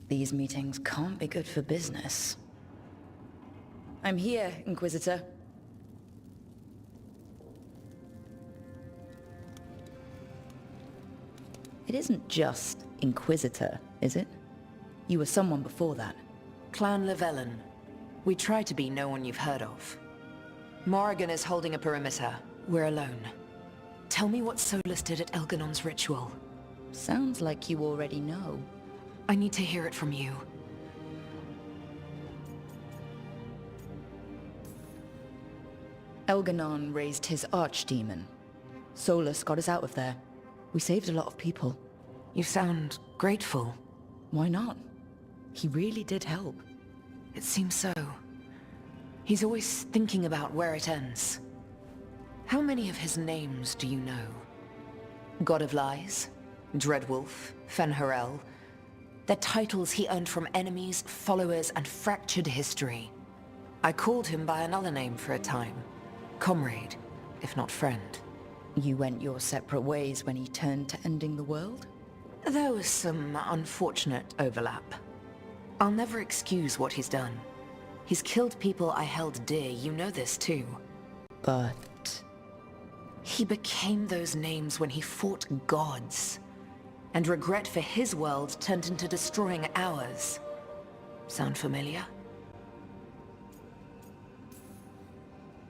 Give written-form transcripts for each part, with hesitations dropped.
These meetings can't be good for business. I'm here, Inquisitor. It isn't just Inquisitor, is it? You were someone before that. Clan Llewellyn. We try to be no one you've heard of. Morrigan is holding a perimeter. We're alone. Tell me what Solus did at Elganon's ritual. Sounds like you already know. I need to hear it from you. Elganon raised his archdemon. Solus got us out of there. We saved a lot of people. You sound grateful. Why not? He really did help. It seems so. He's always thinking about where it ends. How many of his names do you know? God of Lies, Dreadwolf, Fen'Harel. They're titles he earned from enemies, followers, and fractured history. I called him by another name for a time. Comrade, if not friend. You went your separate ways when he turned to ending the world? There was some unfortunate overlap. I'll never excuse what he's done. He's killed people I held dear, you know this too. But... he became those names when he fought gods. And regret for his world turned into destroying ours. Sound familiar?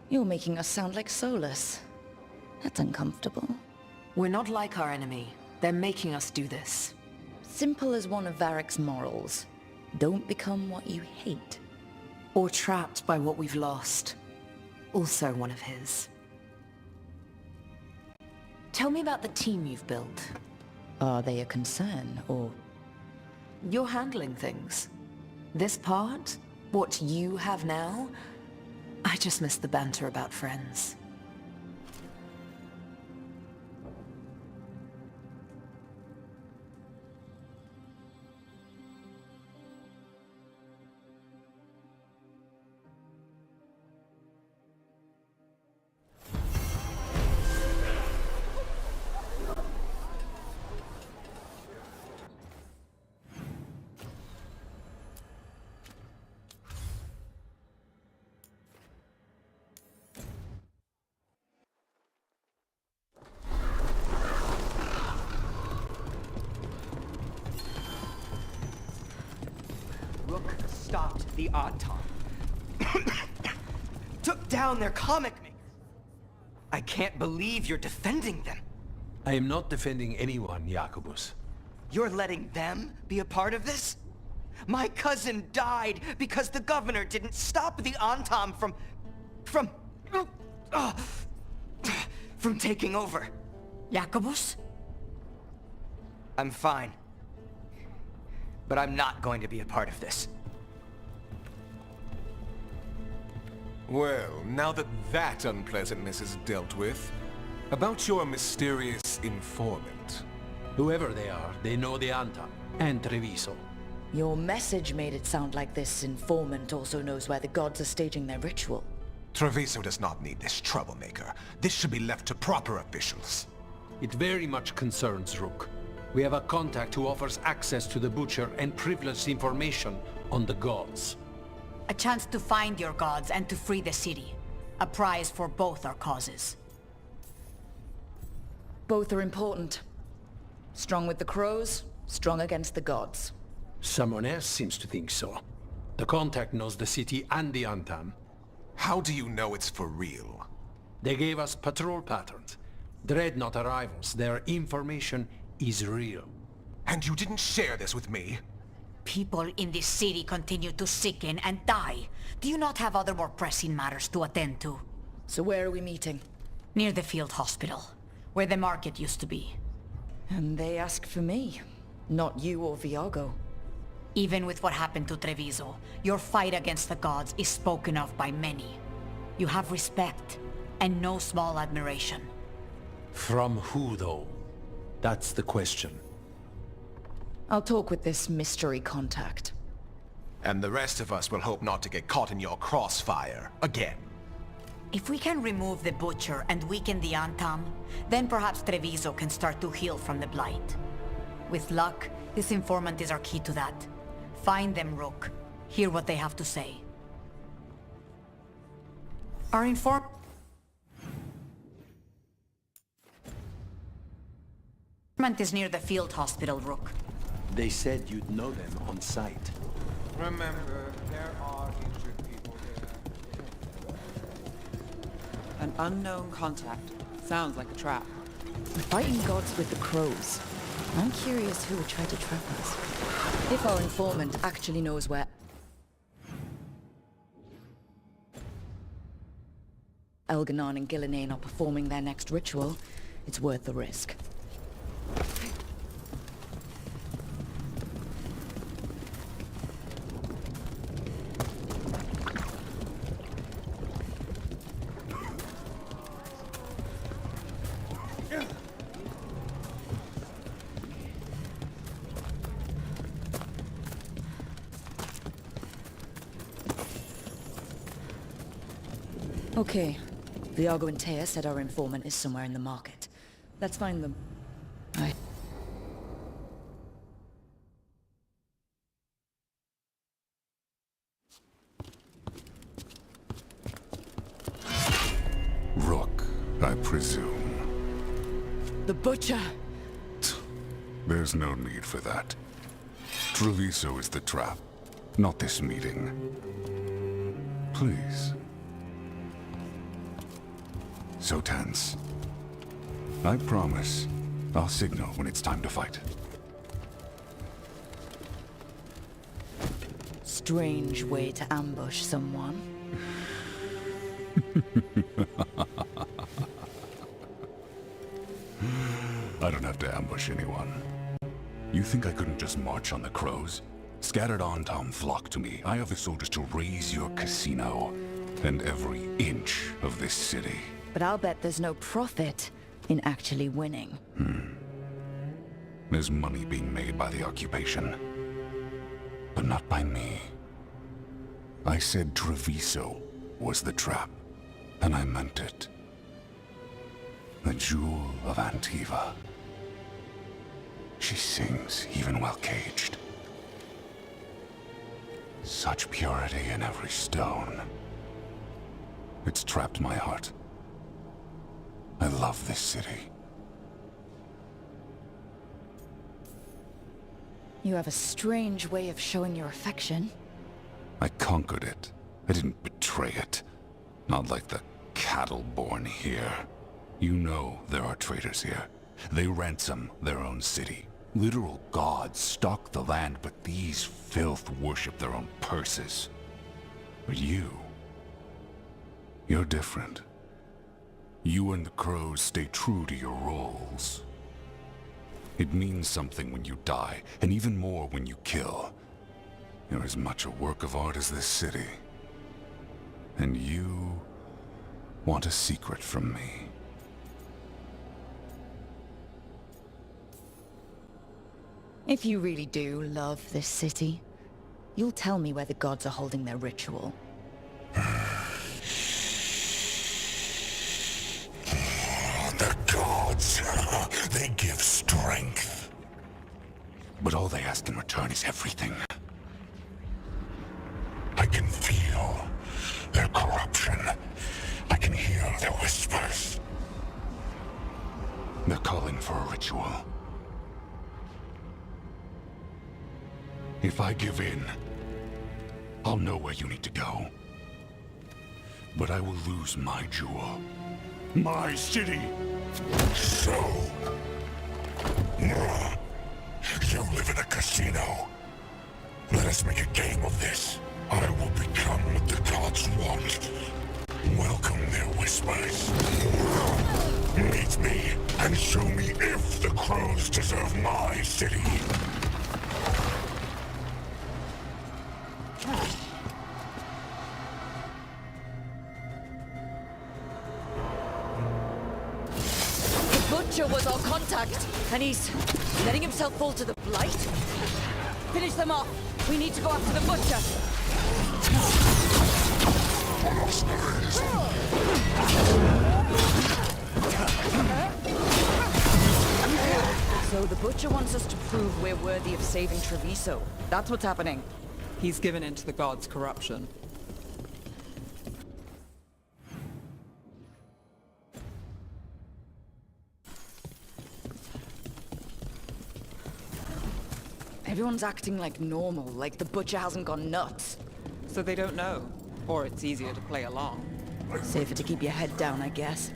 You're making us sound like Solus. That's uncomfortable. We're not like our enemy. They're making us do this. Simple as one of Varric's morals. Don't become what you hate. Or trapped by what we've lost. Also one of his. Tell me about the team you've built. Are they a concern, or...? You're handling things. This part? What you have now? I just miss the banter about friends. Stopped the Odd-Tom. Took down their comic makers. I can't believe you're defending them. I am not defending anyone, Jacobus. You're letting them be a part of this? My cousin died because the governor didn't stop the Odd-Tom from taking over. Jacobus? I'm fine. But I'm not going to be a part of this. Well, now that that unpleasantness is dealt with, about your mysterious informant. Whoever they are, they know the Anta and Treviso. Your message made it sound like this informant also knows where the gods are staging their ritual. Treviso does not need this troublemaker. This should be left to proper officials. It very much concerns Rook. We have a contact who offers access to the Butcher and privileged information on the gods. A chance to find your gods and to free the city. A prize for both our causes. Both are important. Strong with the crows, strong against the gods. Someone else seems to think so. The contact knows the city and the Antam. How do you know it's for real? They gave us patrol patterns. Dreadnought arrivals. Their information is real. And you didn't share this with me? People in this city continue to sicken and die. Do you not have other more pressing matters to attend to? So where are we meeting? Near the field hospital, where the market used to be. And they asked for me, not you or Viago. Even with what happened to Treviso, your fight against the gods is spoken of by many. You have respect, and no small admiration. From who, though? That's the question. I'll talk with this mystery contact. And the rest of us will hope not to get caught in your crossfire again. If we can remove the Butcher and weaken the Antam, then perhaps Treviso can start to heal from the Blight. With luck, this informant is our key to that. Find them, Rook. Hear what they have to say. Our informant is near the field hospital, Rook. They said you'd know them on sight. Remember, there are injured people there. An unknown contact. Sounds like a trap. We're fighting gods with the crows. I'm curious who would try to trap us. If our informant actually knows where Elganon and Gillinane are performing their next ritual, it's worth the risk. Okay. Viago and Taya said our informant is somewhere in the market. Let's find them. Rook, I presume. The Butcher! There's no need for that. Treviso is the trap, not this meeting. Please. So tense. I promise, I'll signal when it's time to fight. Strange way to ambush someone. I don't have to ambush anyone. You think I couldn't just march on the crows? Scattered Antam flock to me. I have the soldiers to raise your casino and every inch of this city. But I'll bet there's no profit in actually winning. There's money being made by the occupation. But not by me. I said Treviso was the trap, and I meant it. The Jewel of Antiva. She sings even while caged. Such purity in every stone. It's trapped my heart. I love this city. You have a strange way of showing your affection. I conquered it. I didn't betray it. Not like the cattle born here. You know there are traitors here. They ransom their own city. Literal gods stalk the land, but these filth worship their own purses. But you're different. You and the crows stay true to your roles. It means something when you die, and even more when you kill. You're as much a work of art as this city. And you want a secret from me. If you really do love this city, you'll tell me where the gods are holding their ritual. The gods, they give strength. But all they ask in return is everything. I can feel their corruption. I can hear their whispers. They're calling for a ritual. If I give in, I'll know where you need to go. But I will lose my jewel. My city! So... you live in a casino. Let us make a game of this. I will become what the gods want. Welcome their whispers. Meet me and show me if the crows deserve my city. The Butcher was our contact, and he's letting himself fall to the Blight? Finish them off. We need to go after the Butcher. So the Butcher wants us to prove we're worthy of saving Treviso. That's what's happening. He's given in to the gods' corruption. Everyone's acting like normal, like the Butcher hasn't gone nuts. So they don't know. Or it's easier to play along. Safer to keep your head down, I guess.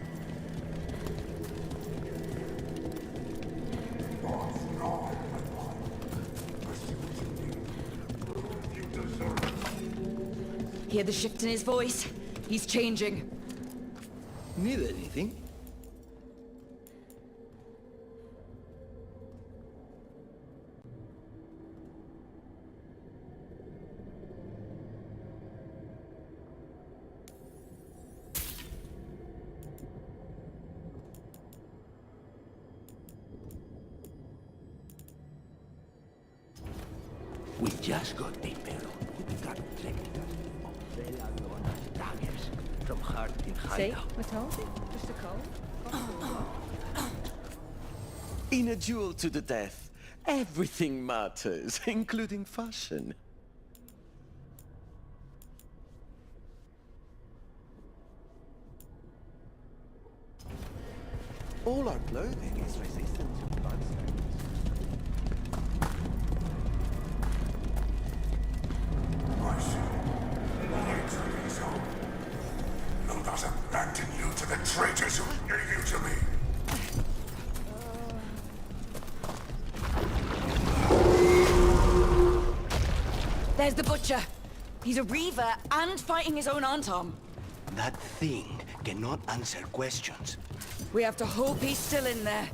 Hear the shift in his voice? He's changing. Need anything? We just got the pedal. We got technical. Umbrella on daggers from heart in See? hideout. I told you. Just a cold. In a duel to the death, everything matters, including fashion. All our clothing is resistant to bloodstains. I see. My Treviso. Will not abandon you to the traitors who gave you to me. There's the Butcher. He's a Reaver and fighting his own Antom. That thing cannot answer questions. We have to hope he's still in there.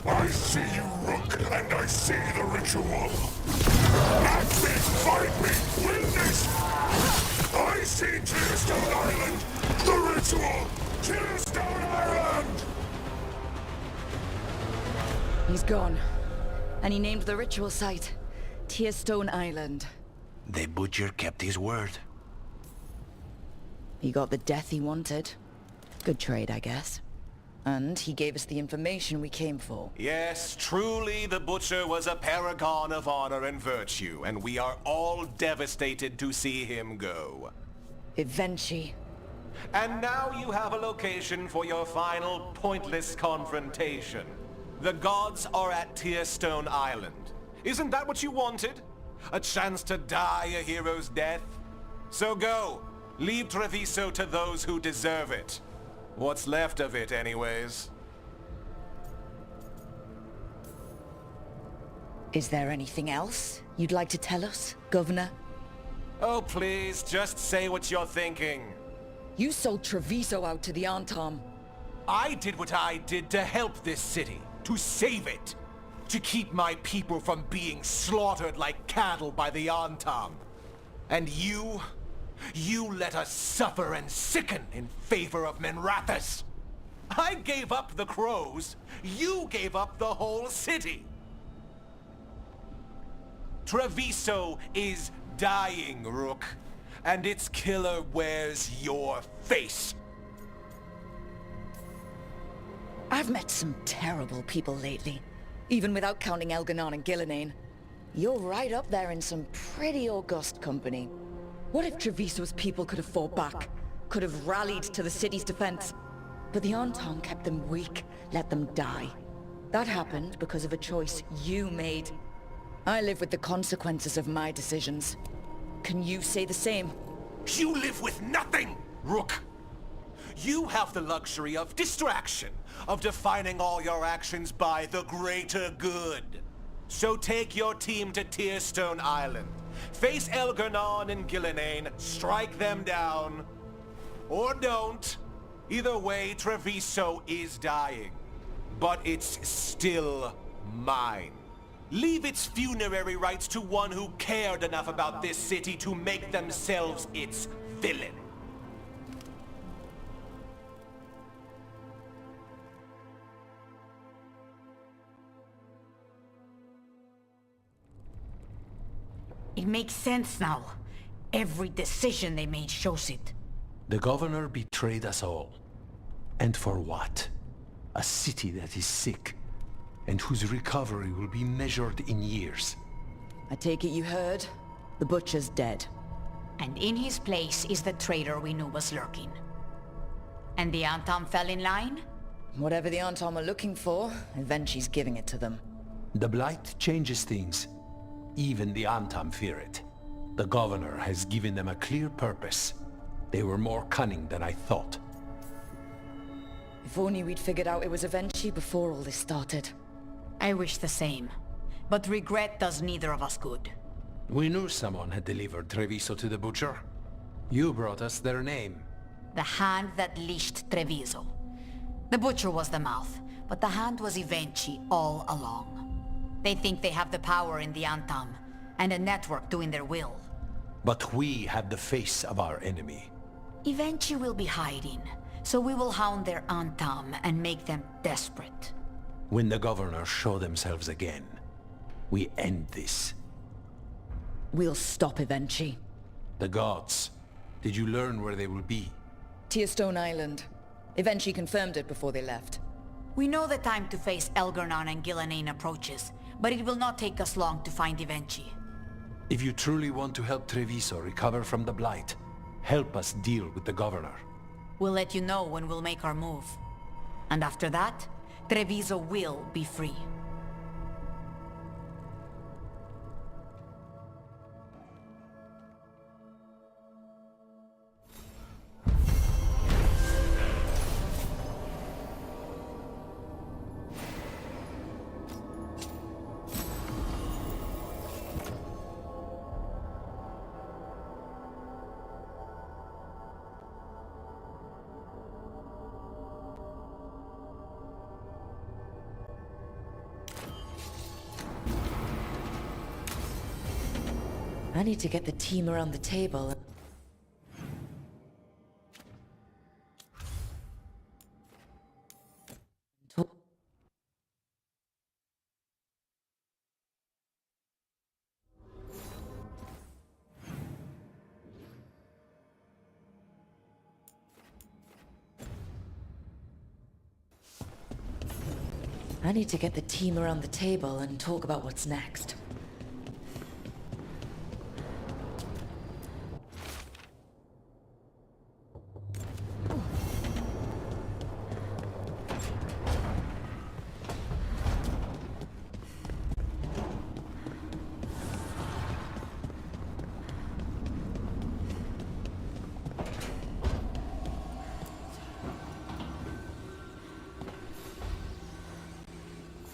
I see you, Rook, and I see the ritual. At me, fight me, witness! I see Tearstone Island! The ritual! Tearstone Island! He's gone. And he named the ritual site Tearstone Island. The Butcher kept his word. He got the death he wanted. Good trade, I guess. And he gave us the information we came for. Yes, truly the Butcher was a paragon of honor and virtue, and we are all devastated to see him go. Eventually. And now you have a location for your final pointless confrontation. The gods are at Tearstone Island. Isn't that what you wanted? A chance to die a hero's death? So go. Leave Treviso to those who deserve it. What's left of it, anyways. Is there anything else you'd like to tell us, Governor? Oh, please, just say what you're thinking. You sold Treviso out to the Antom. I did what I did to help this city, to save it, to keep my people from being slaughtered like cattle by the Antom. And you let us suffer and sicken in favor of Minrathous. I gave up the crows, you gave up the whole city. Treviso is dying, Rook, and its killer wears your face. I've met some terrible people lately, even without counting Elganon and Gillinane. You're right up there in some pretty august company. What if Treviso's people could have fought back? Could have rallied to the city's defense? But the Anton kept them weak, let them die. That happened because of a choice you made. I live with the consequences of my decisions. Can you say the same? You live with nothing, Rook! You have the luxury of distraction, of defining all your actions by the greater good. So take your team to Tearstone Island. Face Elganon and Gillinane, strike them down. Or don't. Either way, Treviso is dying. But it's still mine. Leave its funerary rites to one who cared enough about this city to make themselves its villain. It makes sense now. Every decision they made shows it. The governor betrayed us all. And for what? A city that is sick, and whose recovery will be measured in years. I take it you heard? The Butcher's dead. And in his place is the traitor we knew was lurking. And the Antam fell in line? Whatever the Antom are looking for, Evenchi's giving it to them. The Blight changes things. Even the Antam fear it. The governor has given them a clear purpose. They were more cunning than I thought. If only we'd figured out it was Evenchi before all this started. I wish the same. But regret does neither of us good. We knew someone had delivered Treviso to the Butcher. You brought us their name. The hand that leashed Treviso. The Butcher was the mouth, but the hand was Evenchi all along. They think they have the power in the Antam, and a network doing their will. But we have the face of our enemy. Evenchi will be hiding, so we will hound their Antam and make them desperate. When the governors show themselves again, we end this. We'll stop Evenchi. The gods. Did you learn where they will be? Tearstone Island. Evenchi confirmed it before they left. We know the time to face Elgar'nan and Gillenane approaches, but it will not take us long to find Evenchi. If you truly want to help Treviso recover from the Blight, help us deal with the governor. We'll let you know when we'll make our move. And after that, Treviso will be free. I need to get the team around the table. I need to get the team around the table and talk about what's next.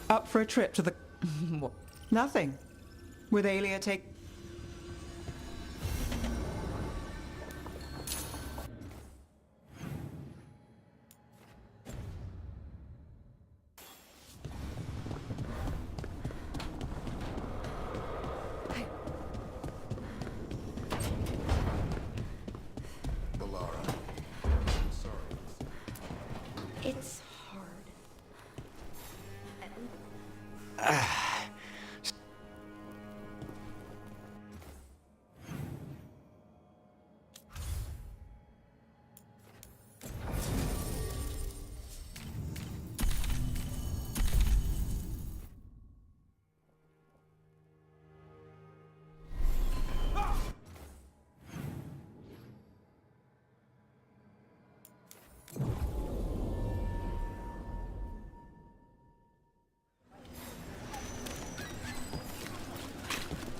Up for a trip to the... What? Nothing. With Aelia take... It's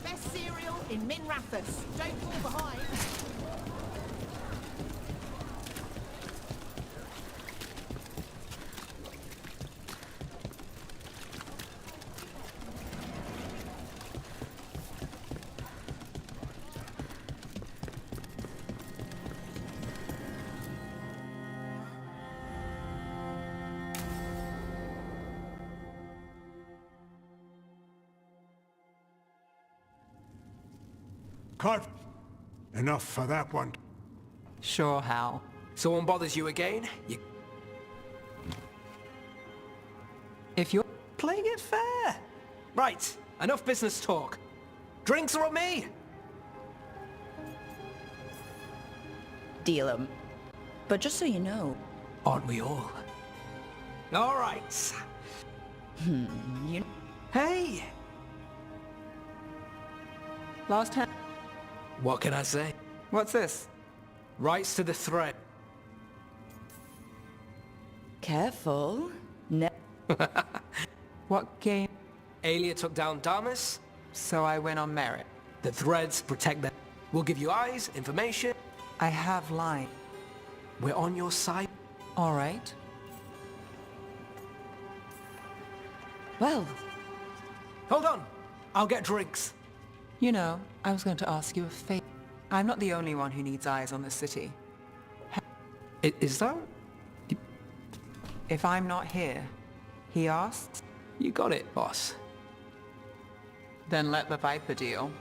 Best cereal in Min Rathas. Don't fall behind. Carp. Enough for that one. Sure, Hal. Someone bothers you again, you... If you're... Playing it fair. Right, enough business talk. Drinks are on me! Deal 'em. But just so you know... Aren't we all? All right. you... Hey! Last hand... What can I say? What's this? Rights to the threat. Careful. What game? Aelia took down Damas. So I win on merit. The threads protect them. We'll give you eyes, information. I have lied. We're on your side. All right. Well... Hold on. I'll get drinks. You know, I was going to ask you a favor. I'm not the only one who needs eyes on the city. Is that? If I'm not here, he asks, You got it, boss. then let the Viper deal.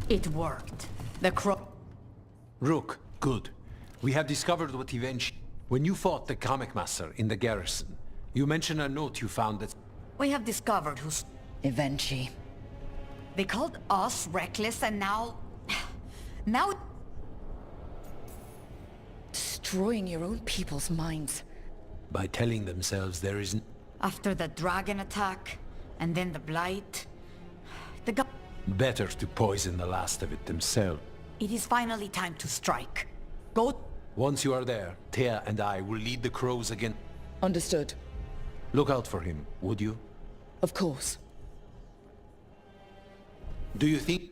It worked. The crow... Rook, good. We have discovered what eventually... When you fought the comic master in the garrison, you mentioned a note you found that... We have discovered who's... Eventually. They called us reckless and now... Now... Destroying your own people's minds. By telling themselves there isn't... After the dragon attack, and then the blight... The go... Better to poison the last of it themselves. It is finally time to strike. Go... Once you are there, Thea and I will lead the crows again. Understood. Look out for him, would you? Of course. Do you think...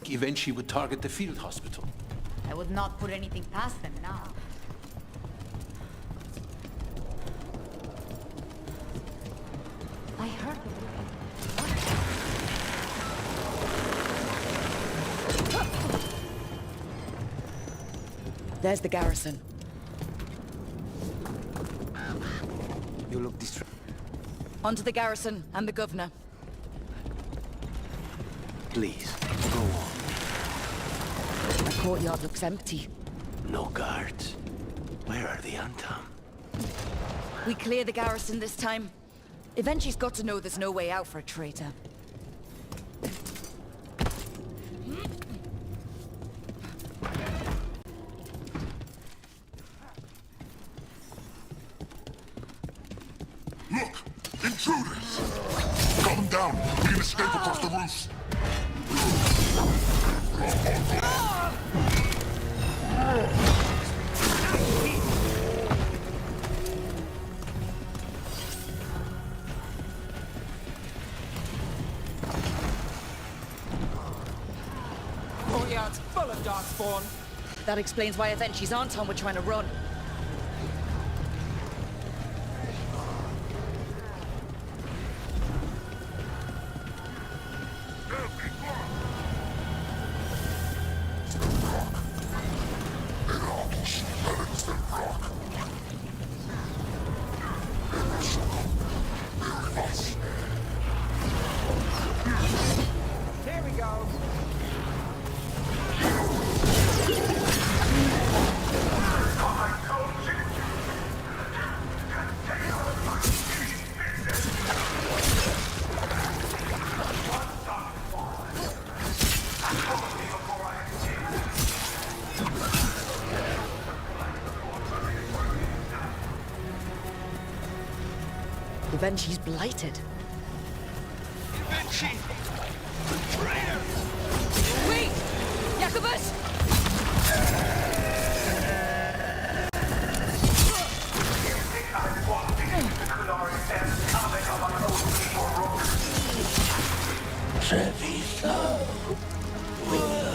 Eventually would target the field hospital? I would not put anything past them now. I heard them. There's the garrison. You look distracted. Onto the garrison and the governor. Please, go on. The courtyard looks empty. No guards. Where are the Antam? We clear the garrison this time. Eventually's got to know there's no way out for a traitor. Look! Intruders! Cut them down! We can escape across the roofs! Courtyard's full of darkspawn. That explains why Eventually's Anton were trying to run. Here we go. Eventually's blighted. Vinci! Wait! Jacobus! Treviso will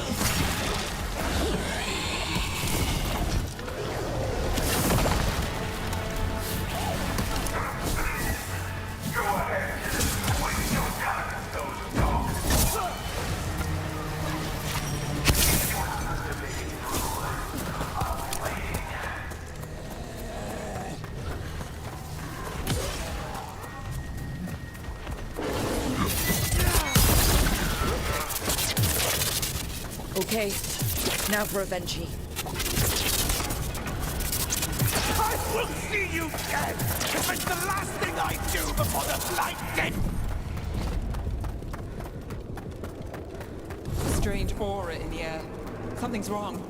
Okay, now for Avenchi. I will see you dead! If it's the last thing I do before the Blight get... Strange aura in the air. Something's wrong.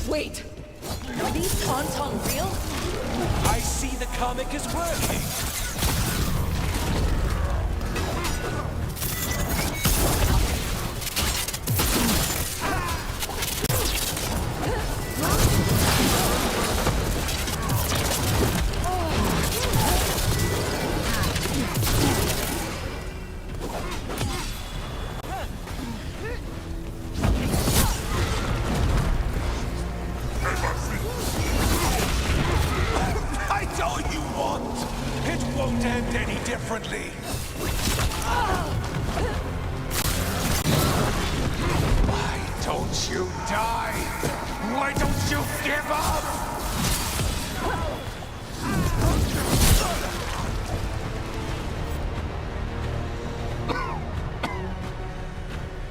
Wait! Are these tauntauns real? I see the comic is working! That's all you want! It won't end any differently! Why don't you die? Why don't you give up?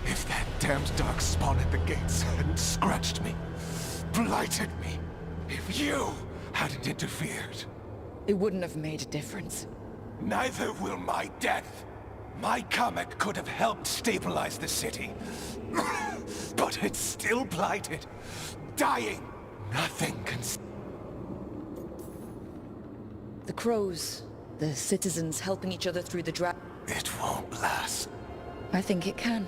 If that damned dark spawn at the gates hadn't scratched me, blighted me, if you hadn't interfered, It wouldn't have made a difference. neither will my death. My comet could have helped stabilize the city. But it's still blighted. Dying. Nothing can... The crows, the citizens helping each other through the It won't last. I think it can.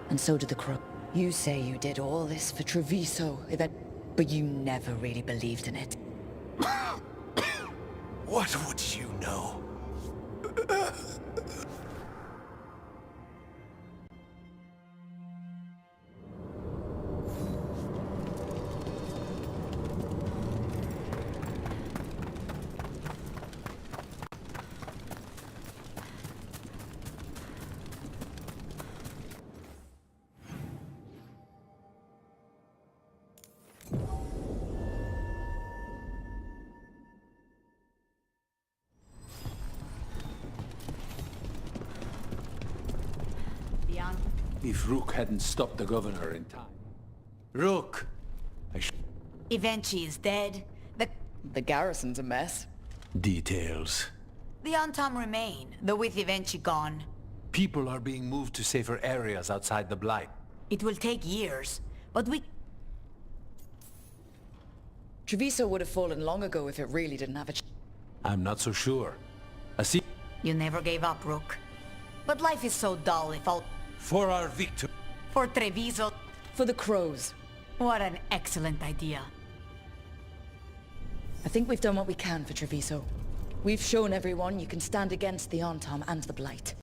And so do the crow. You say you did all this for Treviso, but you never really believed in it. What would you know? If Rook hadn't stopped the governor in time. Rook! Evenchi is dead. The garrison's a mess. Details. The Antam remain, though with Evenchi gone. People are being moved to safer areas outside the Blight. It will take years, but we... Treviso would have fallen long ago if it really didn't have a I'm not so sure. You never gave up, Rook. But life is so dull if all... For our victory. For Treviso... For the crows. What an excellent idea. I think we've done what we can for Treviso. We've shown everyone you can stand against the Antam and the Blight.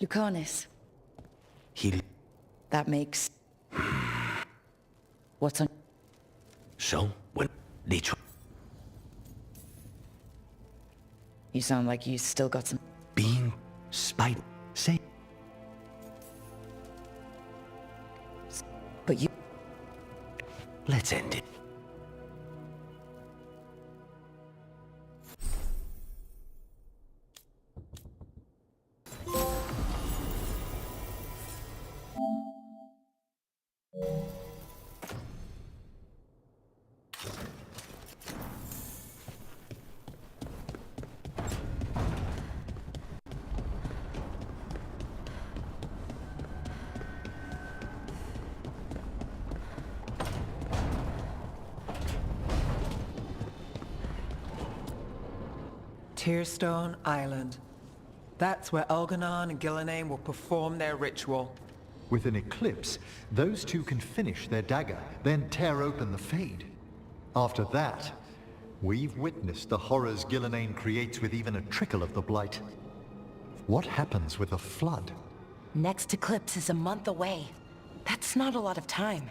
Yukonis. He... That makes... What's on... So, when... They You sound like you still got some... being... spite... say... But you... Let's end it. Tearstone Island. That's where Elganon and Gillenane will perform their ritual. With an eclipse, those two can finish their dagger, then tear open the Fade. After that, we've witnessed the horrors Gillenane creates with even a trickle of the Blight. What happens with a flood? Next eclipse is a month away. That's not a lot of time.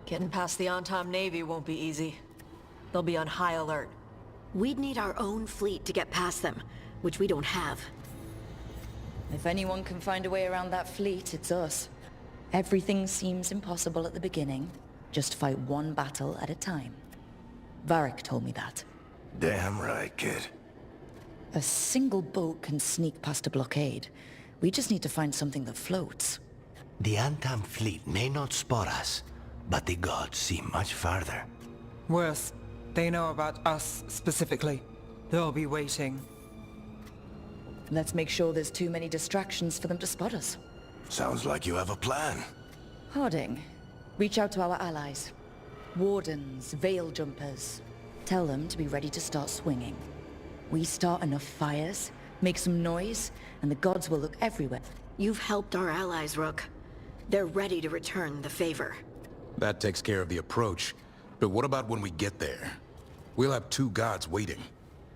Getting past the Antom Navy won't be easy. They'll be on high alert. We'd need our own fleet to get past them, which we don't have. If anyone can find a way around that fleet, it's us. Everything seems impossible at the beginning. Just fight one battle at a time. Varric told me that. Damn right, kid. A single boat can sneak past a blockade. We just need to find something that floats. The Antam fleet may not spot us, but the gods see much farther. Worse, they know about us specifically. They'll be waiting. Let's make sure there's too many distractions for them to spot us. Sounds like you have a plan. Harding, reach out to our allies. Wardens, veil jumpers. Tell them to be ready to start swinging. We start enough fires, make some noise, and the gods will look everywhere. You've helped our allies, Rook. They're ready to return the favor. That takes care of the approach. But what about when we get there? We'll have two gods waiting.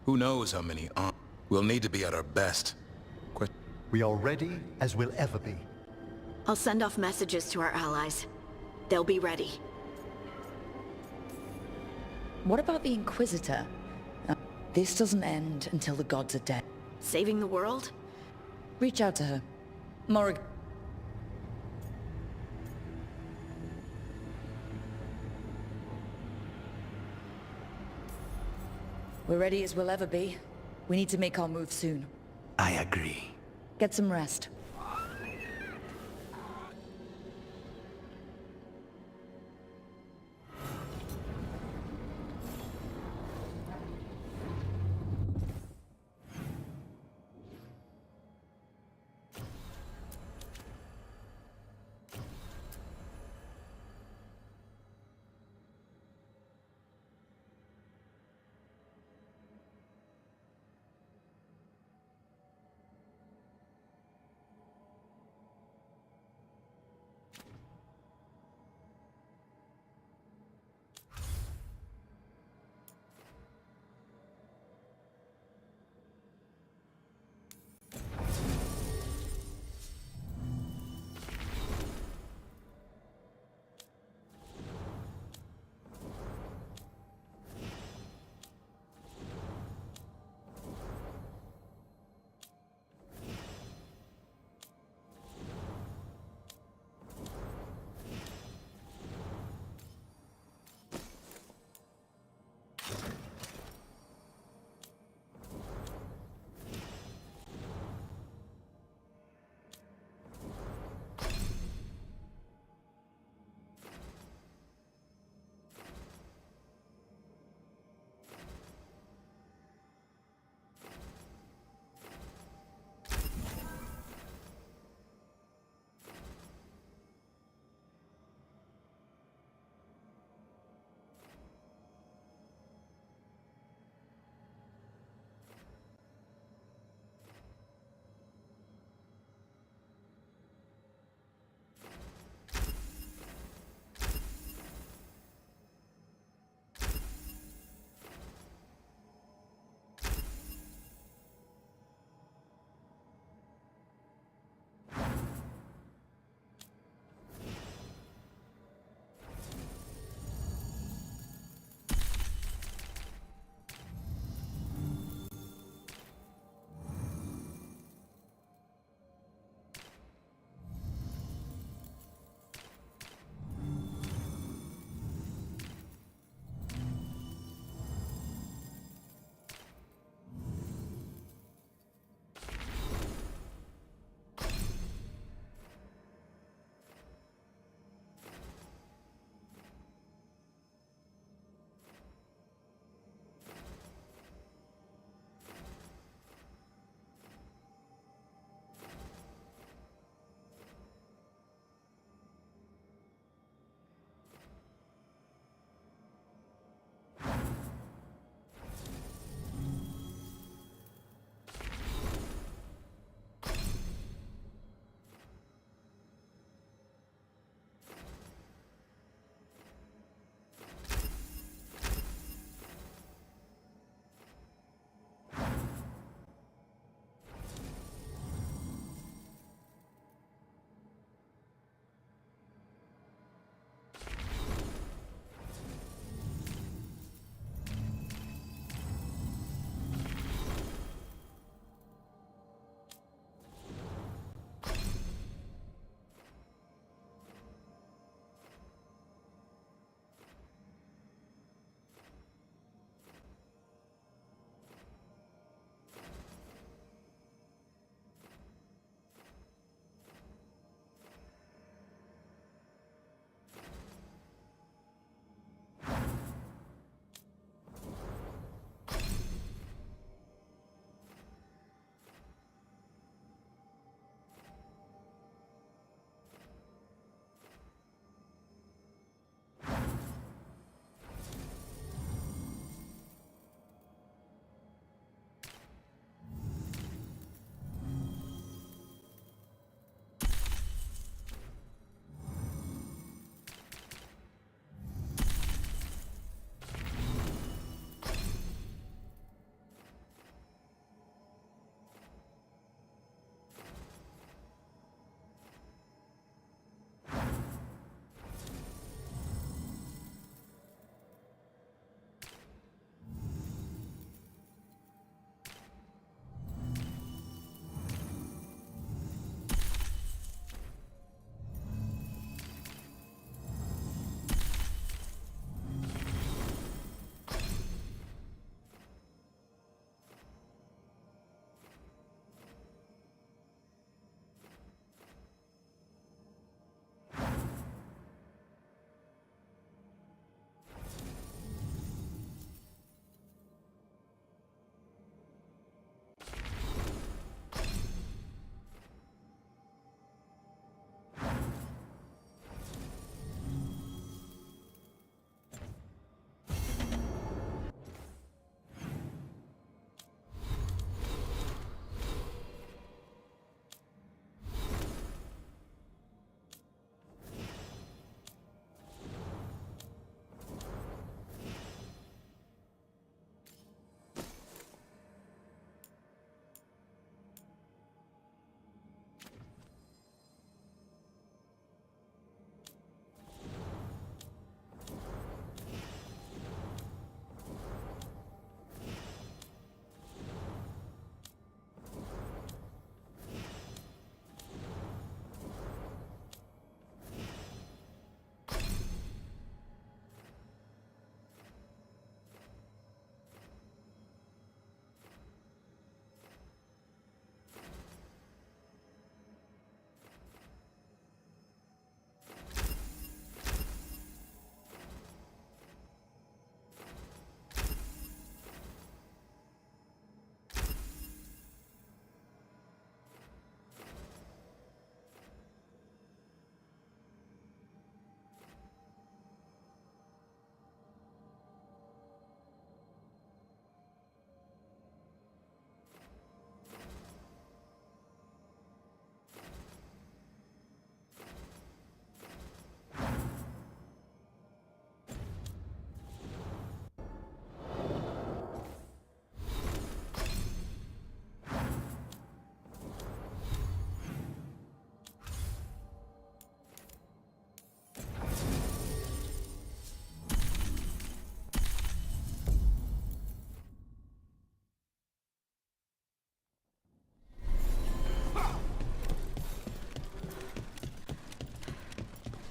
Who knows how many We'll need to be at our best. We are ready as we'll ever be. I'll send off messages to our allies. They'll be ready. What about the Inquisitor? This doesn't end until the gods are dead. Saving the world? Reach out to her. Morrig... We're ready as we'll ever be. We need to make our move soon. I agree. Get some rest.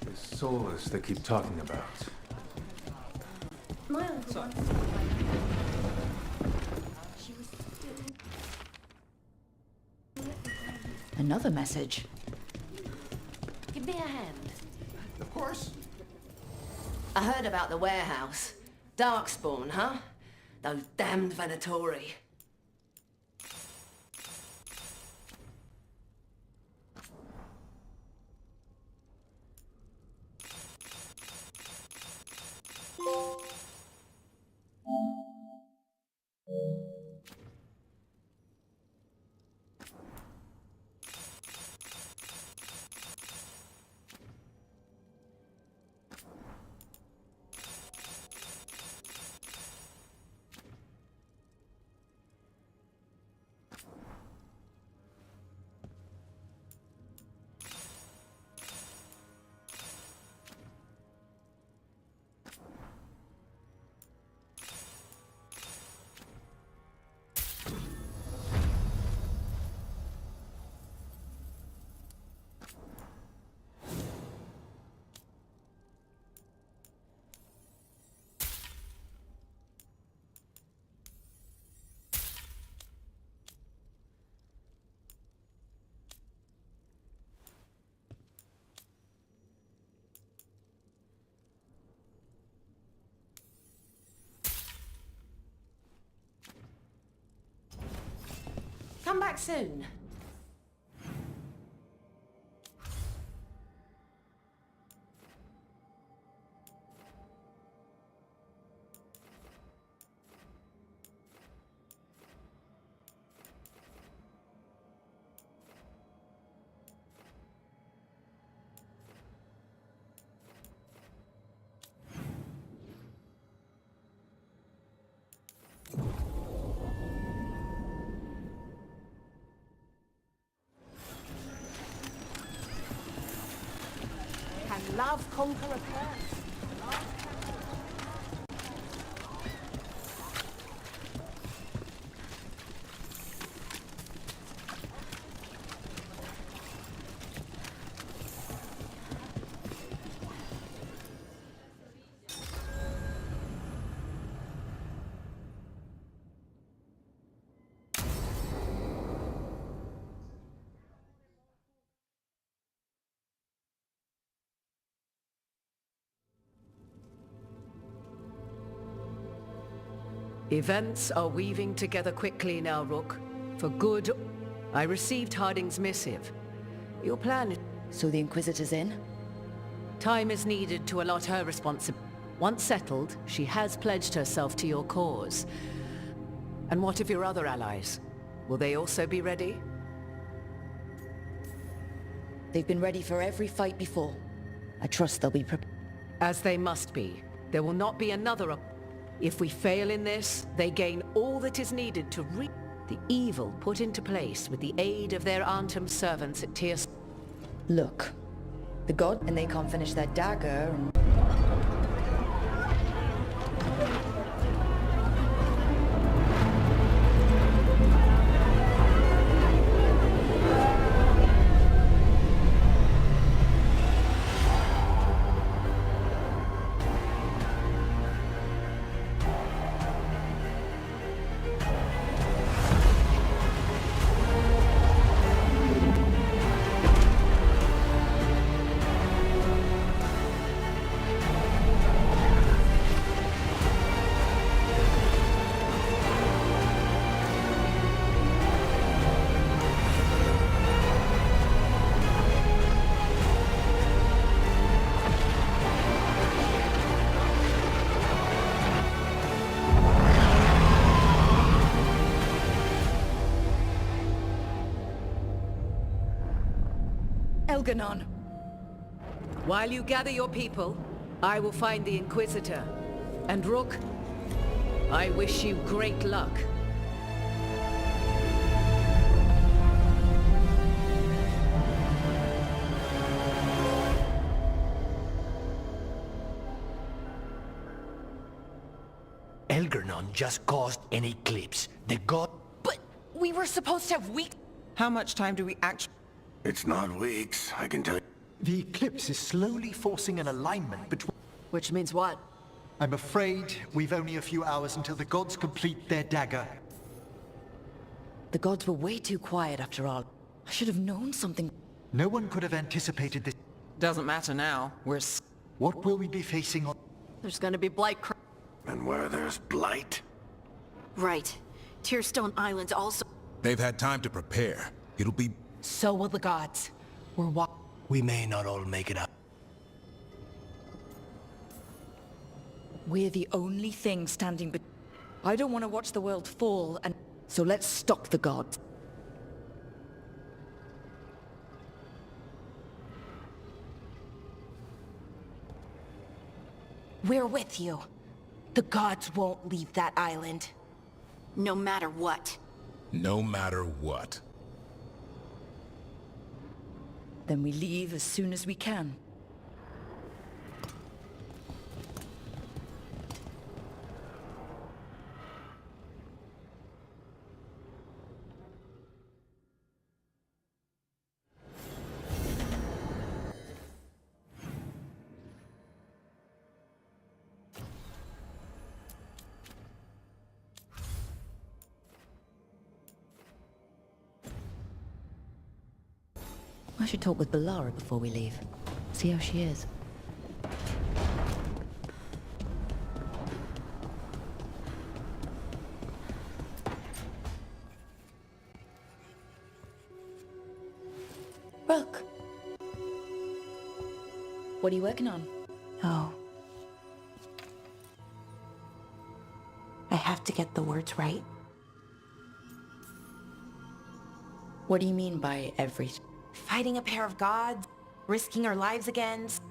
This solace they keep talking about. My uncle once... She was Another message. Give me a hand. Of course. I heard about the warehouse. Darkspawn, huh? Those damned Venatori. Come back soon. Can love conquer a curse? Events are weaving together quickly now, Rook. For good, I received Harding's missive. Your plan is... So the Inquisitor's in? Time is needed to allot her responsibility. Once settled, she has pledged herself to your cause. And what of your other allies? Will they also be ready? They've been ready for every fight before. I trust they'll be prepared. As they must be. There will not be another... If we fail in this, they gain all that is needed to the evil put into place with the aid of their Antum servants at Tier... Look, the god and they can't finish their dagger and... Elganon. While you gather your people, I will find the Inquisitor. And Rook, I wish you great luck. Elganon just caused an eclipse. The god... But we were supposed to have weeks... How much time do we actually... It's not weeks, I can tell you. The eclipse is slowly forcing an alignment between... Which means what? I'm afraid we've only a few hours until the gods complete their dagger. The gods were way too quiet after all. I should have known something. No one could have anticipated this. Doesn't matter now. What will we be facing on... There's gonna be blight And where there's blight? Right. Tearstone Island's also... They've had time to prepare. It'll be... So will the gods. We may not all make it up. We're the only thing standing I don't want to watch the world fall, and so let's stop the gods. We're with you. The gods won't leave that island. No matter what. No matter what. Then we leave as soon as we can. I should talk with Balara before we leave. See how she is. Rook. What are you working on? Oh. I have to get the words right. What do you mean by everything? Fighting a pair of gods, risking our lives against...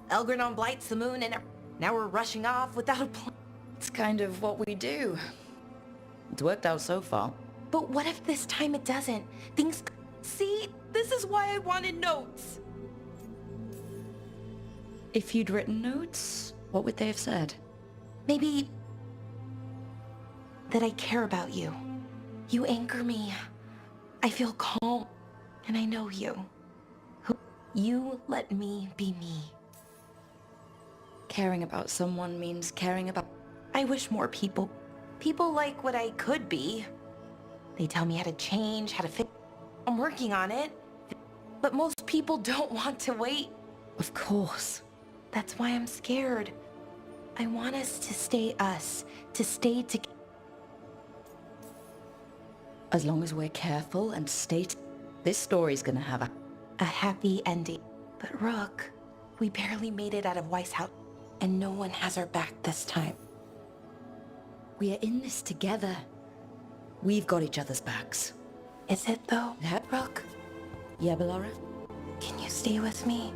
Elgranon blights the moon, and now we're rushing off without a plan. It's kind of what we do. It's worked out so far. But what if this time it doesn't? Things... See? This is why I wanted notes. If you'd written notes, what would they have said? Maybe... that I care about you. You anchor me. I feel calm. And I know you. You let me be me. Caring about someone means caring about... I wish more people like what I could be. They tell me how to change, how to fit. I'm working on it. But most people don't want to wait. Of course. That's why I'm scared. I want us to stay us, to stay together. As long as we're careful and this story's gonna have a happy ending. But Rook, we barely made it out of Weisshaupt, and no one has our back this time. We are in this together. We've got each other's backs. Is it though? That Rook? Yeah, Balara? Can you stay with me?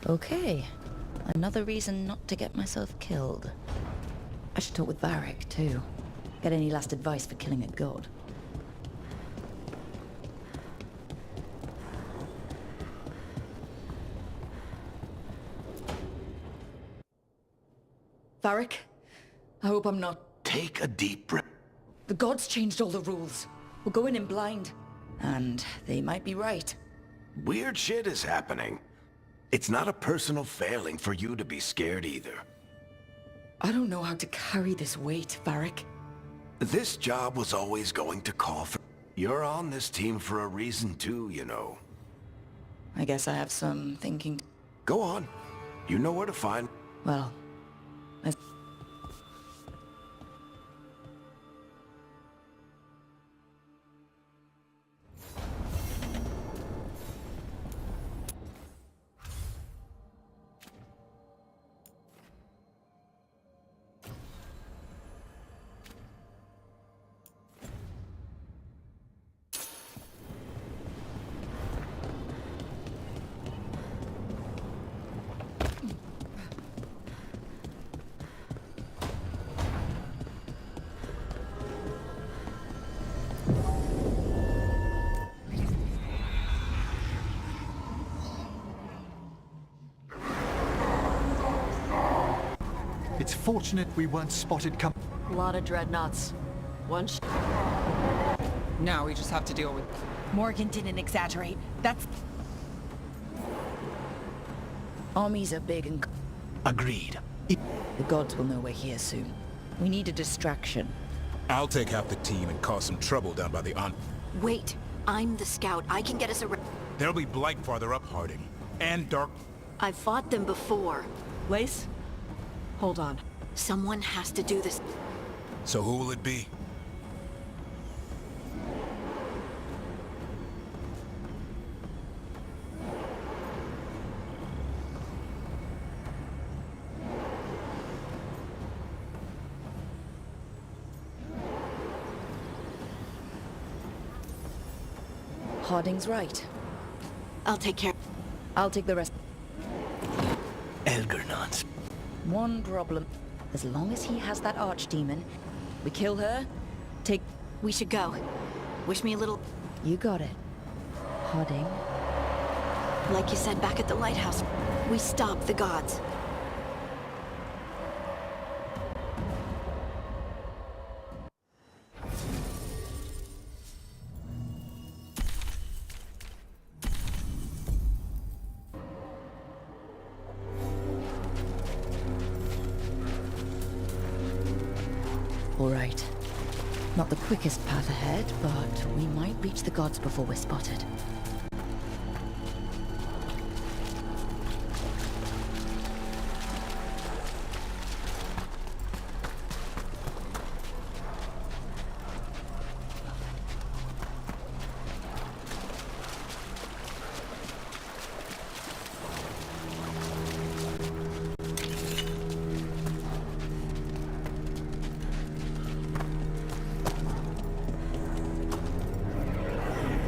Okay. Another reason not to get myself killed. I should talk with Varric, too. Get any last advice for killing a god. Varric? I hope I'm not... Take a deep breath. The gods changed all the rules. We're going in blind. And they might be right. Weird shit is happening. It's not a personal failing for you to be scared either. I don't know how to carry this weight, Varric. This job was always going to call for... You're on this team for a reason too, you know. I guess I have some thinking... Go on. You know where to find... Well... Fortunate we weren't spotted A lot of dreadnoughts. Now we just have to deal with... Morgan didn't exaggerate. That's... Armies are big and... Agreed. The gods will know we're here soon. We need a distraction. I'll take half the team and cause some trouble down by the Wait, I'm the scout. I can get us around. There'll be Blight farther up, Harding. And Dark... I've fought them before. Lace? Hold on. Someone has to do this. So who will it be? Harding's right. I'll take care. I'll take the rest. Elgernons. One problem. As long as he has that archdemon, we kill her, take... We should go. Wish me a little... You got it. Harding. Like you said back at the lighthouse, we stop the gods. All right. Not the quickest path ahead, but we might reach the gods before we're spotted.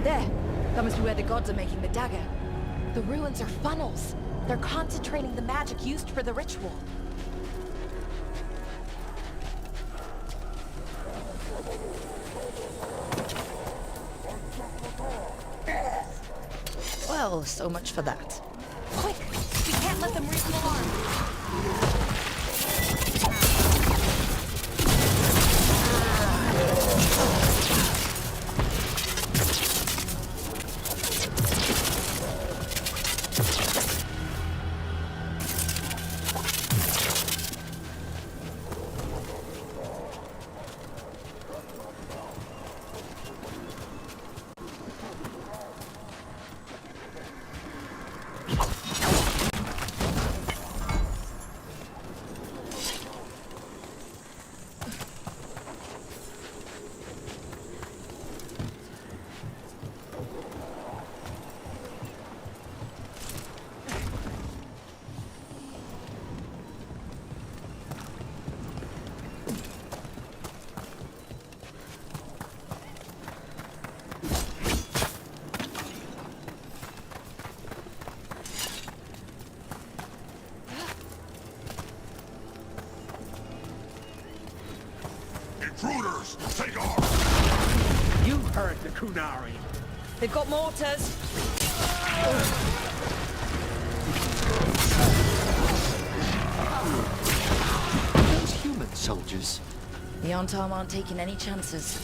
There! That must be where the gods are making the dagger. The ruins are funnels. They're concentrating the magic used for the ritual. Well, so much for that. Quick! We can't let them raise an alarm. Intruders, take arms! You heard the Kunari. They've got mortars! Those human soldiers. The Antam aren't taking any chances.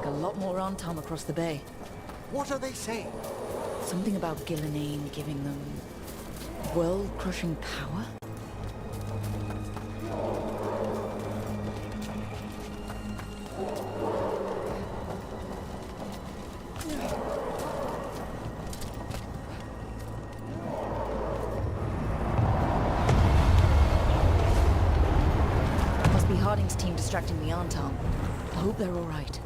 like a lot more Antam across the bay. What are they saying? Something about Gillenane giving them world-crushing power? Must be Harding's team distracting the Antam. I hope they're all right.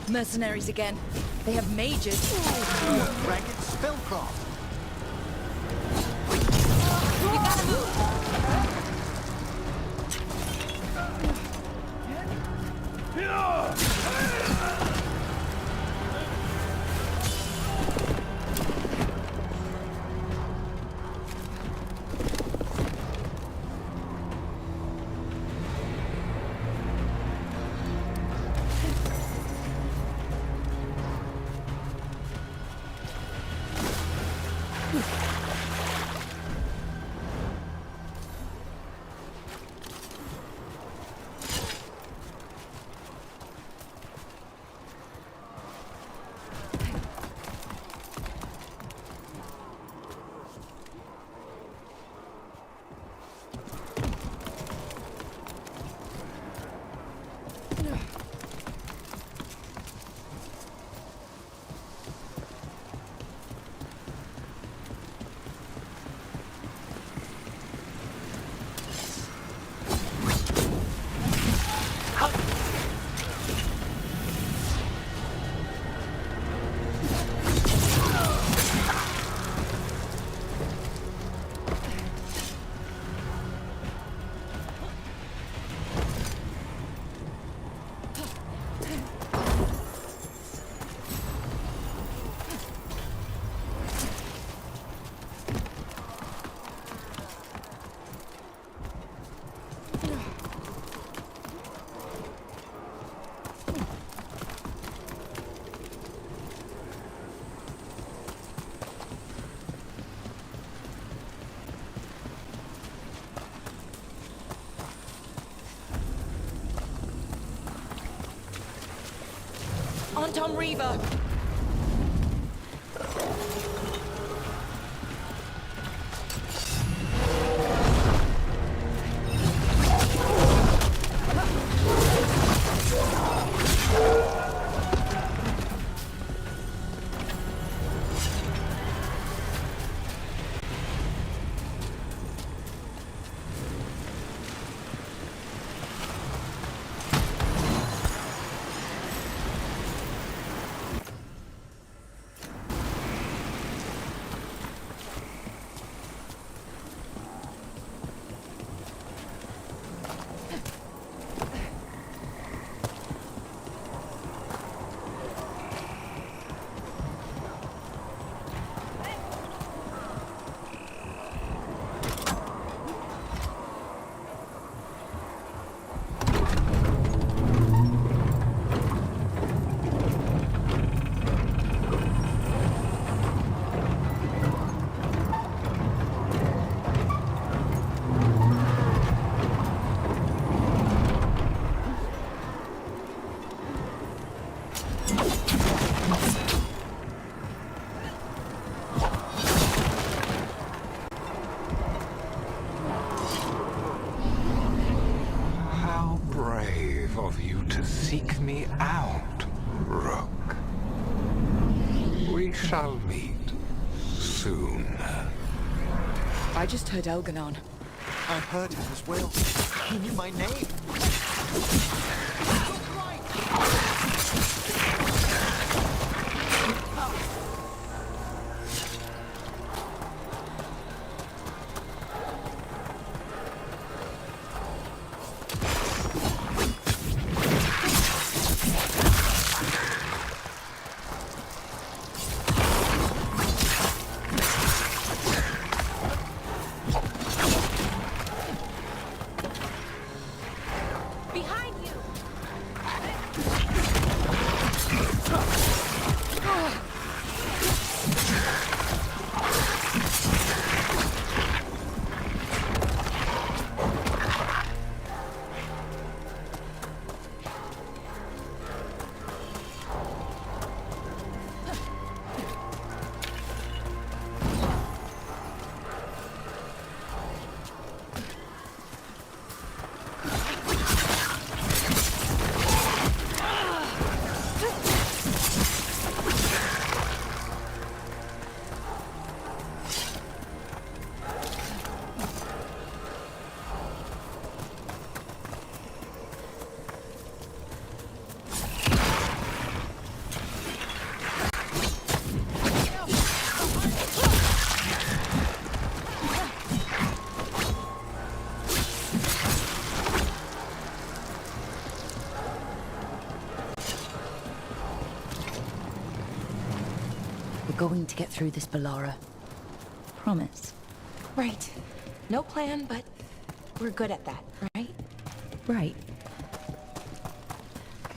Mercenaries again. They have mages. Ragged spellcraft. You gotta move! Anton Reaver! brave of you to seek me out, Rook. We shall meet soon. I just heard Elganon. I heard him as well. He knew my name. Going to get through this, Balara. Promise. Right. No plan, but we're good at that, right? Right.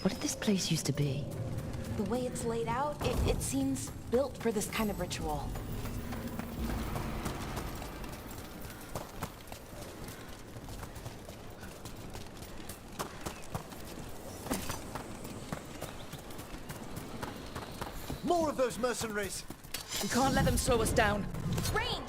What did this place used to be? The way it's laid out, it seems built for this kind of ritual. More of those mercenaries! We can't let them slow us down. Ranged!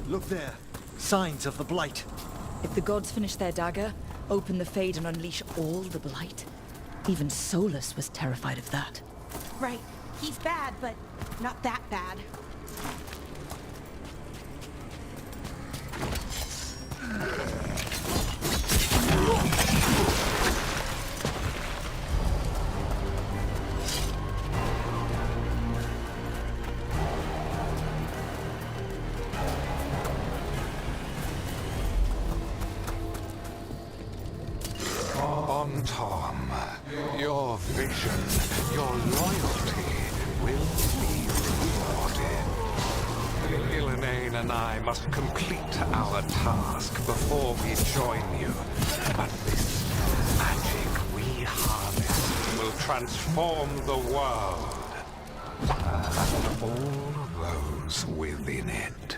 Look there. Signs of the Blight. If the gods finish their dagger, open the Fade and unleash all the Blight. Even Solus was terrified of that. Right. He's bad, but not that bad. Tom, your vision, your loyalty will be rewarded. Gillenane and I must complete our task before we join you. But this magic we harness will transform the world. And all those within it.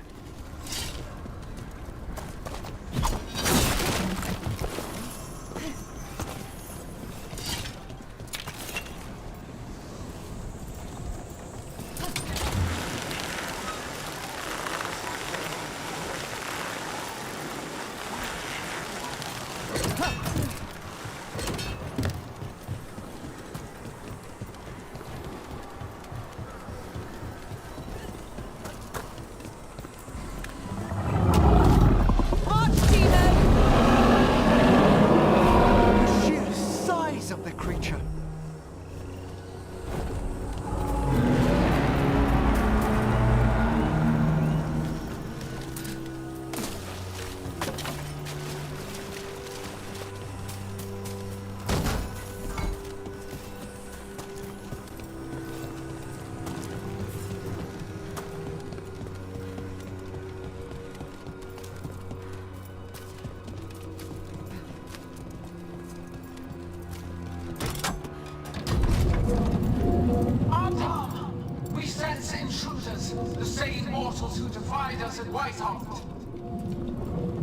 buried us in Whitehall.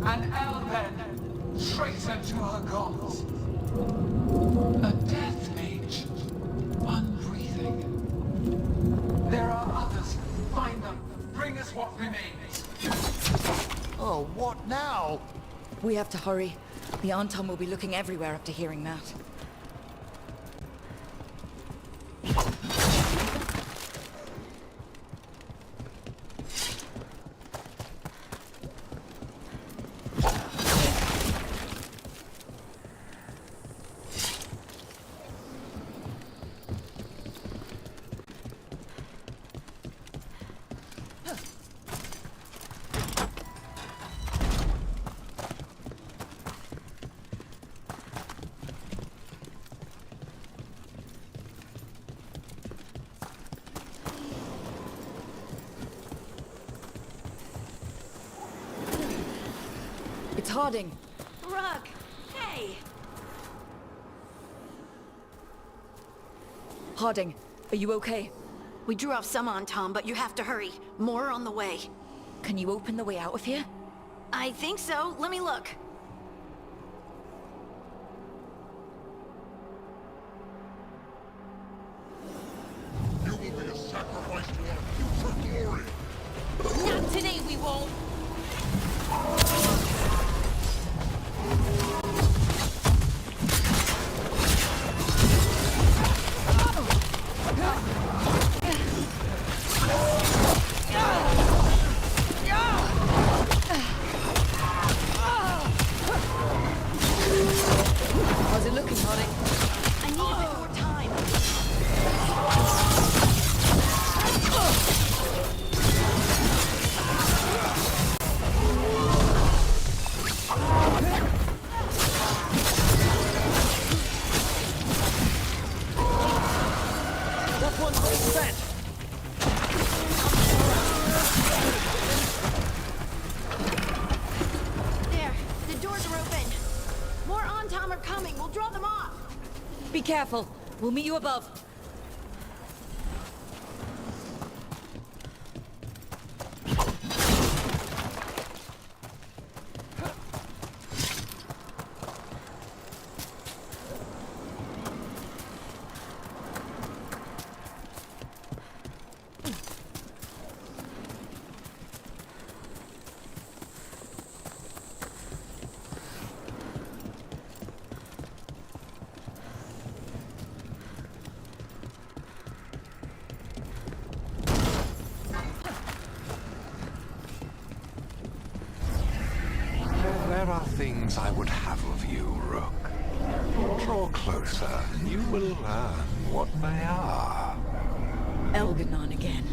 An Elven, traitor to her gods. A death mage, unbreathing. There are others. Find them. Bring us what remains. Oh, what now? We have to hurry. The Anton will be looking everywhere after hearing that. It's Harding. Rook, hey! Harding, are you okay? We drew off some on Tom, but you have to hurry. More on the way. Can you open the way out of here? I think so. Let me look. You will be a sacrifice to our future glory. Not today, we won't. How's it looking, Harding? I need a bit more time. That one's all set. There, the doors are open. More on Tom are coming. We'll draw them off. Be careful. We'll meet you above. There are things I would have of you, Rook. Draw closer, and you will learn what they are. Elganon again.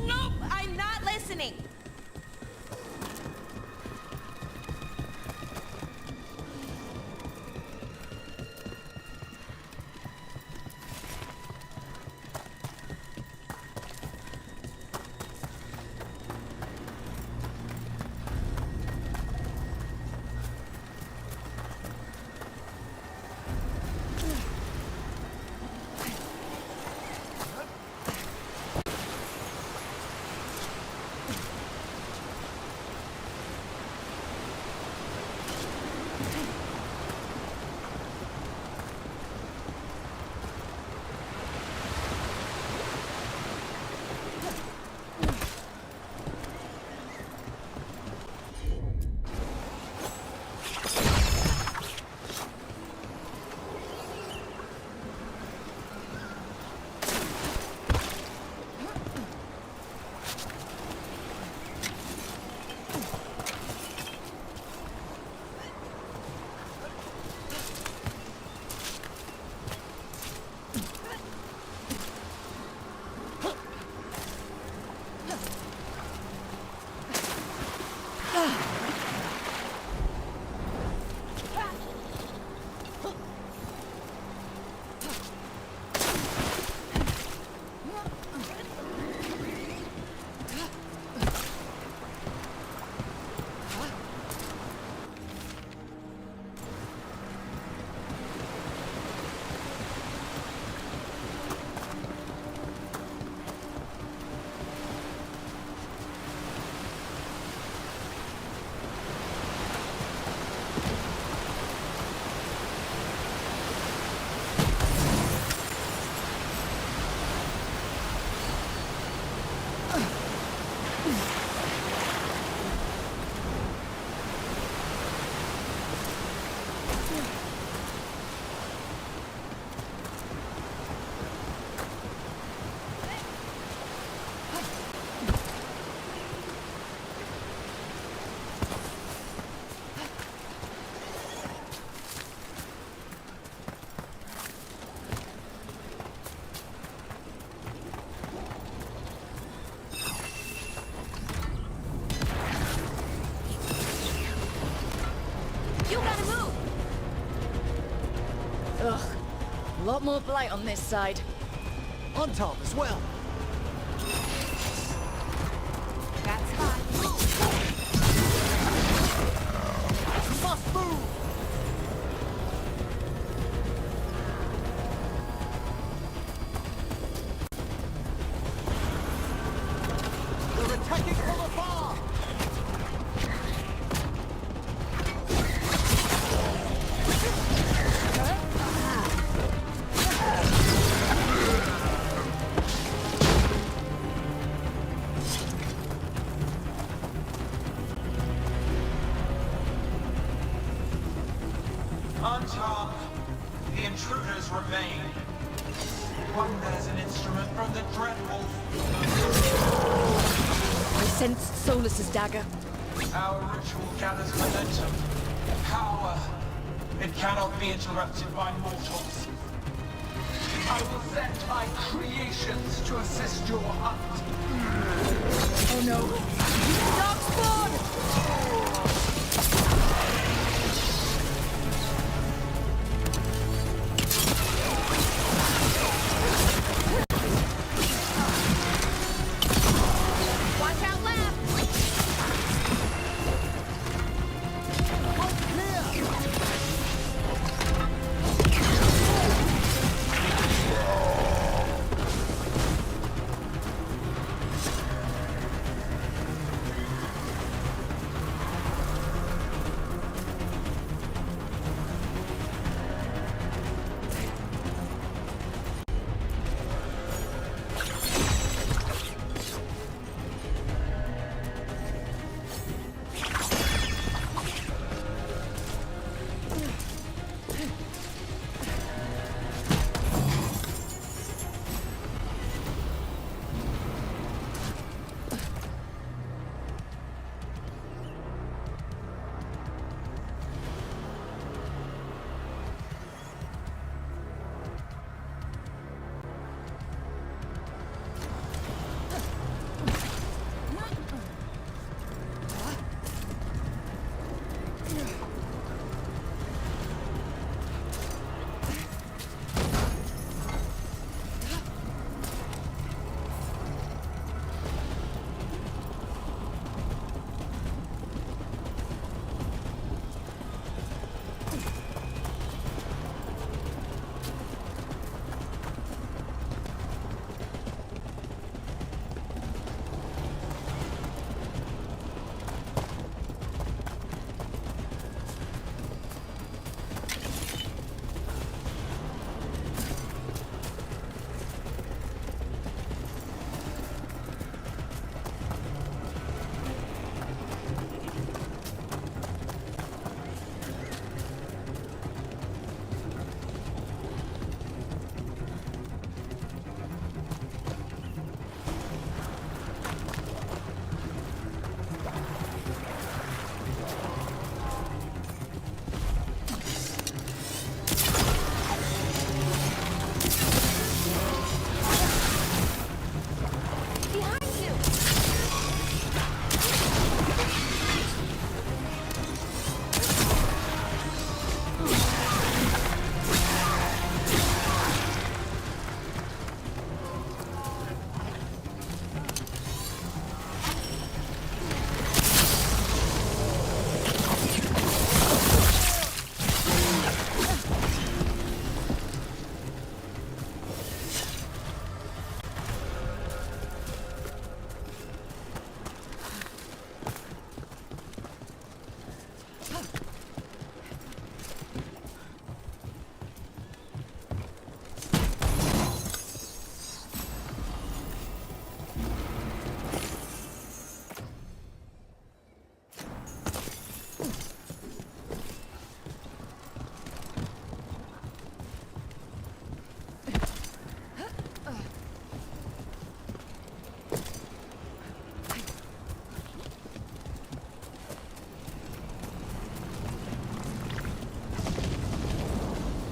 Nope, I'm not listening. lot more blight on this side. On top as well. That's hot. Must move! They're attacking from afar! On top, the intruders remain. One has an instrument from the Dreadwolf. I sensed Solus's dagger. Our ritual gathers momentum. Power. It cannot be interrupted by mortals. I will send my creations to assist your hunt. Oh no. Darkspawn! Watch out left!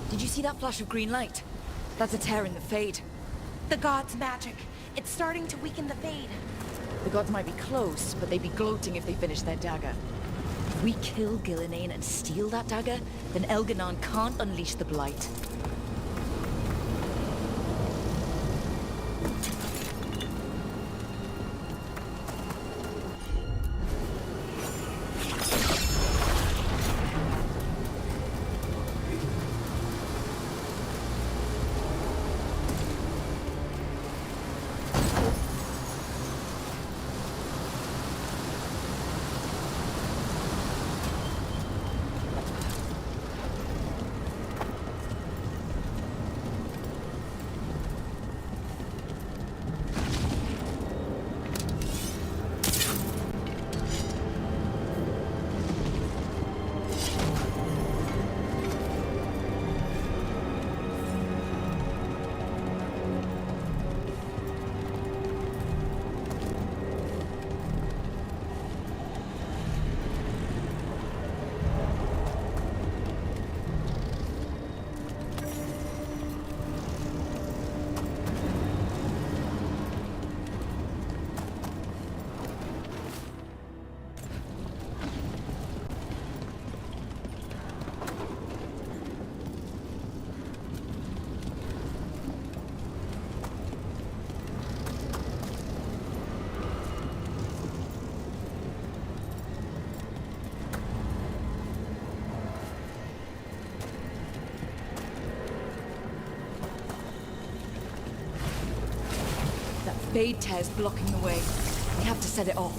Did you see that flash of green light? That's a tear in the Fade. The god's magic. It's starting to weaken the Fade. The gods might be close, but they'd be gloating if they finished their dagger. If we kill Gillenane and steal that dagger, then Elganon can't unleash the Blight. Fade tear's blocking the way. We have to set it off.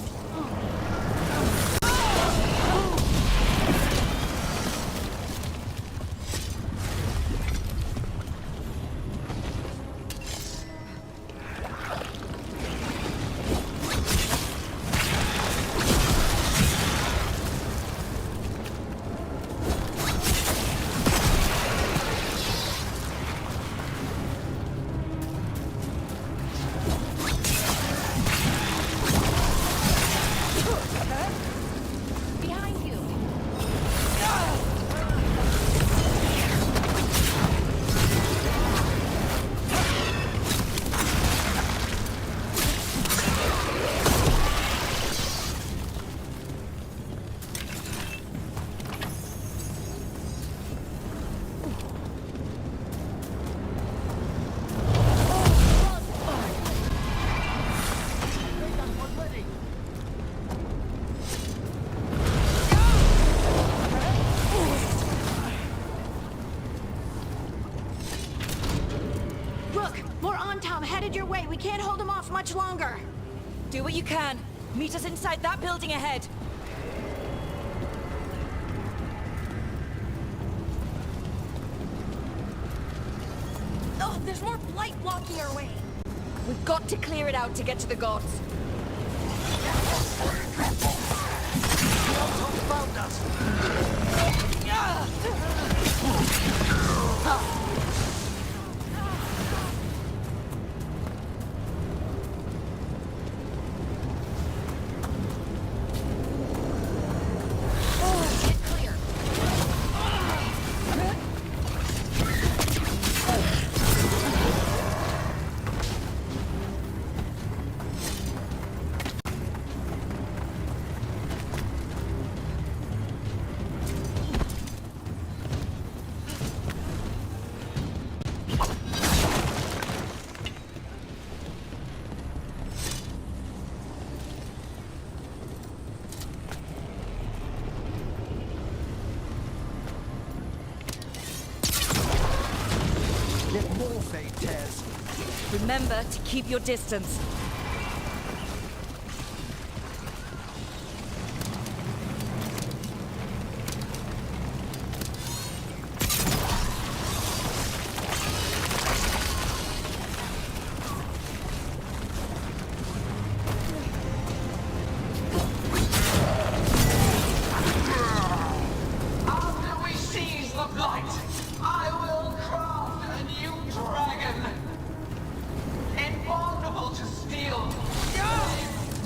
Your way. We can't hold them off much longer. Do what you can. Meet us inside that building ahead. Oh, there's more blight blocking our way. We've got to clear it out to get to the gods. Found us. Remember to keep your distance. After we seize the blight, I will craft a new dragon. Invulnerable to steel.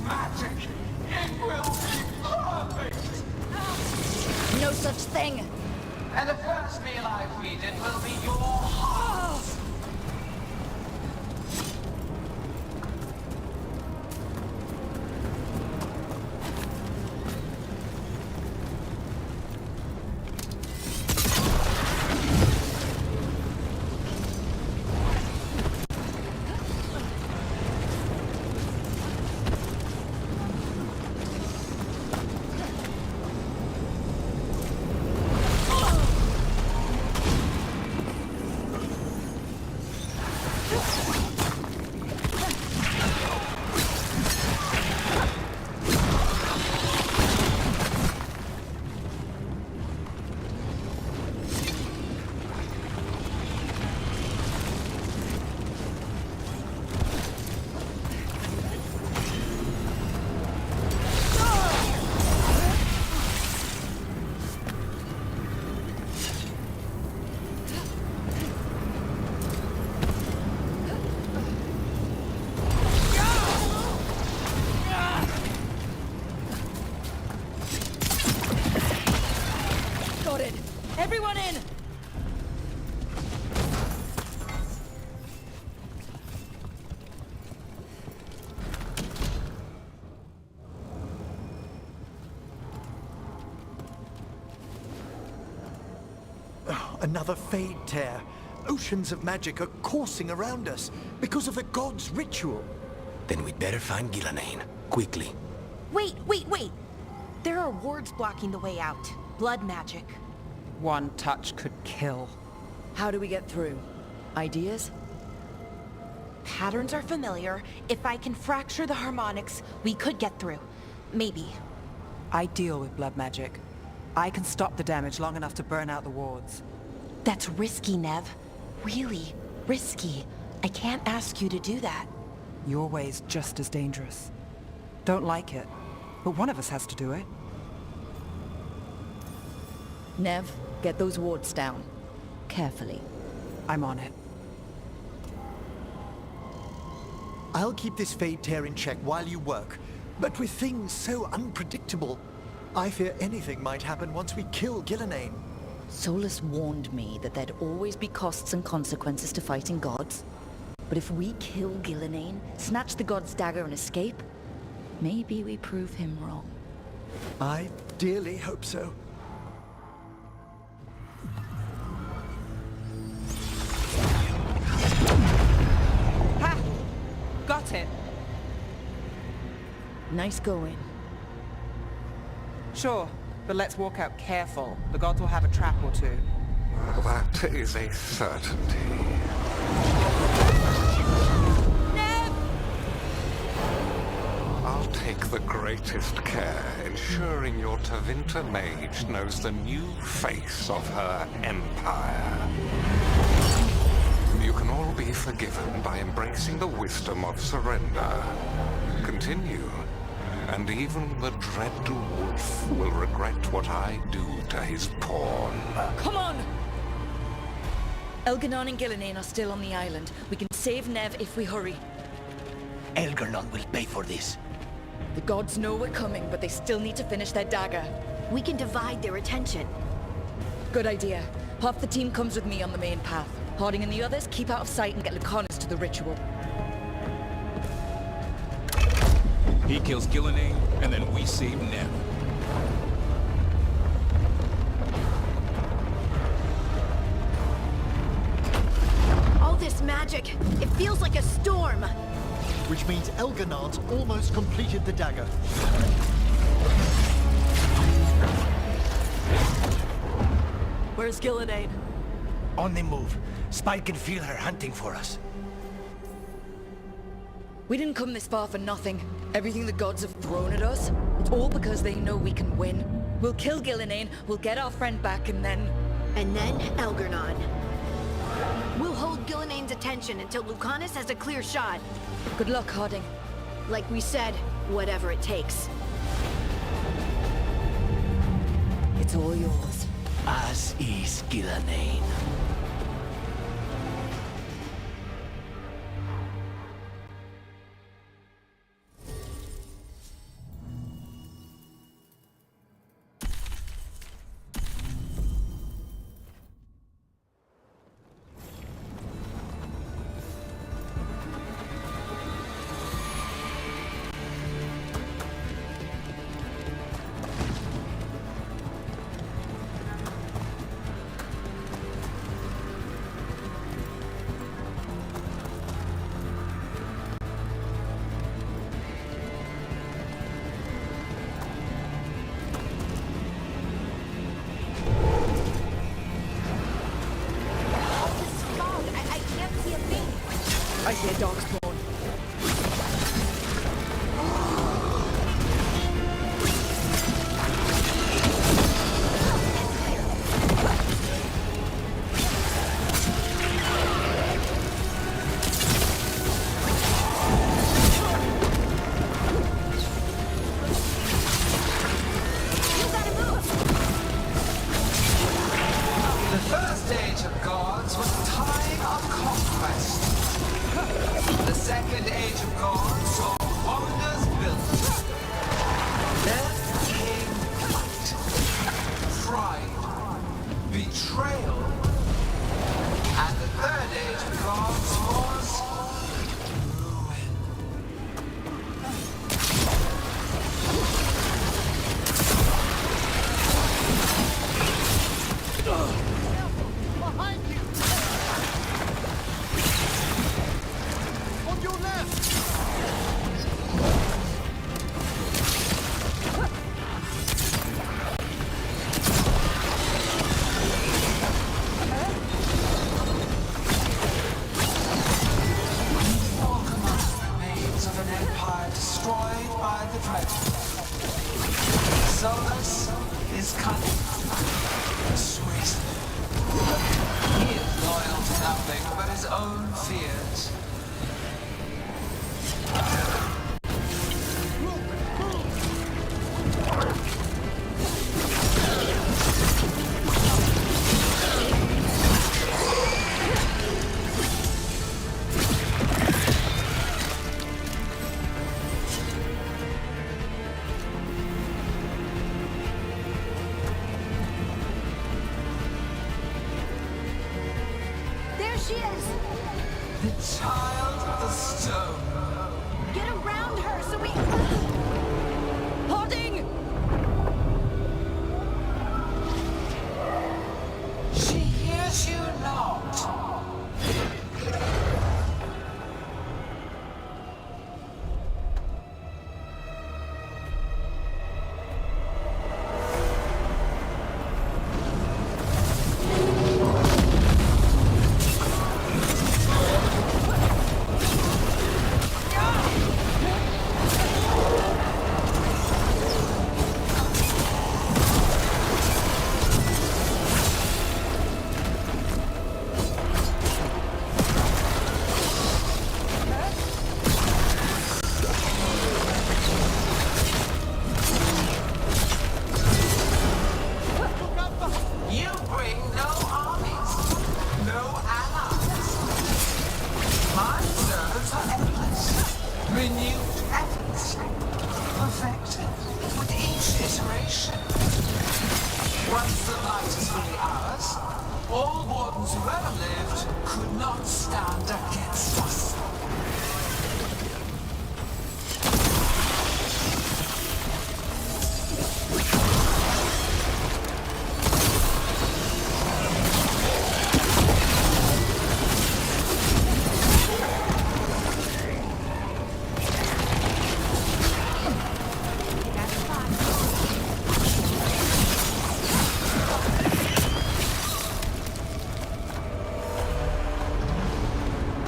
Magic. It will be perfect. No such thing. And the first meal I feed it will be your heart. Everyone in! Another Fade tear. Oceans of magic are coursing around us because of the god's ritual. Then we'd better find Gillenane. Quickly. Wait. There are wards blocking the way out. Blood magic. One touch could kill. How do we get through? Ideas? Patterns are familiar. If I can fracture the harmonics, we could get through. Maybe. I deal with blood magic. I can stop the damage long enough to burn out the wards. That's risky, Nev. Really risky. I can't ask you to do that. Your way's just as dangerous. Don't like it, but one of us has to do it. Nev, get those wards down. Carefully. I'm on it. I'll keep this Fade Tear in check while you work. But with things so unpredictable, I fear anything might happen once we kill Gillenane. Solus warned me that there'd always be costs and consequences to fighting gods. But if we kill Gillenane, snatch the god's dagger and escape, maybe we prove him wrong. I dearly hope so. Ha! Got it. Nice going. Sure, but let's walk out careful. The gods will have a trap or two. That is a certainty. I'll take the greatest care, ensuring your Tevinter mage knows the new face of her empire. You can all be forgiven by embracing the wisdom of surrender. Continue, and even the dread wolf will regret what I do to his pawn. Come on! Elganon and Gillenane are still on the island. We can save Nev if we hurry. Elganon will pay for this. The gods know we're coming, but they still need to finish their dagger. We can divide their attention. Good idea. Half the team comes with me on the main path. Harding and the others keep out of sight and get Lucanus to the ritual. He kills Gillenane, and then we save Nev. All this magic, it feels like a storm. Which means Elganon's almost completed the dagger. Where's Gillenane? On the move. Spy can feel her hunting for us. We didn't come this far for nothing. Everything the gods have thrown at us, it's all because they know we can win. We'll kill Gillenane, we'll get our friend back, and then... And then Elgarnon. We'll hold Gillenane's attention until Lucanus has a clear shot. Good luck, Harding. Like we said, whatever it takes. It's all yours. As is Gillenane. is cunning, persuasive. He is loyal to nothing but his own fears. There she is! The child of the stone. Get around her so we... Holding! She hears you not. You bring no armies, no allies. My servants are endless, renewed effortlessly, perfected with each iteration. Once the light is fully ours, all wardens who ever lived could not stand against us.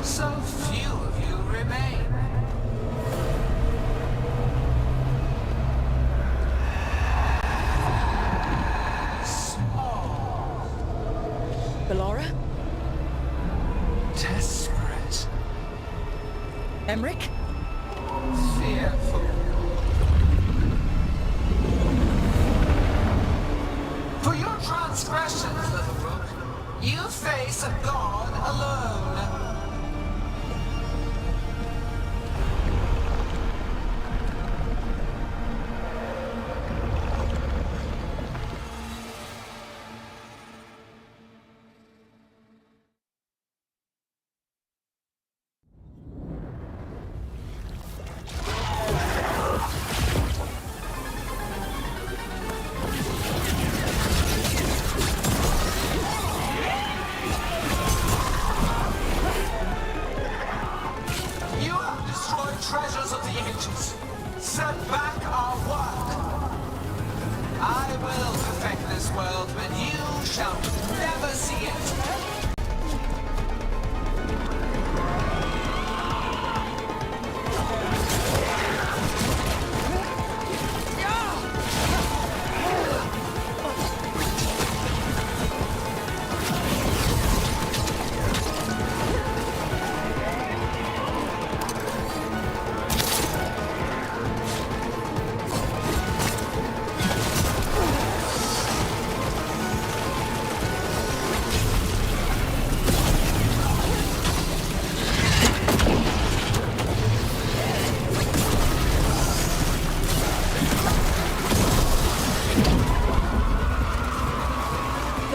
So few of you remain. Small. Ballora? Desperate. Emmerich? Fearful. For your transgressions, little rook, you face a god alone. You have destroyed treasures of the ages. Set back our work. I will perfect this world, but you shall never see it.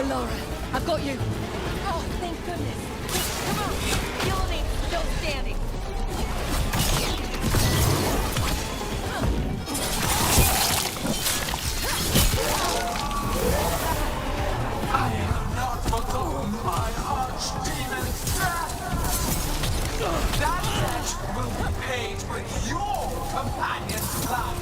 Ballora, I've got you. Oh, thank goodness. Come on, Gillian, still standing. I have not forgotten my archdemon death. That debt will be paid with your companion's blood.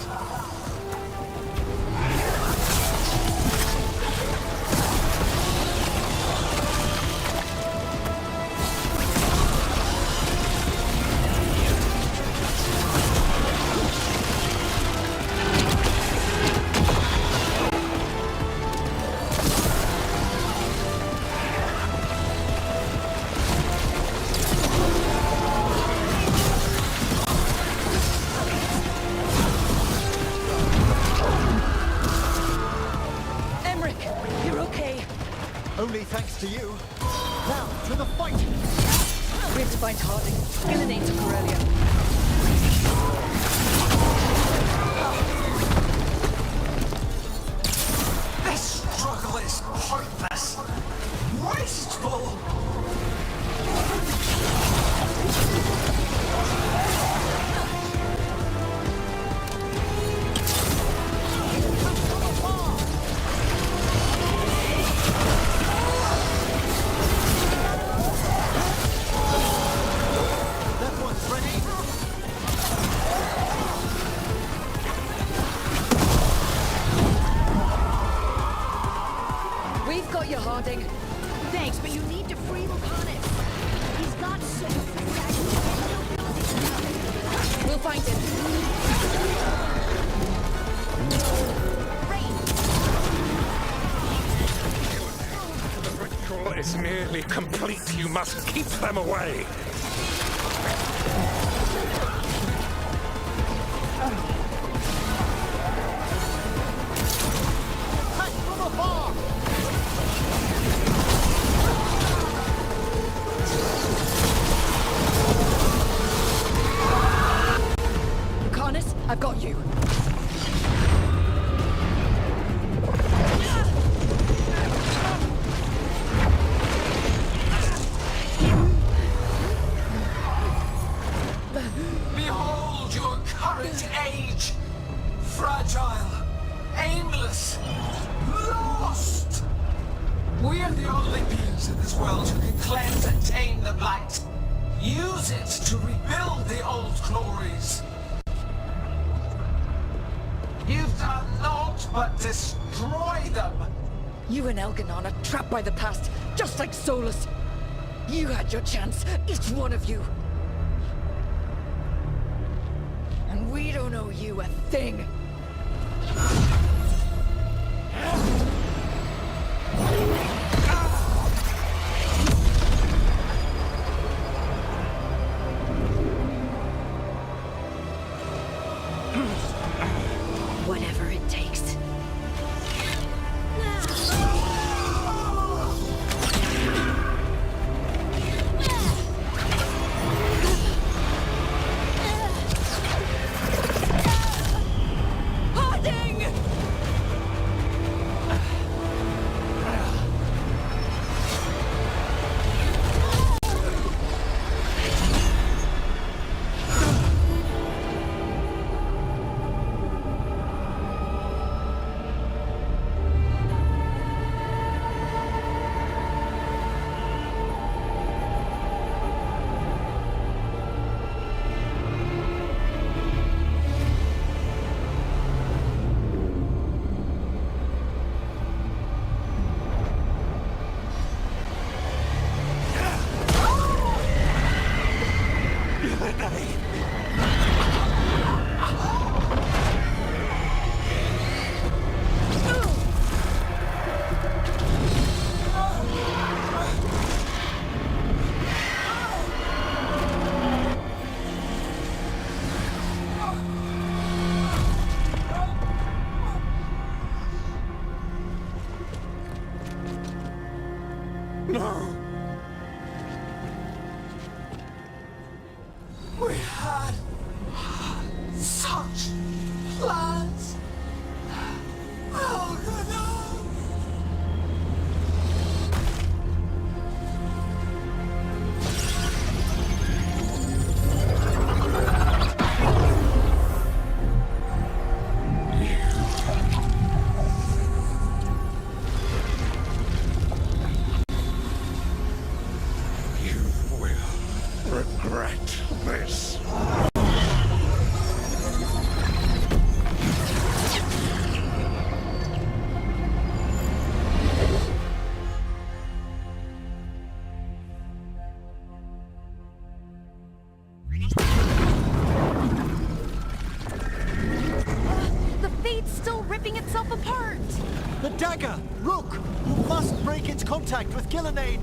thanks to you. Now, to the fight! We have to find Harding. Gillenane took her earlier. This struggle is pointless. Wasteful. We've got you, Harding. Thanks, but you need to free Lucanus. He's got so We'll find him. The ritual is nearly complete. You must keep them away. Lucanus, I've got you. Behold your current age. Fragile, aimless, lost. We are the only beings in this world who can cleanse and tame the blight. Use it to rebuild the old glories. You've done naught but destroy them. You and Elganon are trapped by the past, just like Solus. You had your chance, each one of you. And we don't owe you a thing. Whatever it takes. Harding! No. We had such plans. Oh, God, no. Regret this. The Fate's still ripping itself apart! The dagger! Rook! You must break its contact with Gillenane!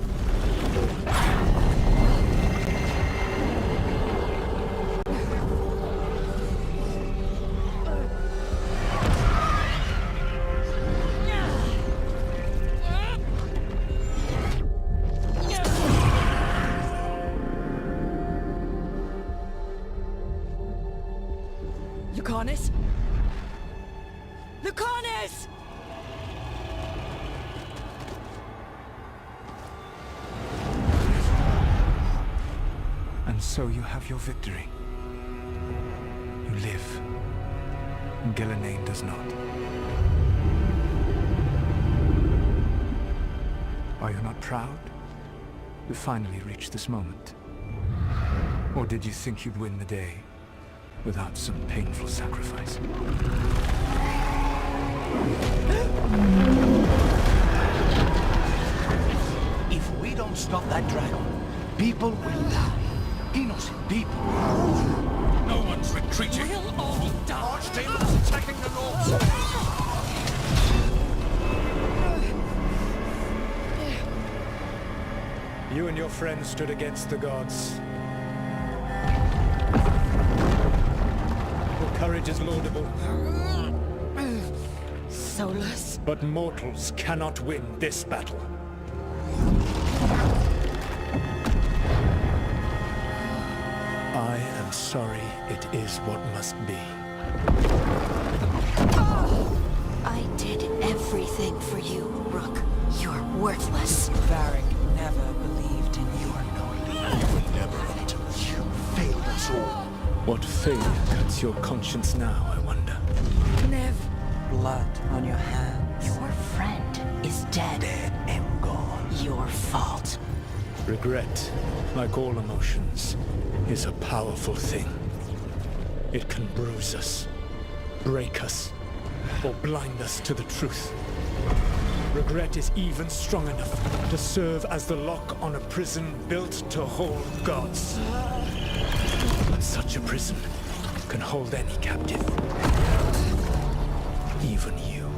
this! And so you have your victory. You live, and Gillenane does not. Are you not proud? You finally reached this moment. Or did you think you'd win the day without some painful sacrifice? If we don't stop that dragon, people will die. Innocent people. No one's retreating. We'll all die. Archdemons attacking the north. You and your friends stood against the gods. Your courage is laudable. Solus? But mortals cannot win this battle. I am sorry it is what must be. I did everything for you, Rook. You're worthless. Varric never believed in you. Never until you failed us all. What failure cuts your conscience now, I wonder? Nev. Blood on your hands. Your friend is dead. Dead and gone. Your fault. Regret, like all emotions, is a powerful thing. It can bruise us, break us, or blind us to the truth. Regret is even strong enough to serve as the lock on a prison built to hold gods. But such a prison can hold any captive. Even you.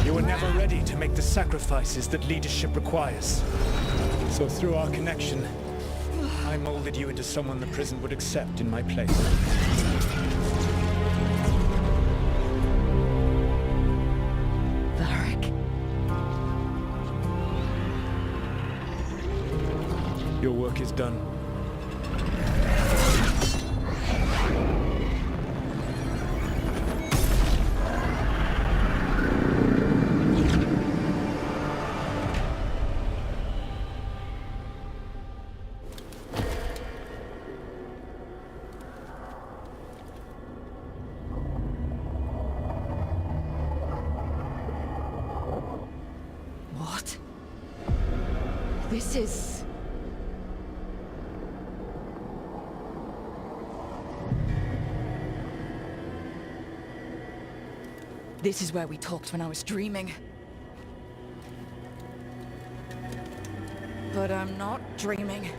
You were never ready to make the sacrifices that leadership requires. So through our connection, I molded you into someone the prison would accept in my place. Varric. Your work is done. What? This is... This is where we talked when I was dreaming. But I'm not dreaming.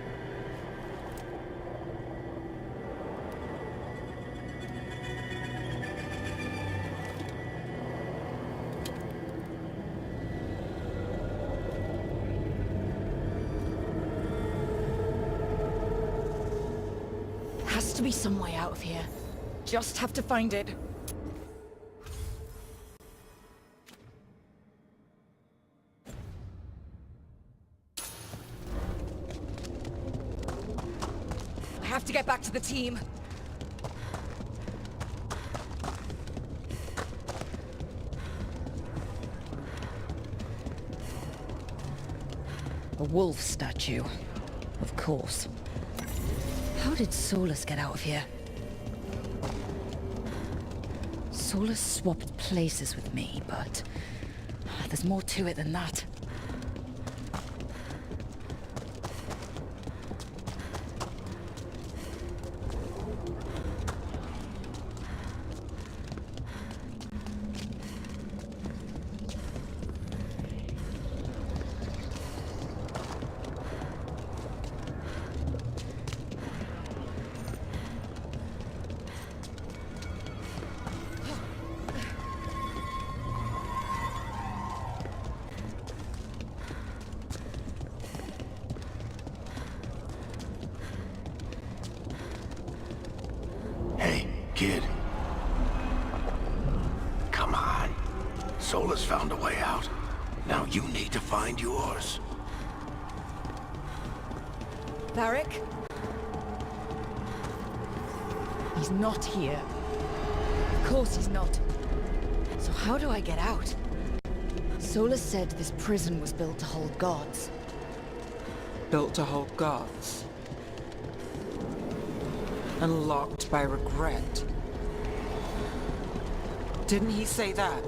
Has to be some way out of here. Just have to find it. I have to get back to the team. A wolf statue. Of course. How did Solus get out of here? Solus swapped places with me, but there's more to it than that. Kid. Come on. Solus found a way out. Now you need to find yours. Varric? He's not here. course he's not. So how do I get out? Solus said this prison was built to hold gods. Built to hold gods. And locked by regret. Didn't he say that?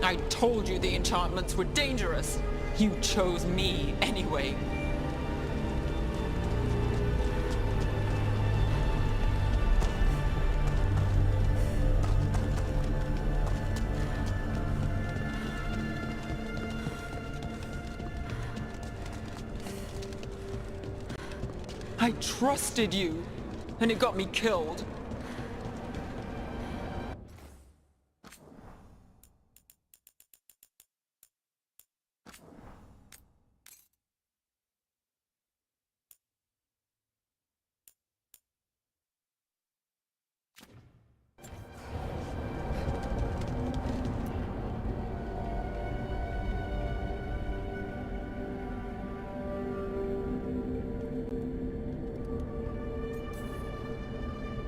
I told you the enchantments were dangerous. You chose me anyway. I trusted you, and it got me killed.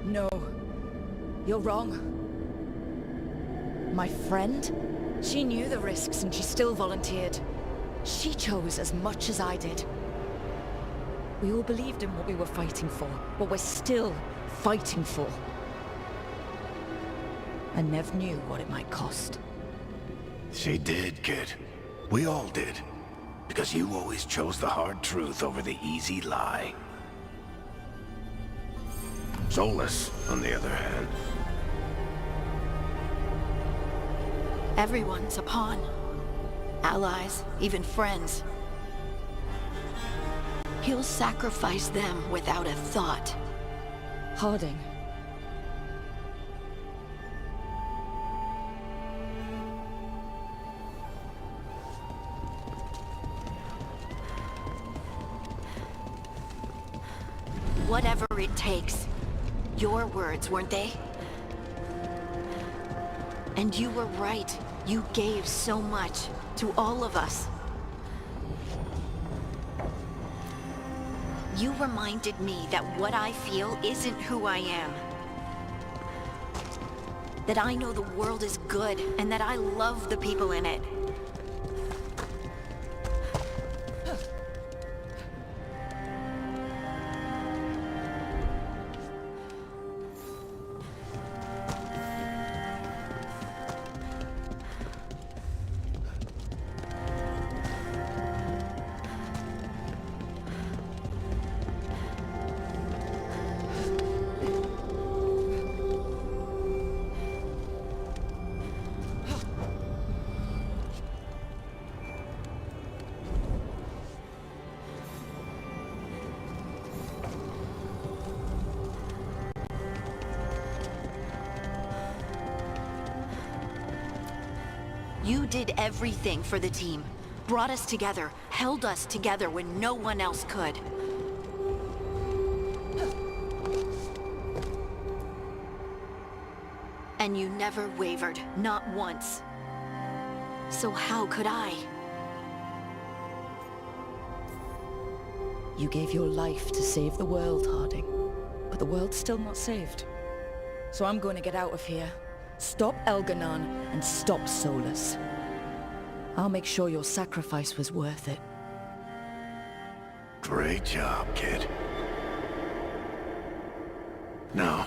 No. You're wrong. My friend? She knew the risks and she still volunteered. She chose as much as I did. We all believed in what we were fighting for, what we're still fighting for. And Nev knew what it might cost. She did, kid. We all did. Because you always chose the hard truth over the easy lie. Solus, on the other hand. Everyone's a pawn. Allies, even friends. He'll sacrifice them without a thought. Harding. Whatever it takes. Your words, weren't they? And you were right. You gave so much to all of us. You reminded me that what I feel isn't who I am. That I know the world is good and that I love the people in it. You did everything for the team. Brought us together, held us together when no one else could. And you never wavered, not once. So how could I? You gave your life to save the world, Harding. But the world's still not saved. So I'm going to get out of here. Stop Elganon and stop Solus. I'll make sure your sacrifice was worth it. Great job, kid. Now,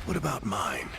what about mine?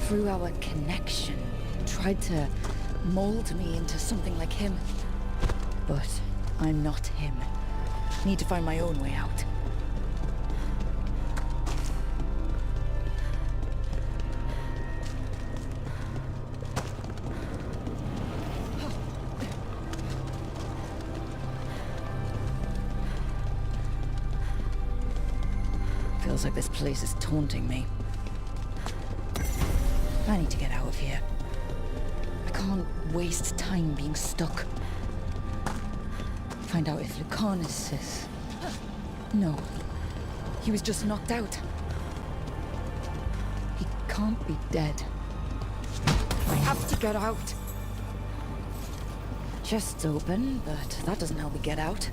through our connection, tried to mold me into something like him. But I'm not him. Need to find my own way out. Feels like this place is taunting me. I need to get out of here. I can't waste time being stuck. Find out if Lucanus is... No. He was just knocked out. He can't be dead. I have to get out. Chest's open, but that doesn't help me get out.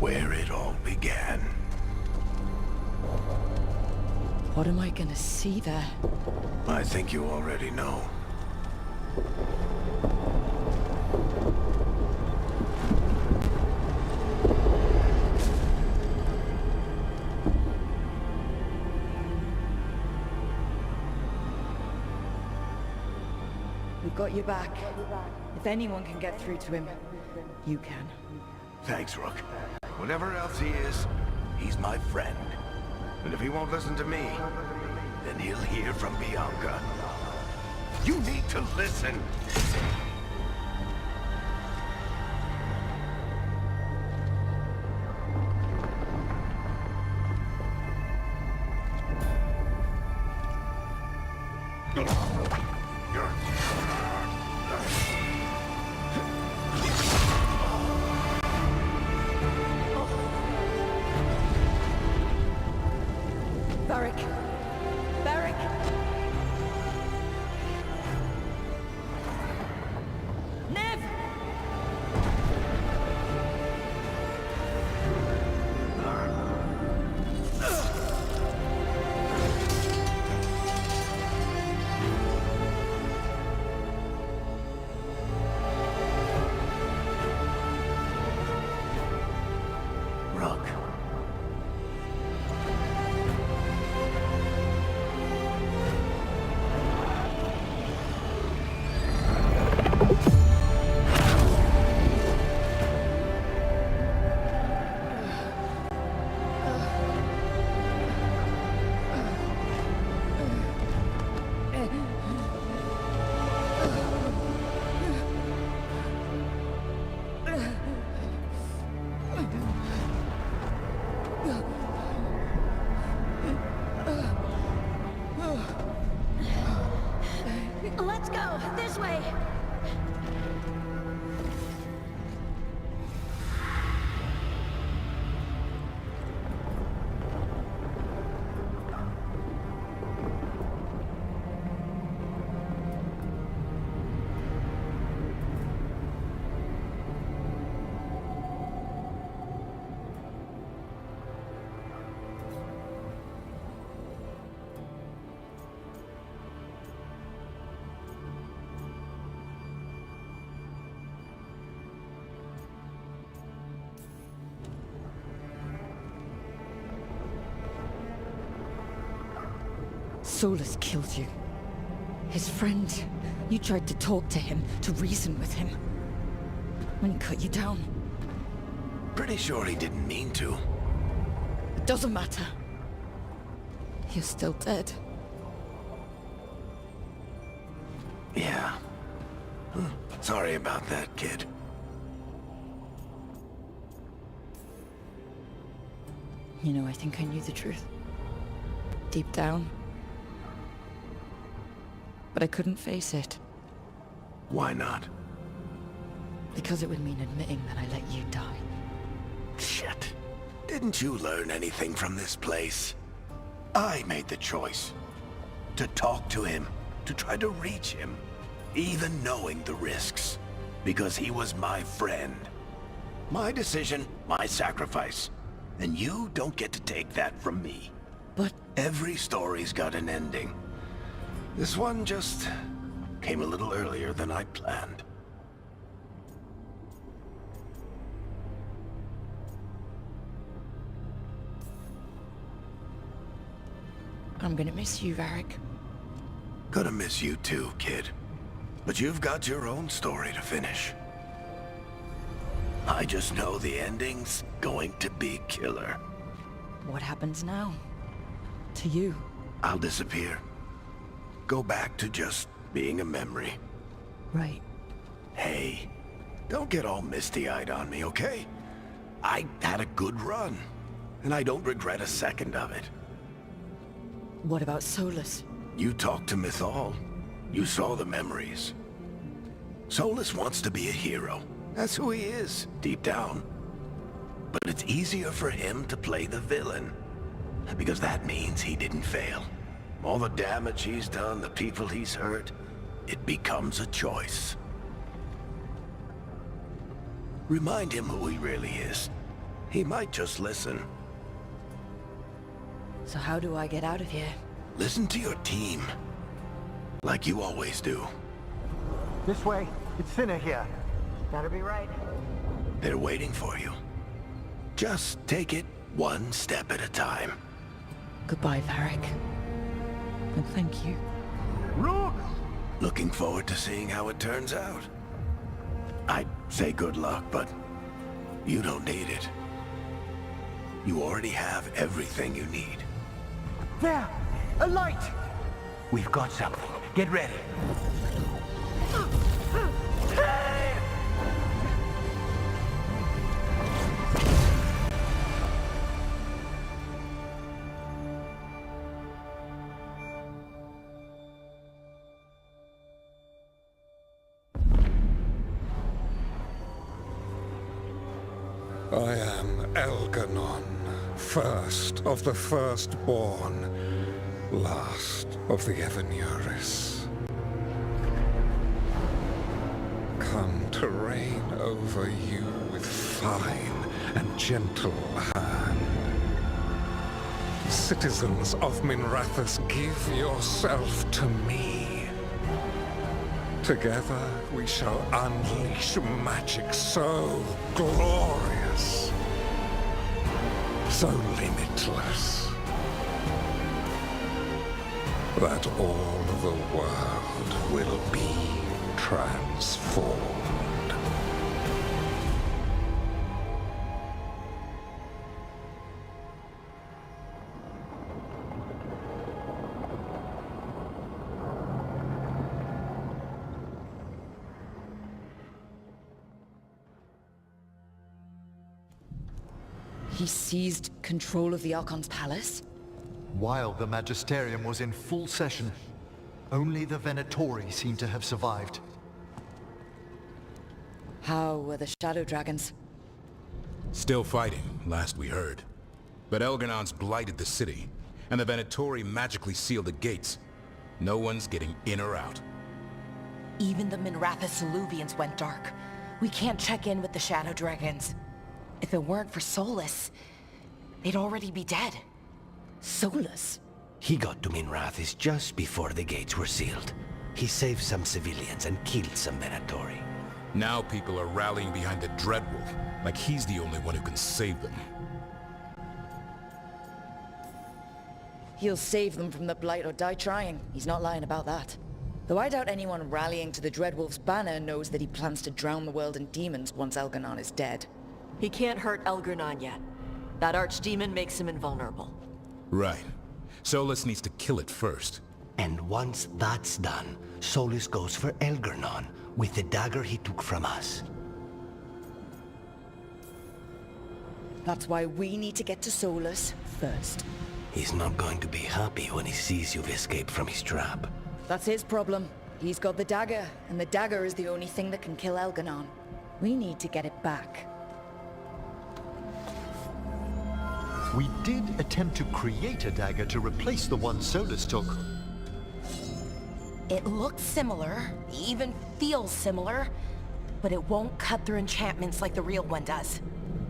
Where it all began. What am I gonna see there? I think you already know. We've got your back. If anyone can get through to him, you can. Thanks, Rook. Whatever else he is, he's my friend. And if he won't listen to me, then he'll hear from Bianca. You need to listen! Barrick! Barrick! Nev! Rook. Let's go! This way! Solus killed you. His friend. You tried to talk to him, to reason with him. When he cut you down. Pretty sure he didn't mean to. It doesn't matter. You're still dead. Yeah. Sorry about that, kid. You know, I think I knew the truth. Deep down. But I couldn't face it. Why not? Because it would mean admitting that I let you die. Shit. Didn't you learn anything from this place? I made the choice. To talk to him. To try to reach him. Even knowing the risks. Because he was my friend. My decision, my sacrifice. And you don't get to take that from me. But... Every story's got an ending. This one just came a little earlier than I planned. I'm gonna miss you, Varric. Gonna miss you too, kid. But you've got your own story to finish. I just know the ending's going to be killer. What happens now? To you? I'll disappear. Go back to just being a memory. Right. Hey, don't get all misty-eyed on me, okay? I had a good run, and I don't regret a second of it. What about Solus? You talked to Mythal. You saw the memories. Solus wants to be a hero. That's who he is, deep down. But it's easier for him to play the villain. Because that means he didn't fail. All the damage he's done, the people he's hurt, it becomes a choice. Remind him who he really is. He might just listen. So how do I get out of here? Listen to your team. Like you always do. This way. It's thinner here. Gotta be right. They're waiting for you. Just take it one step at a time. Goodbye, Varric. And thank you. Rook! Looking forward to seeing how it turns out. I'd say good luck, but you don't need it. You already have everything you need. There! A light! We've got something. Get ready. I am Elganon, first of the firstborn, last of the Evenuris. Come to reign over you with fine and gentle hand. Citizens of Minrathous, give yourself to me. Together we shall unleash magic so glorious, so limitless, that all the world will be transformed. He seized control of the Archon's palace? While the Magisterium was in full session, only the Venatori seem to have survived. How were the Shadow Dragons? Still fighting, last we heard. But Elganon's blighted the city, and the Venatori magically sealed the gates. No one's getting in or out. Even the Minrathous Soluvians went dark. We can't check in with the Shadow Dragons. If it weren't for Solus, they'd already be dead. Solus? He got to Minrathous just before the gates were sealed. He saved some civilians and killed some Venatori. Now people are rallying behind the Dreadwolf, like he's the only one who can save them. He'll save them from the Blight or die trying. He's not lying about that. Though I doubt anyone rallying to the Dreadwolf's banner knows that he plans to drown the world in demons once Elganon is dead. He can't hurt Elganon yet. That archdemon makes him invulnerable. Right. Solus needs to kill it first. And once that's done, Solus goes for Elganon with the dagger he took from us. That's why we need to get to Solus first. He's not going to be happy when he sees you've escaped from his trap. That's his problem. He's got the dagger, and the dagger is the only thing that can kill Elganon. We need to get it back. We did attempt to create a dagger to replace the one Solus took. It looks similar, even feels similar, but it won't cut through enchantments like the real one does.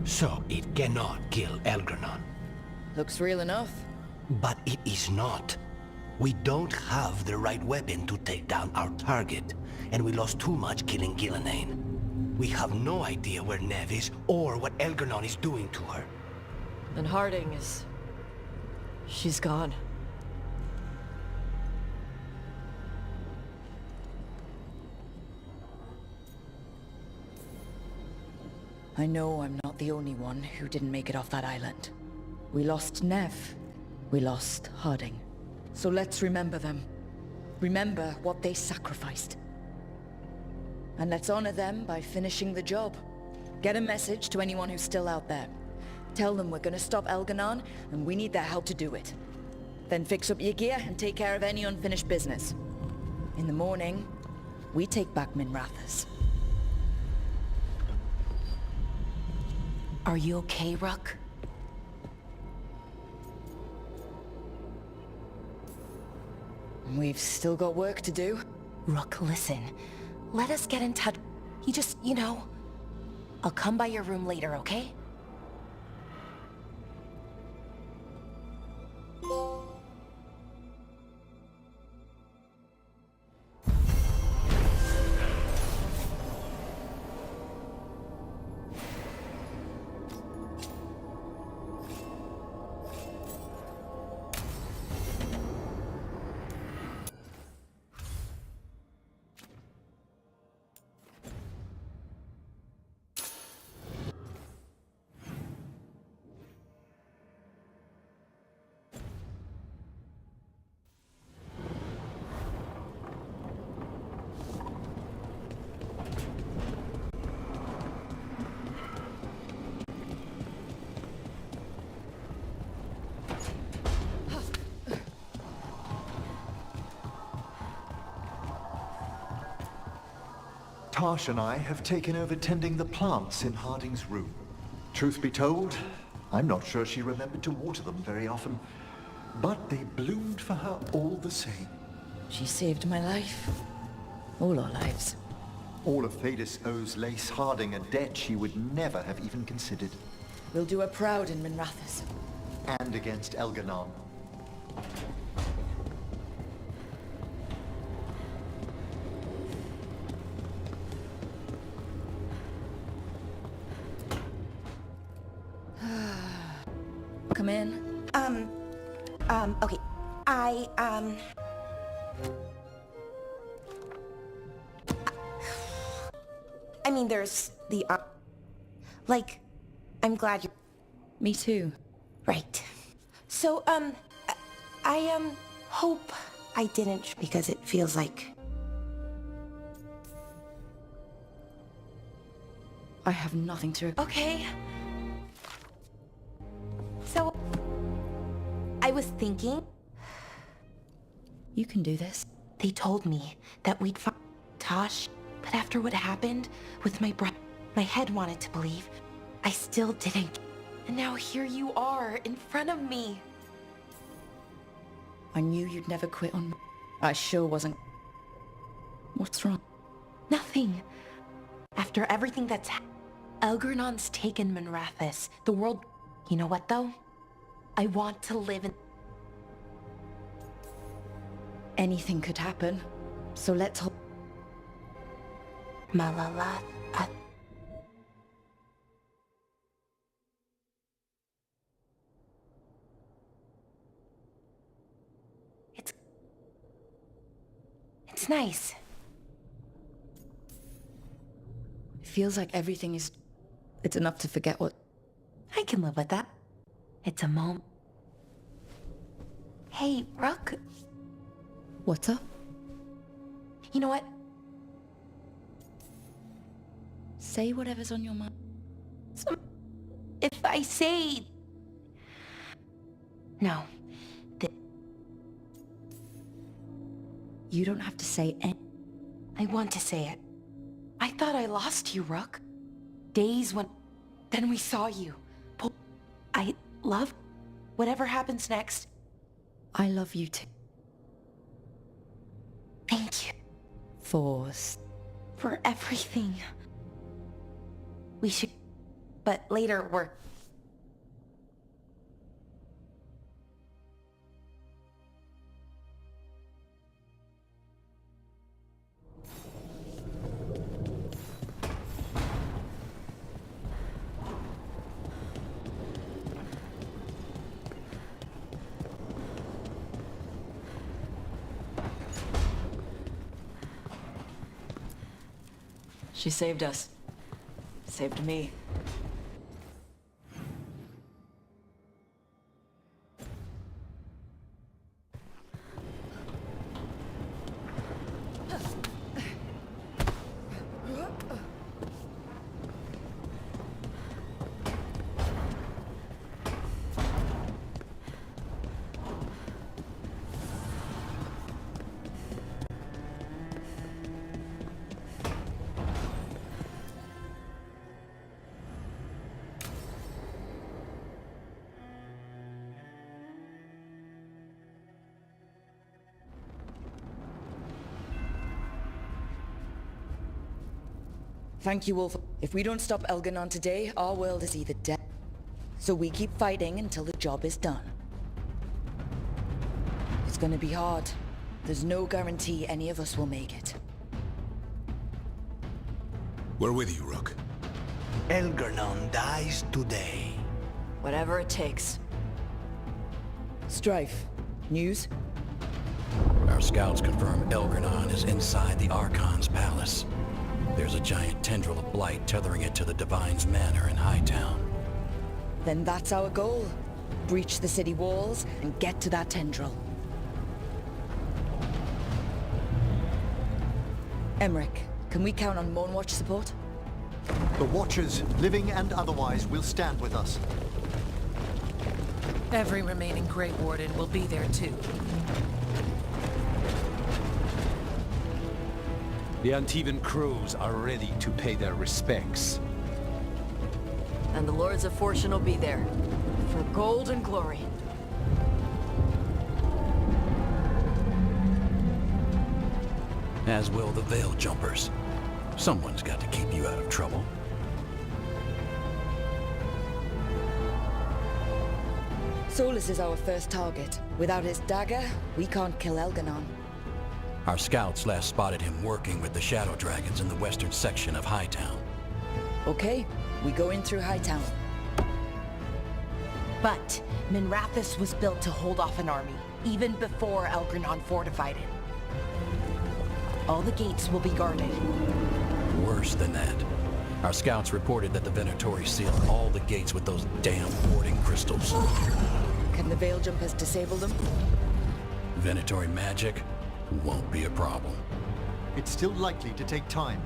So it cannot kill Elganon. Looks real enough. But it is not. We don't have the right weapon to take down our target, and we lost too much killing Gillenane. We have no idea where Neve is or what Elganon is doing to her. And Harding is... she's gone. I know I'm not the only one who didn't make it off that island. We lost Neve. We lost Harding. So let's remember them. Remember what they sacrificed. And let's honor them by finishing the job. Get a message to anyone who's still out there. Tell them we're gonna stop Elganon, and we need their help to do it. Then fix up your gear and take care of any unfinished business. In the morning, we take back Minrathous. Are you okay, Rook? We've still got work to do. Rook, listen. Let us get in touch. You just, I'll come by your room later, okay? Tash and I have taken over tending the plants in Harding's room. Truth be told, I'm not sure she remembered to water them very often, but they bloomed for her all the same. She saved my life. All our lives. All of Thedas owes Lace Harding a debt she would never have even considered. We'll do her proud in Minrathous. And against Elganon. Come in. Okay. I mean, there's the, I'm glad you're... Me too. Right. So, I hope I didn't, because it feels like... I have nothing to... Okay. So, I was thinking... You can do this. They told me that we'd find Tosh, but after what happened with my brother, my head wanted to believe. I still didn't. And now here you are, in front of me. I knew you'd never quit on me. I sure wasn't. What's wrong? Nothing. After everything that's happened, Elgernon's taken Minrathous. The world... You know what, though? I want to live in... Anything could happen. So let's hope... Malala... It's nice. It feels like everything is... It's enough to forget what... I can live with that. It's a moment. Hey, Rook. What's up? You know what? Say whatever's on your mind. If I say... No. You don't have to say anything. I want to say it. I thought I lost you, Rook. Days when... Then we saw you. I love... Whatever happens next. I love you too. Thank you. For everything. We should... But later we're... She saved us. Saved me. Thank you all for... If we don't stop Elganon today, our world is either dead. So we keep fighting until the job is done. It's gonna be hard. There's no guarantee any of us will make it. We're with you, Rook. Elganon dies today. Whatever it takes. Strife. News? Our scouts confirm Elganon is inside the Archon's palace. There's a giant tendril of blight tethering it to the Divine's manor in Hightown. Then that's our goal. Breach the city walls and get to that tendril. Emmerich, can we count on Moonwatch support? The Watchers, living and otherwise, will stand with us. Every remaining Grey Warden will be there too. The Antivan crows are ready to pay their respects. And the Lords of Fortune will be there. For gold and glory. As will the Veil Jumpers. Someone's got to keep you out of trouble. Solus is our first target. Without his dagger, we can't kill Elganon. Our scouts last spotted him working with the Shadow Dragons in the western section of Hightown. Okay, we go in through Hightown. But Minrathous was built to hold off an army, even before Elganon fortified it. All the gates will be guarded. Worse than that. Our scouts reported that the Venatori sealed all the gates with those damn warding crystals. Can the Veil Jumpers disable them? Venatori magic won't be a problem. It's still likely to take time.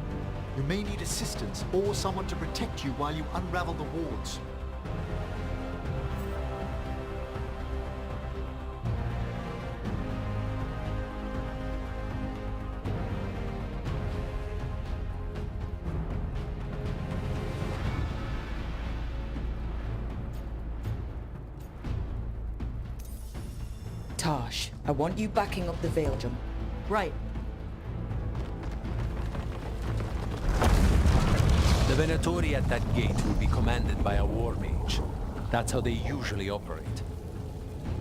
You may need assistance or someone to protect you while you unravel the wards. Tosh, I want you backing up the Veil Jump. Right. The Venatori at that gate will be commanded by a war mage. That's how they usually operate.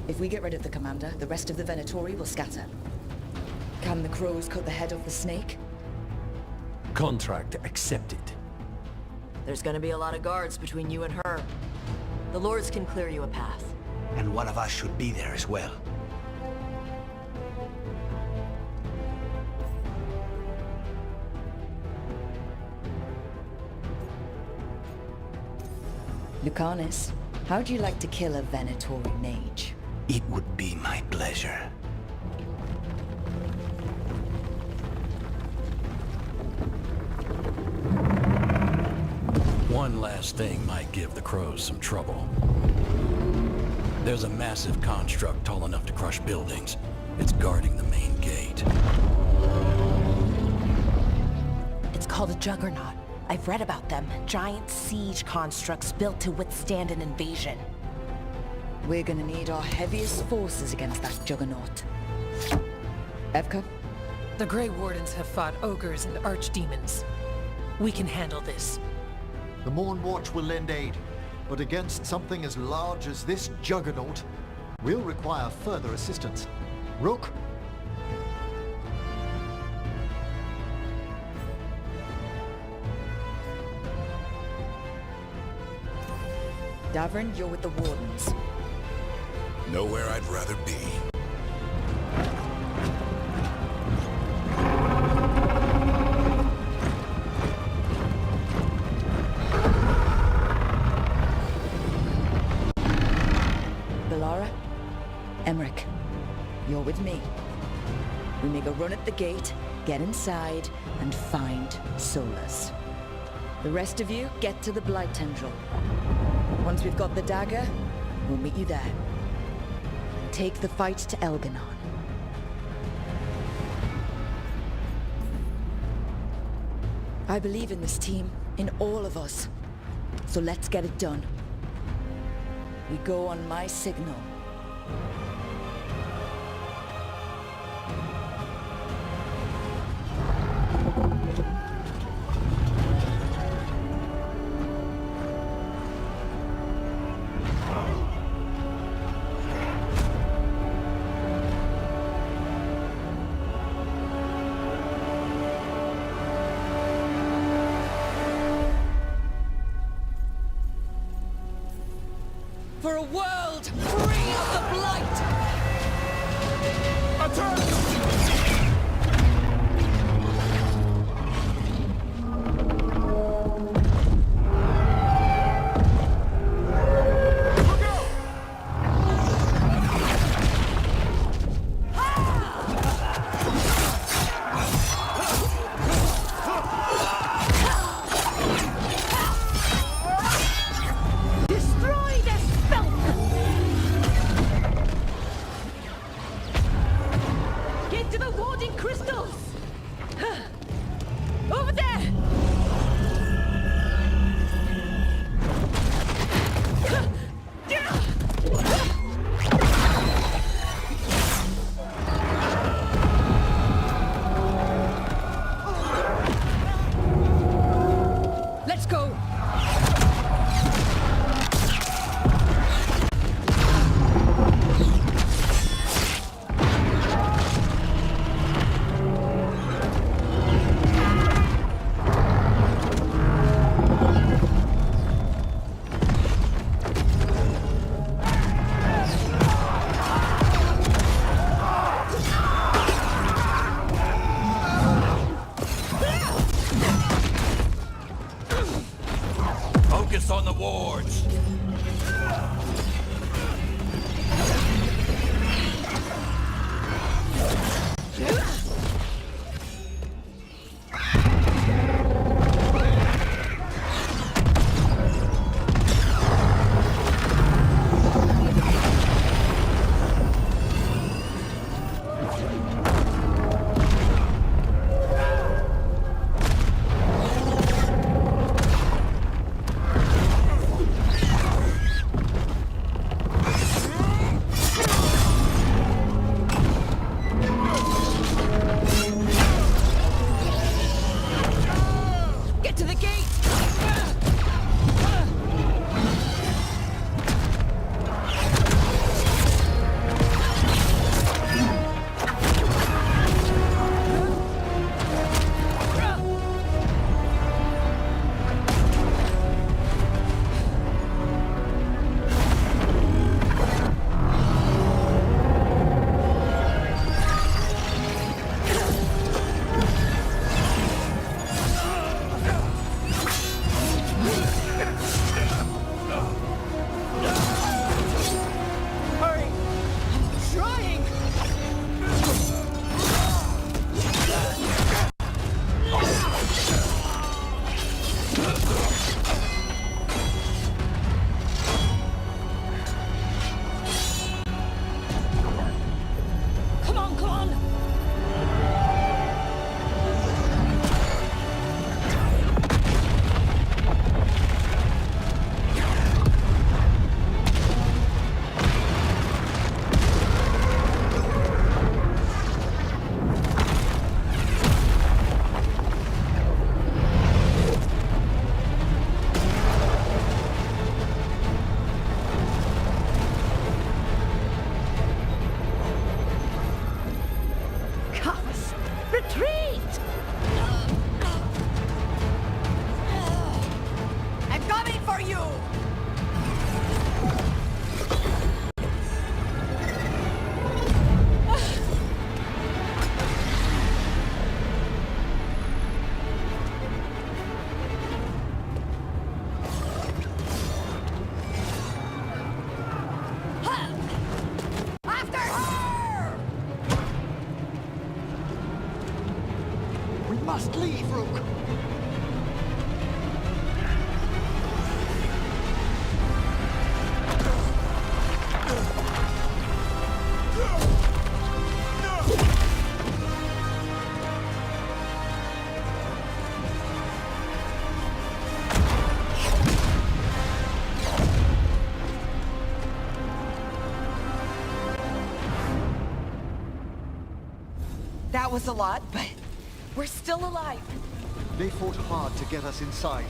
If we get rid of the commander, the rest of the Venatori will scatter. Can the crows cut the head off the snake? Contract accepted. There's gonna be a lot of guards between you and her. The Lords can clear you a path. And one of us should be there as well. Lucanus, how'd you like to kill a Venatori mage? It would be my pleasure. One last thing might give the crows some trouble. There's a massive construct tall enough to crush buildings. It's guarding the main gate. It's called a juggernaut. I've read about them. Giant siege constructs built to withstand an invasion. We're gonna need our heaviest forces against that juggernaut. Evka? The Grey Wardens have fought ogres and archdemons. We can handle this. The Morn Watch will lend aid, but against something as large as this juggernaut, we'll require further assistance. Rook? Davern, you're with the Wardens. Nowhere I'd rather be. Bellara, Emmerich, you're with me. We make a run at the gate, get inside, and find Solus. The rest of you, get to the Blight Tendril. Once we've got the dagger, we'll meet you there. Take the fight to Elganon. I believe in this team, in all of us. So let's get it done. We go on my signal. For a world free of the Blight! must leave, Rook! That was a lot, but we're still alive. They fought hard to get us inside.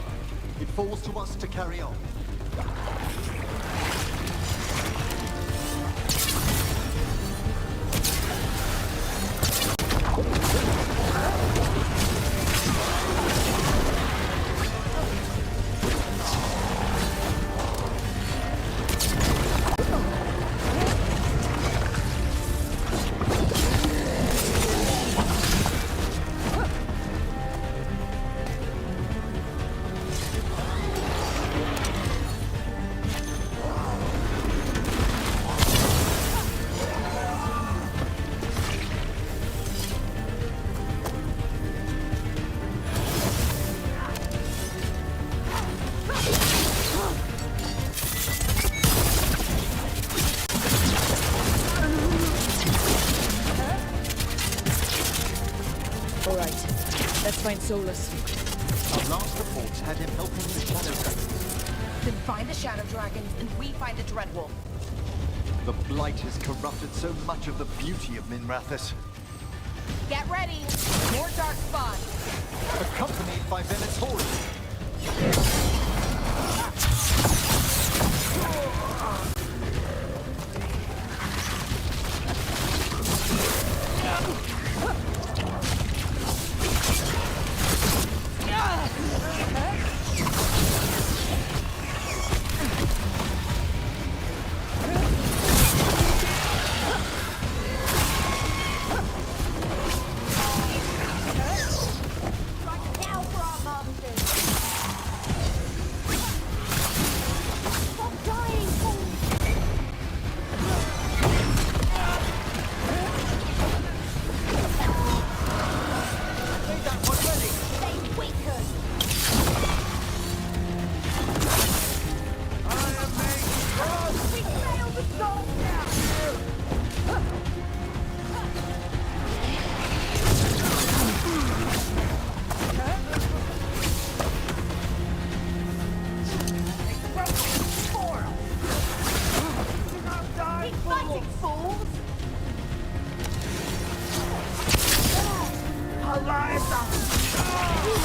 It falls to us to carry on. Find Solus. Our last reports had him helping the Shadow Dragons. Then find the Shadow Dragons, and we find the Dreadwolf. The Blight has corrupted so much of the beauty of Minrathous. Get ready! More dark spawn! Accompanied by Venatori.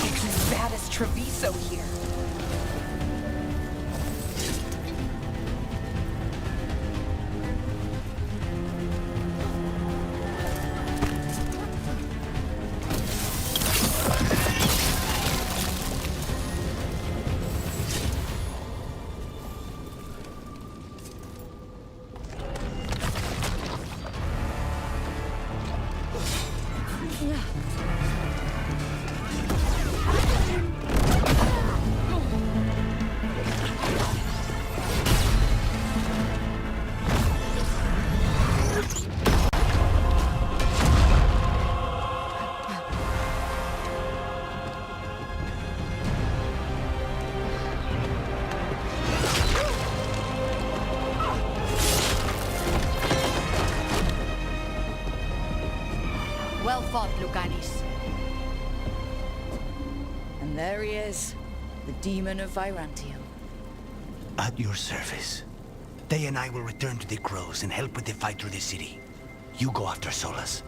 It's as bad as Treviso here. Well fought, Lucanis. And there he is, the demon of Virantium. At your service. They and I will return to the Crows and help with the fight through the city. You go after Solus.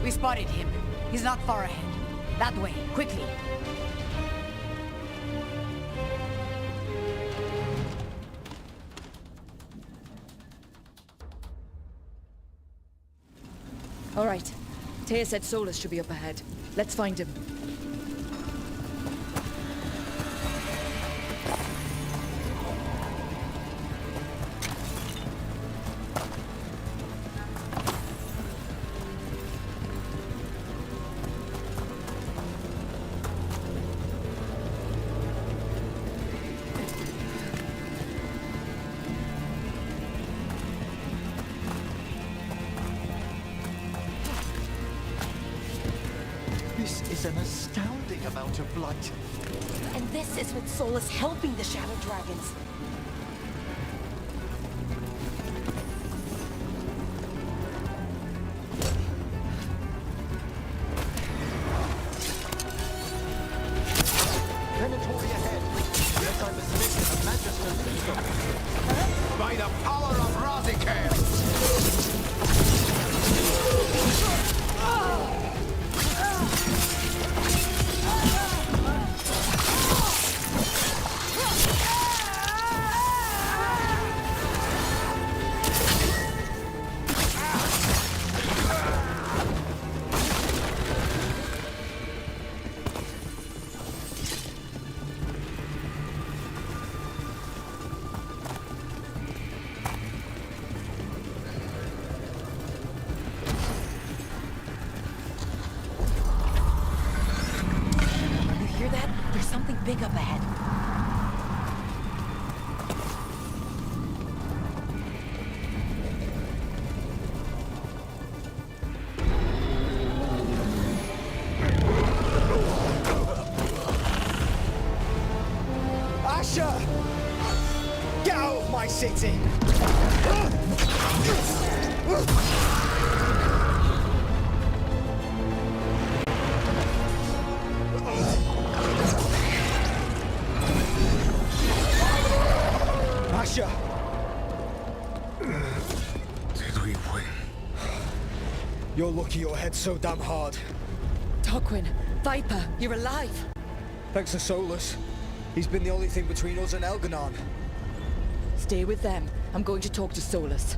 We spotted him. He's not far ahead. That way, quickly. All right. Taya said Solus should be up ahead. Let's find him. This is an astounding amount of blight. And this is with Solus helping the Shadow Dragons. Predatory ahead. Unless I'm mistaken, the Magister leads them. By the power of Razikale! Big up ahead. Asher! Get out of my city! Asher! Did we win? You're lucky your head's so damn hard. Tarquin, Viper, you're alive. Thanks to Solus. He's been the only thing between us and Elganon. Stay with them. I'm going to talk to Solus.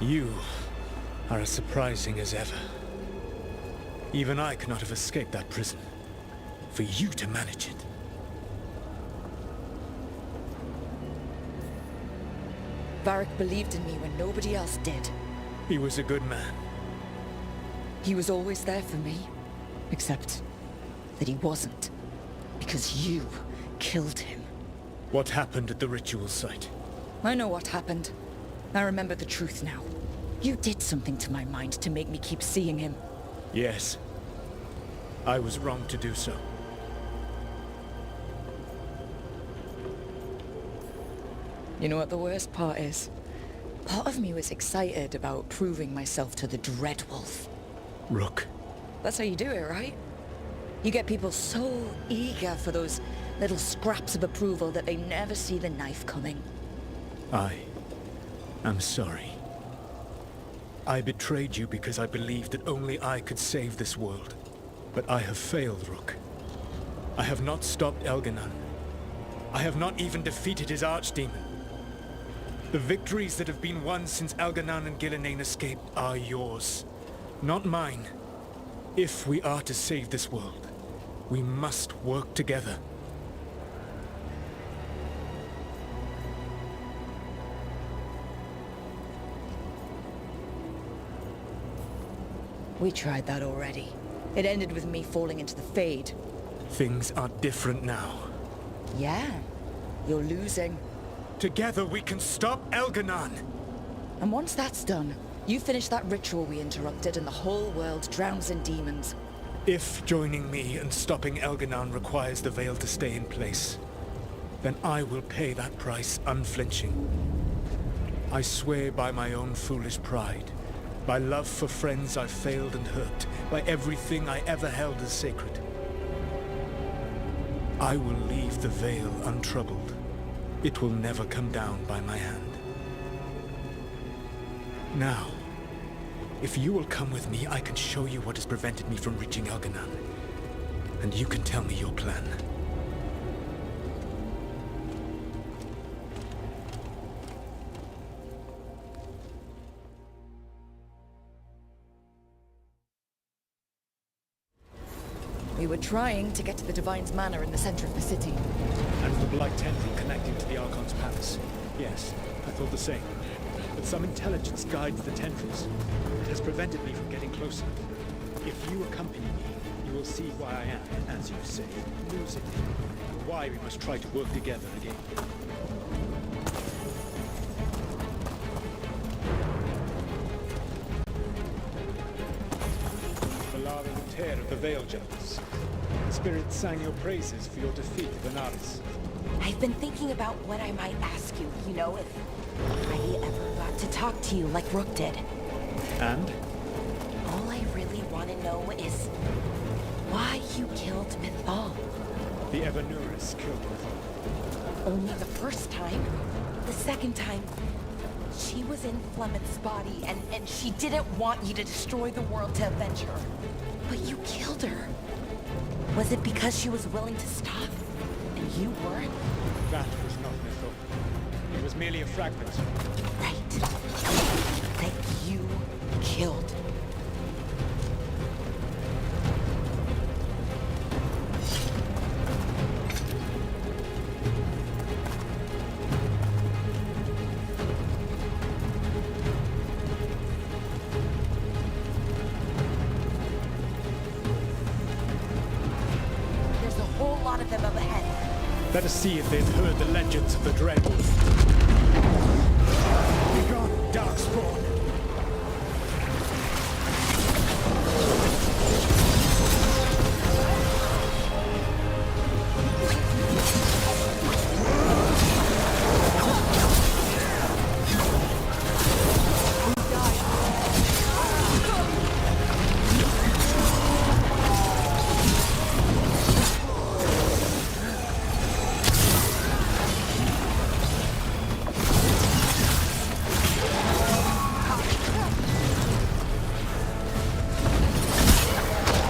You are as surprising as ever. Even I could not have escaped that prison. For you to manage it. Varric believed in me when nobody else did. He was a good man. He was always there for me. Except that he wasn't. Because you killed him. What happened at the ritual site? I know what happened. I remember the truth now. You did something to my mind to make me keep seeing him. Yes. I was wrong to do so. You know what the worst part is? Part of me was excited about proving myself to the Dreadwolf. Rook. That's how you do it, right? You get people so eager for those little scraps of approval that they never see the knife coming. I'm sorry. I betrayed you because I believed that only I could save this world. But I have failed, Rook. I have not stopped Elganon. I have not even defeated his archdemon. The victories that have been won since Elganon and Gillenane escaped are yours, not mine. If we are to save this world, we must work together. We tried that already. It ended with me falling into the Fade. Things are different now. Yeah, you're losing. Together we can stop Elganon! And once that's done, you finish that ritual we interrupted and the whole world drowns in demons. If joining me and stopping Elganon requires the Veil to stay in place, then I will pay that price unflinching. I swear by my own foolish pride, by love for friends I've failed and hurt, by everything I ever held as sacred. I will leave the veil untroubled. It will never come down by my hand. Now, if you will come with me, I can show you what has prevented me from reaching Elganon. And you can tell me your plan. We were trying to get to the Divine's Manor in the center of the city. And the Blight Tendril connecting to the Archon's palace. Yes, I thought the same. But some intelligence guides the tendrils. It has prevented me from getting closer. If you accompany me, you will see why I am, as you say, losing. And why we must try to work together again. Valara and Tear of the Veil Jumpers. Spirits sang your praises for your defeat of Anaris. I've been thinking about what I might ask you, you know, if I ever got to talk to you like Rook did. And? All I really want to know is why you killed Mythal. The Evanuris killed Mythal. Only the first time. The second time, she was in Flemeth's body, and she didn't want you to destroy the world to avenge her. But you killed her. Was it because she was willing to stop, and you weren't? That was not Mythal. It was merely a fragment. Right. That you killed. There's a whole lot of them up ahead. Let us see if they've heard the legends of the Dreadwolf. Begone, Darkspawn!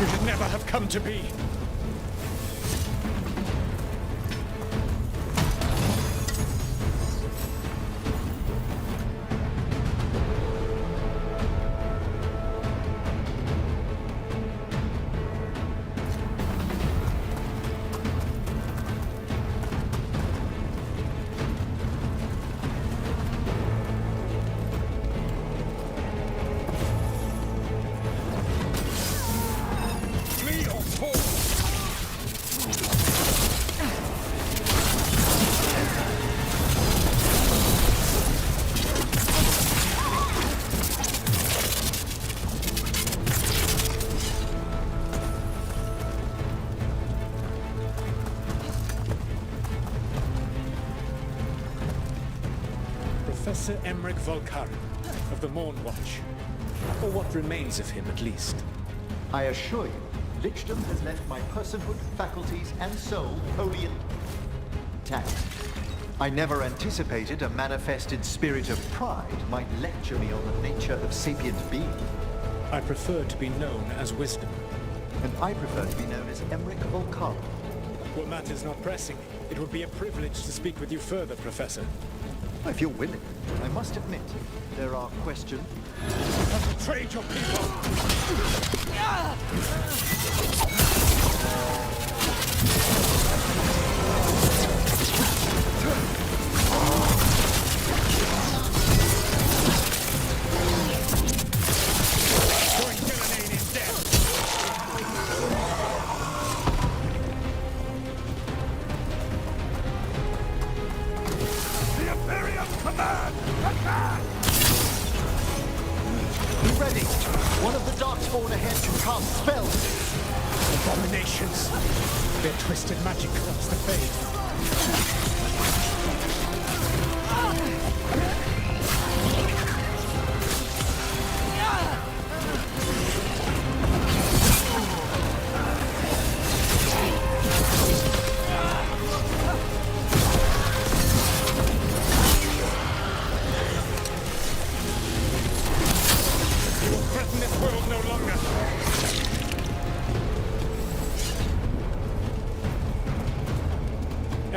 You should never have come to be. Professor Emmerich Volkari of the Morn Watch. Or what remains of him, at least. I assure you, Lichdom has left my personhood, faculties, and soul wholly intact. I never anticipated a manifested spirit of pride might lecture me on the nature of sapient being. I prefer to be known as Wisdom. And I prefer to be known as Emmerich Volkari. Well, matters not pressing. It would be a privilege to speak with you further, Professor. If you're willing, I must admit, there are questions. You have betrayed your people! Join Gillenane in death! The Imperium command! Attack! Be ready! One of the Darkspawn ahead can cast spells! Abominations! Their twisted magic corrupts the Fade.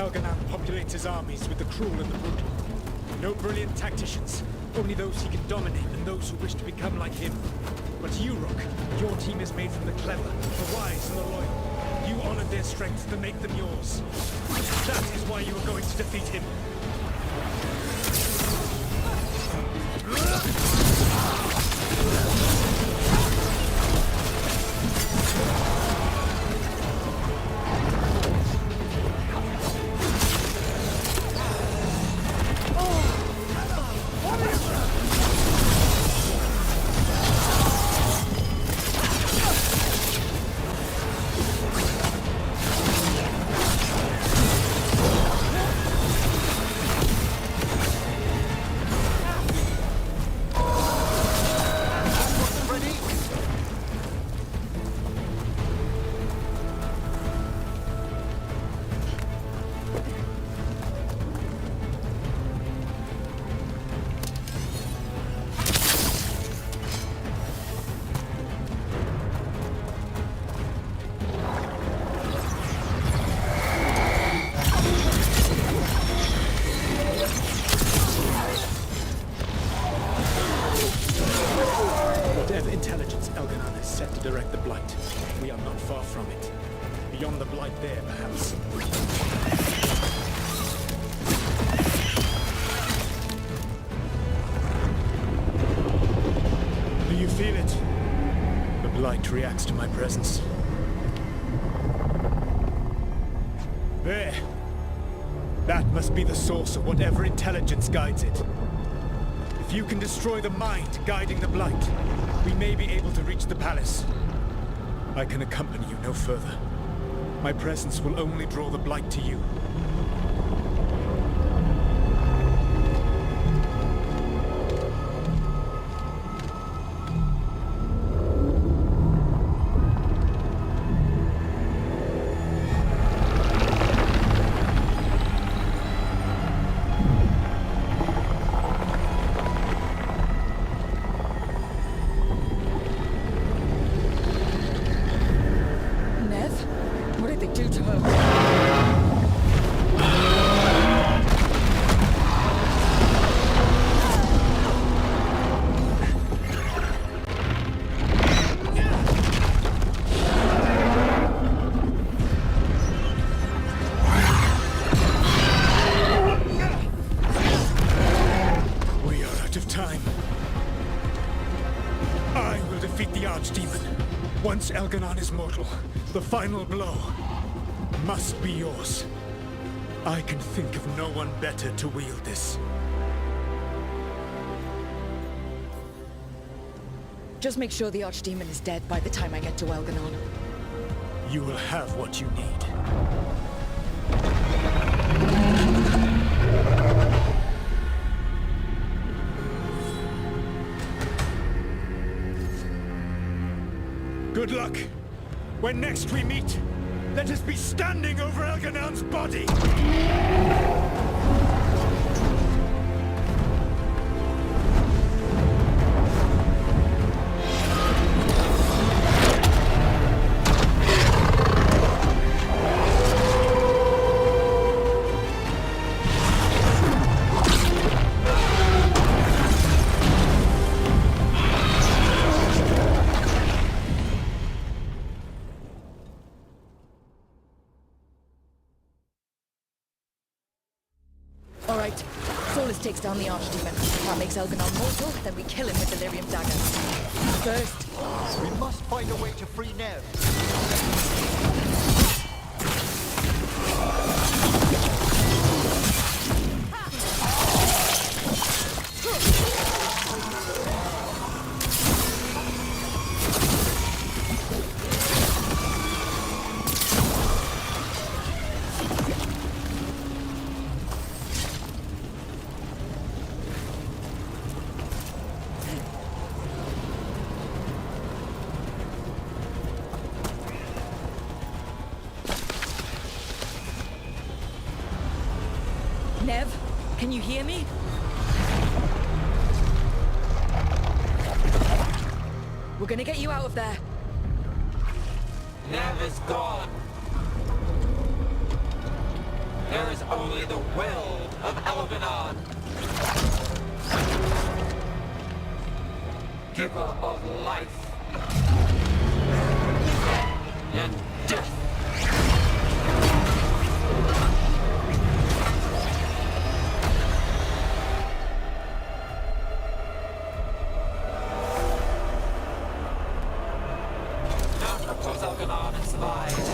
Elganon populates his armies with the cruel and the brutal. No brilliant tacticians, only those he can dominate and those who wish to become like him. But you, Rook, your team is made from the clever, the wise, and the loyal. You honored their strength to make them yours. That is why you are going to defeat him. Whatever intelligence Elganon has set to direct the Blight, we are not far from it. Beyond the Blight there, perhaps. Do you feel it? The Blight reacts to my presence. There. That must be the source of whatever intelligence guides it. If you can destroy the mind guiding the Blight, we may be able to reach the palace. I can accompany you no further. My presence will only draw the Blight to you. Once Elganon is mortal, the final blow must be yours. I can think of no one better to wield this. Just make sure the Archdemon is dead by the time I get to Elganon. You will have what you need. Good luck. When next we meet, let us be standing over Elganon's body! Alright, Solus takes down the Archdemon. That makes Elganon mortal, then we kill him with Delirium daggers. First, we must find a way to free Nev. Nev, can you hear me? We're gonna get you out of there. Nev is gone. There is only the will of Algernon. Giver of life and death. Not because Algernon has survived.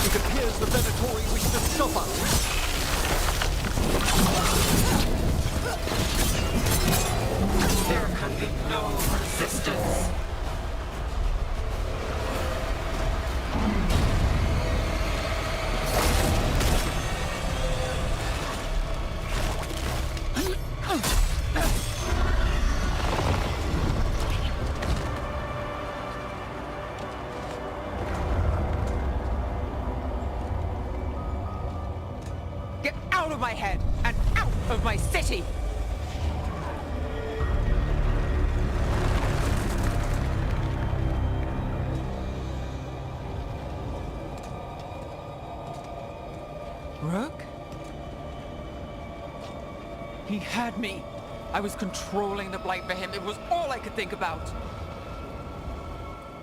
It appears the Venatori wish to stop us. There can be no resistance. Get out of my head and out of my city! Rook? He had me. I was controlling the Blight for him. It was all I could think about.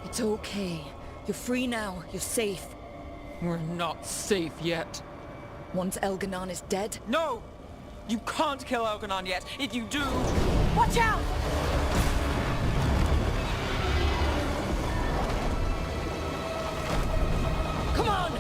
It's okay. You're free now. You're safe. We're not safe yet. Once Algernon is dead? No! You can't kill Algernon yet. If you do... Watch out! Come on!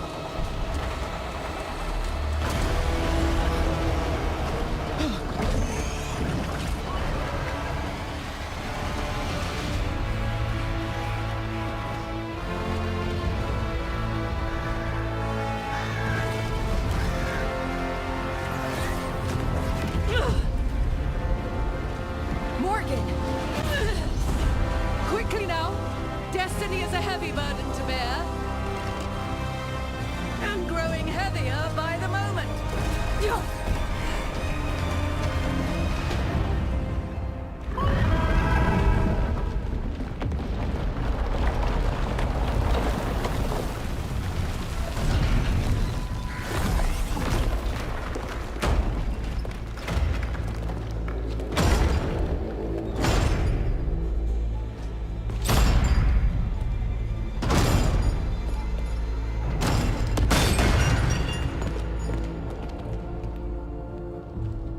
Morgan! Quickly now! Destiny is a heavy burden to bear. And growing heavier by the moment.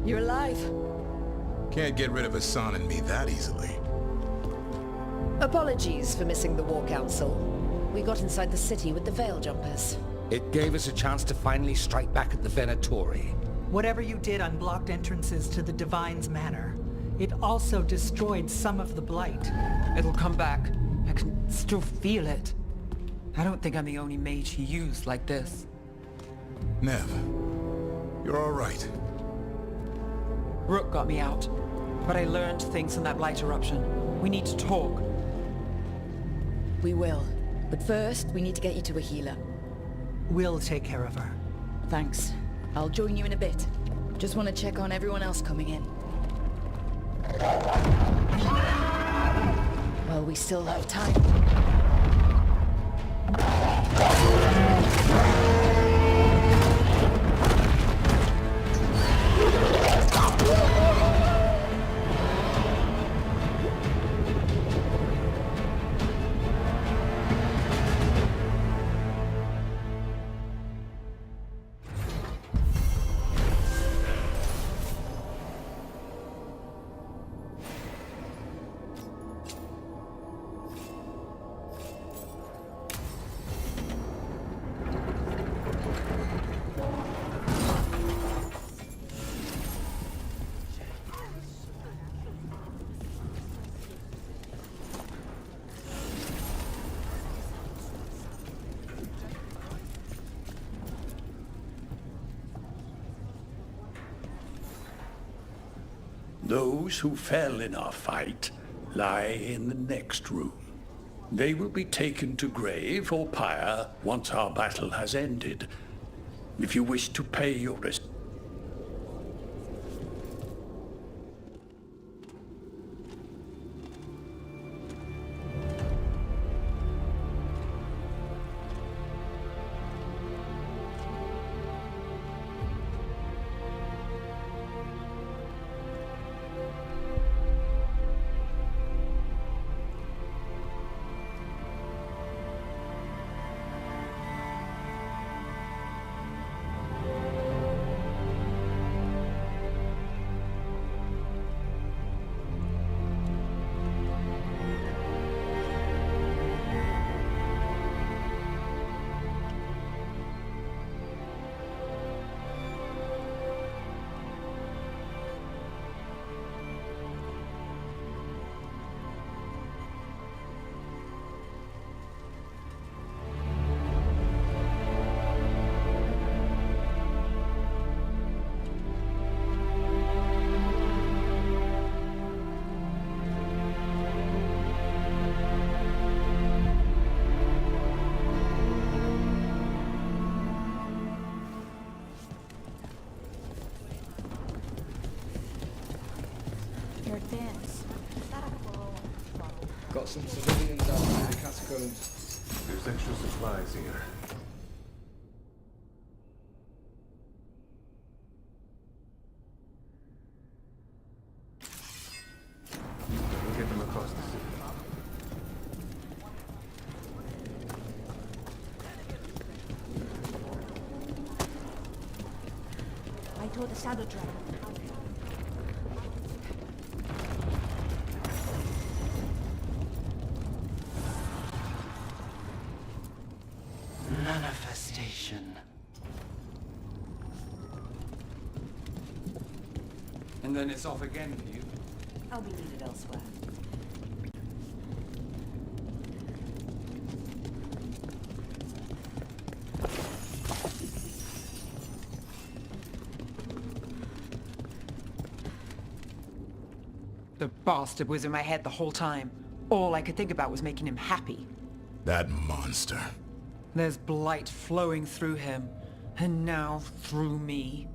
You're alive. Can't get rid of Hassan and me that easily. Apologies for missing the War Council. We got inside the city with the Veil Jumpers. It gave us a chance to finally strike back at the Venatori. Whatever you did unblocked entrances to the Divine's Manor. It also destroyed some of the Blight. It'll come back. I can still feel it. I don't think I'm the only mage he used like this. Nev, you're all right. Rook got me out, but I learned things from that Blight eruption. We need to talk. We will. But first, we need to get you to a healer. We'll take care of her. Thanks. I'll join you in a bit. Just want to check on everyone else coming in. Well, we still have time. Those who fell in our fight lie in the next room. They will be taken to grave or pyre once our battle has ended. If you wish to pay your respects, got some civilians out in the catacombs. There's extra supplies here. We'll get them across the city. I told the Shadow Dragon. Manifestation. And then it's off again for you. I'll be needed elsewhere. The bastard was in my head the whole time. All I could think about was making him happy. That monster. There's blight flowing through him, and now through me.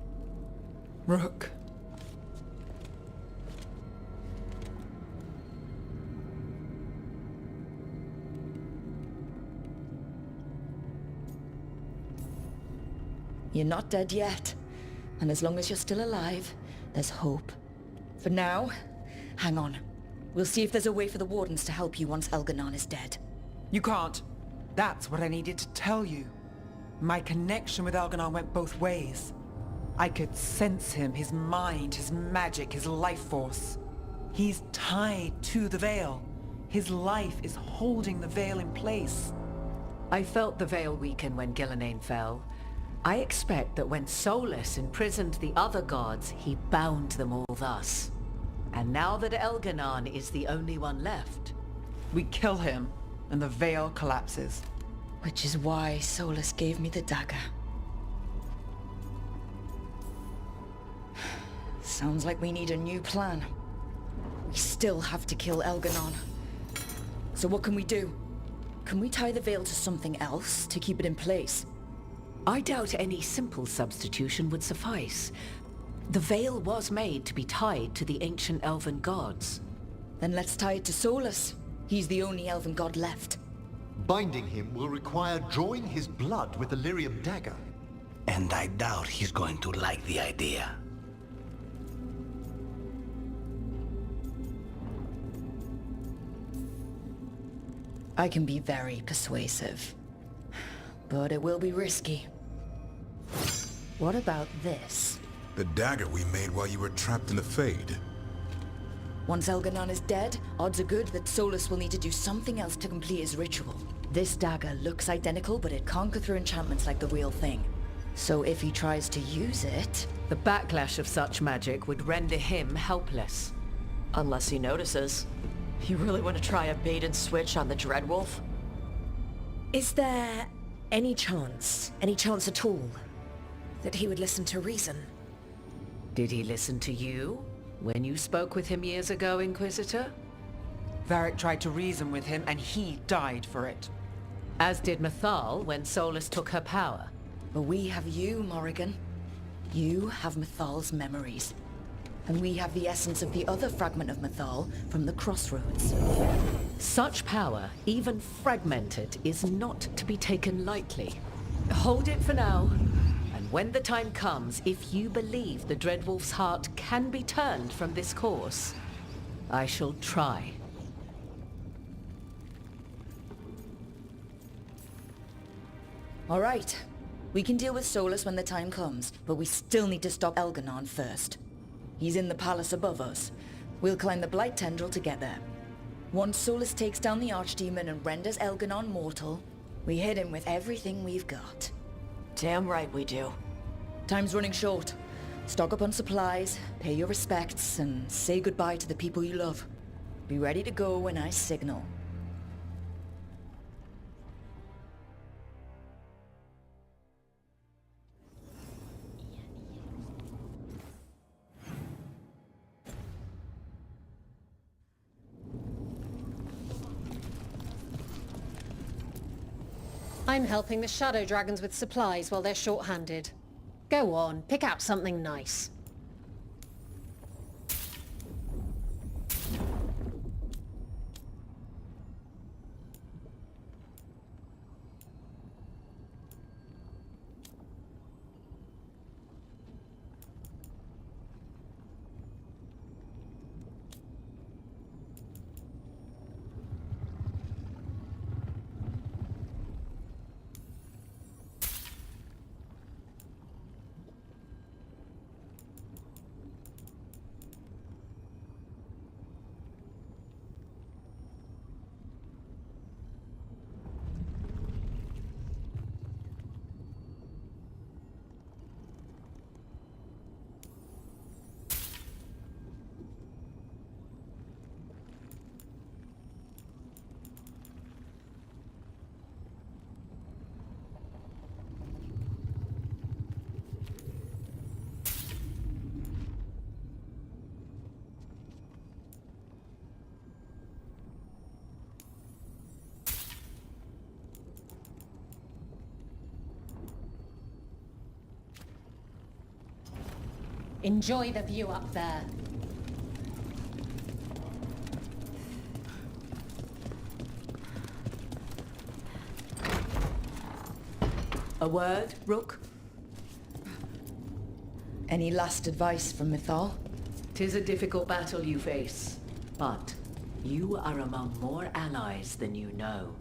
Rook. You're not dead yet. And as long as you're still alive, there's hope. For now, hang on. We'll see if there's a way for the Wardens to help you once Elganon is dead. You can't. That's what I needed to tell you. My connection with Elganon went both ways. I could sense him, his mind, his magic, his life force. He's tied to the Veil. His life is holding the Veil in place. I felt the Veil weaken when Gillenane fell. I expect that when Solus imprisoned the other gods, he bound them all thus. And now that Elganon is the only one left... We kill him, and the Veil collapses. Which is why Solus gave me the dagger. Sounds like we need a new plan. We still have to kill Elganon. So what can we do? Can we tie the Veil to something else to keep it in place? I doubt any simple substitution would suffice. The Veil was made to be tied to the ancient elven gods. Then let's tie it to Solus. He's the only elven god left. Binding him will require drawing his blood with the lyrium dagger. And I doubt he's going to like the idea. I can be very persuasive. But it will be risky. What about this? The dagger we made while you were trapped in the Fade. Once Elganon is dead, odds are good that Solus will need to do something else to complete his ritual. This dagger looks identical, but it can't go through enchantments like the real thing. So if he tries to use it... The backlash of such magic would render him helpless. Unless he notices. You really want to try a bait and switch on the Dreadwolf? Is there any chance at all, that he would listen to reason? Did he listen to you when you spoke with him years ago, Inquisitor? Varric tried to reason with him, and he died for it. As did Mythal when Solus took her power. But we have you, Morrigan. You have Mythal's memories. And we have the essence of the other fragment of Mythal from the Crossroads. Such power, even fragmented, is not to be taken lightly. Hold it for now. And when the time comes, if you believe the Dreadwolf's heart can be turned from this course, I shall try. All right. We can deal with Solus when the time comes, but we still need to stop Elganon first. He's in the palace above us. We'll climb the Blight Tendril to get there. Once Solus takes down the Archdemon and renders Elganon mortal, we hit him with everything we've got. Damn right we do. Time's running short. Stock up on supplies, pay your respects, and say goodbye to the people you love. Be ready to go when I signal. I'm helping the Shadow Dragons with supplies while they're short-handed. Go on, pick out something nice. Enjoy the view up there. A word, Rook? Any last advice from Mythal? 'Tis a difficult battle you face, but you are among more allies than you know.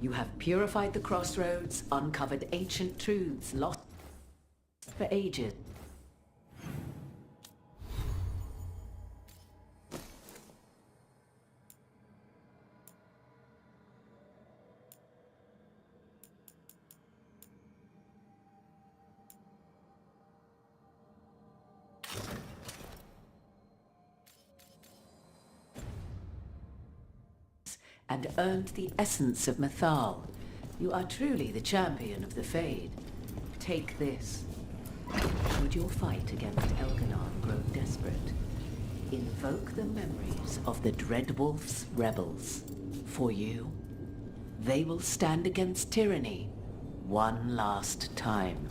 You have purified the crossroads, uncovered ancient truths lost for ages. And earned the essence of Mythal. You are truly the champion of the Fade. Take this. Should your fight against Elganon grow desperate, invoke the memories of the Dreadwolf's rebels. For you, they will stand against tyranny one last time.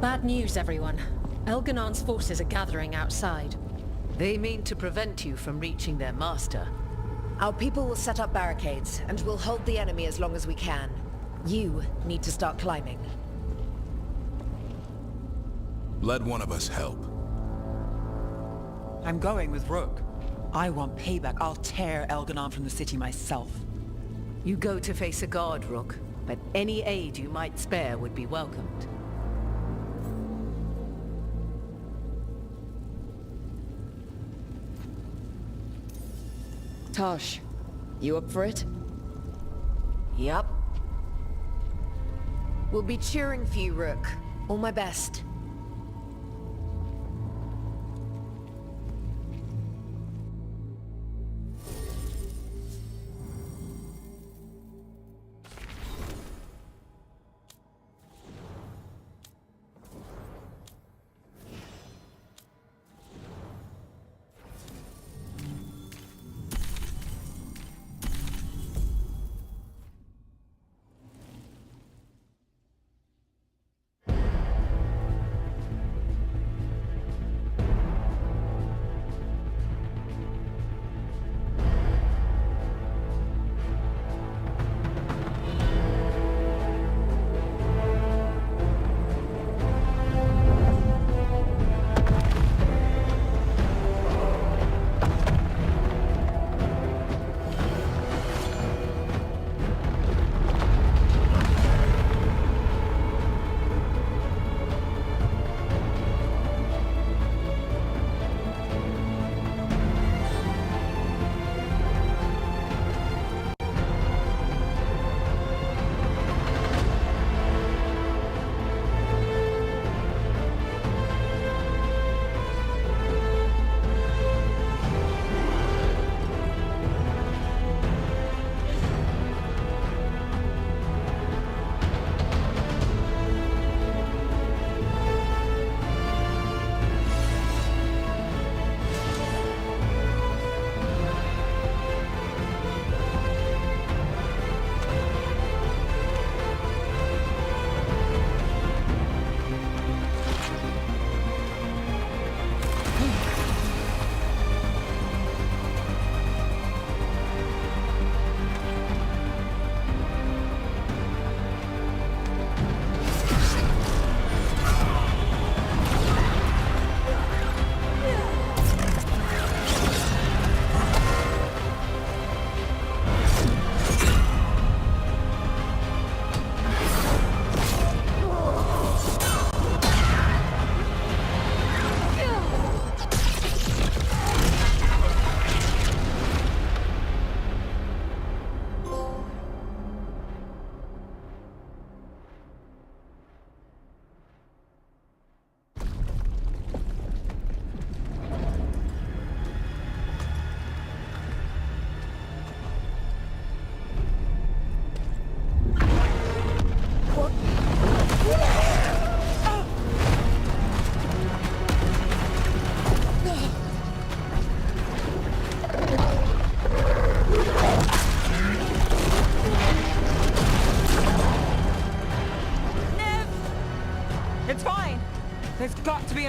Bad news, everyone. Elganon's forces are gathering outside. They mean to prevent you from reaching their master. Our people will set up barricades, and we'll hold the enemy as long as we can. You need to start climbing. Let one of us help. I'm going with Rook. I want payback. I'll tear Elganon from the city myself. You go to face a guard, Rook, but any aid you might spare would be welcomed. Tosh, you up for it? Yup. We'll be cheering for you, Rook. All my best.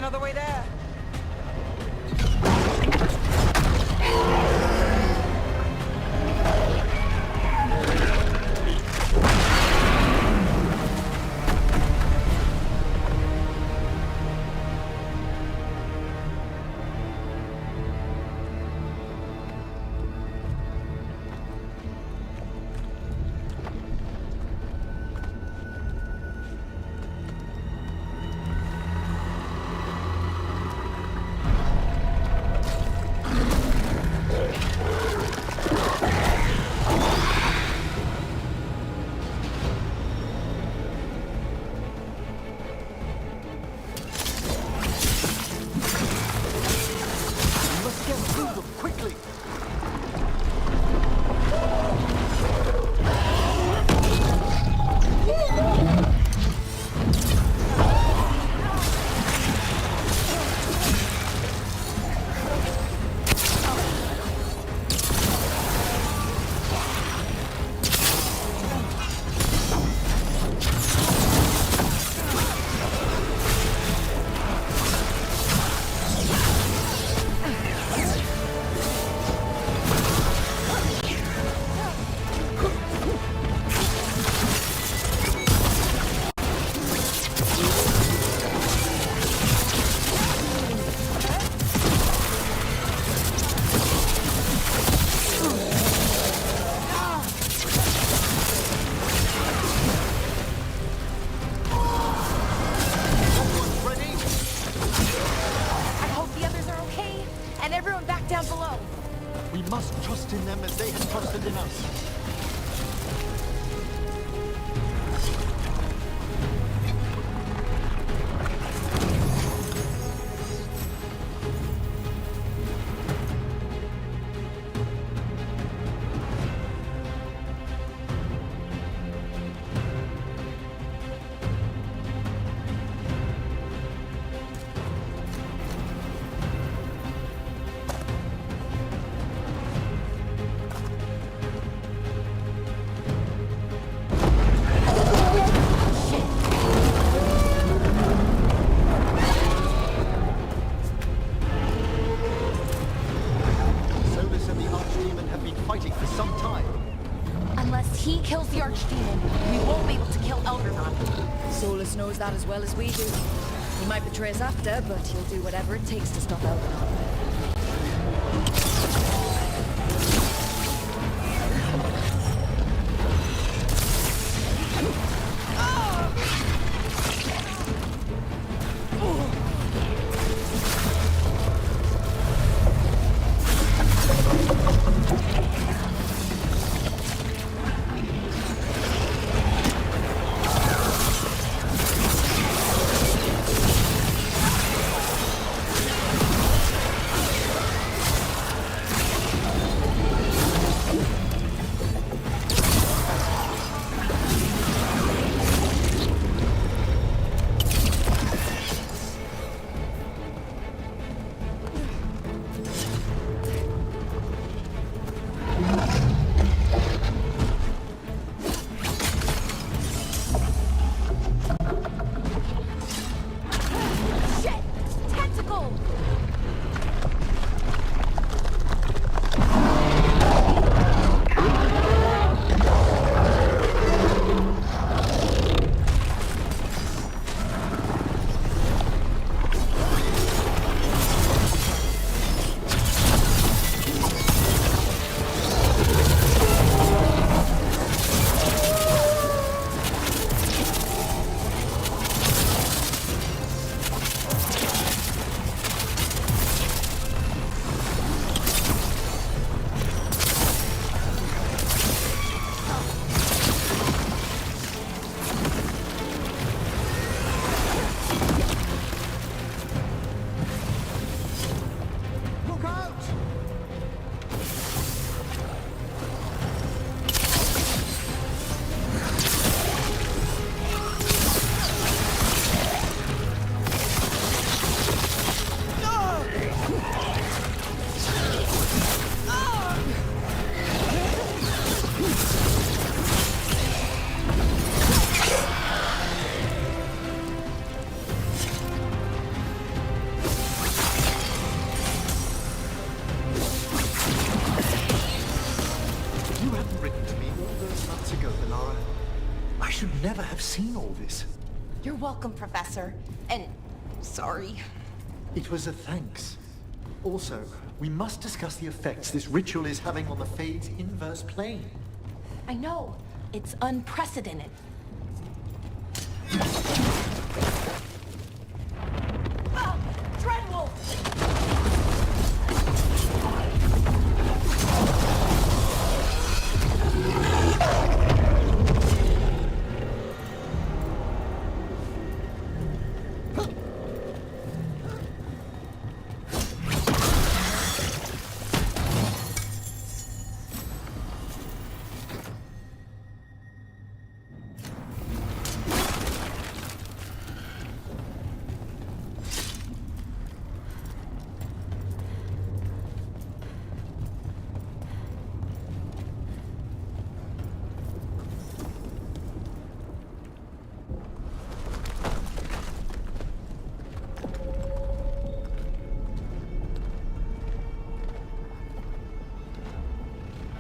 another way there. he kills the Archdemon, we won't be able to kill Algernon. Solus knows that as well as we do. He might betray us after, but he'll do whatever it takes to stop Algernon. should never have seen all this. You're welcome, Professor. And sorry. It was a thanks. Also, we must discuss the effects this ritual is having on the Fade's inverse plane. I know. It's unprecedented. Ah! Dreadwolf!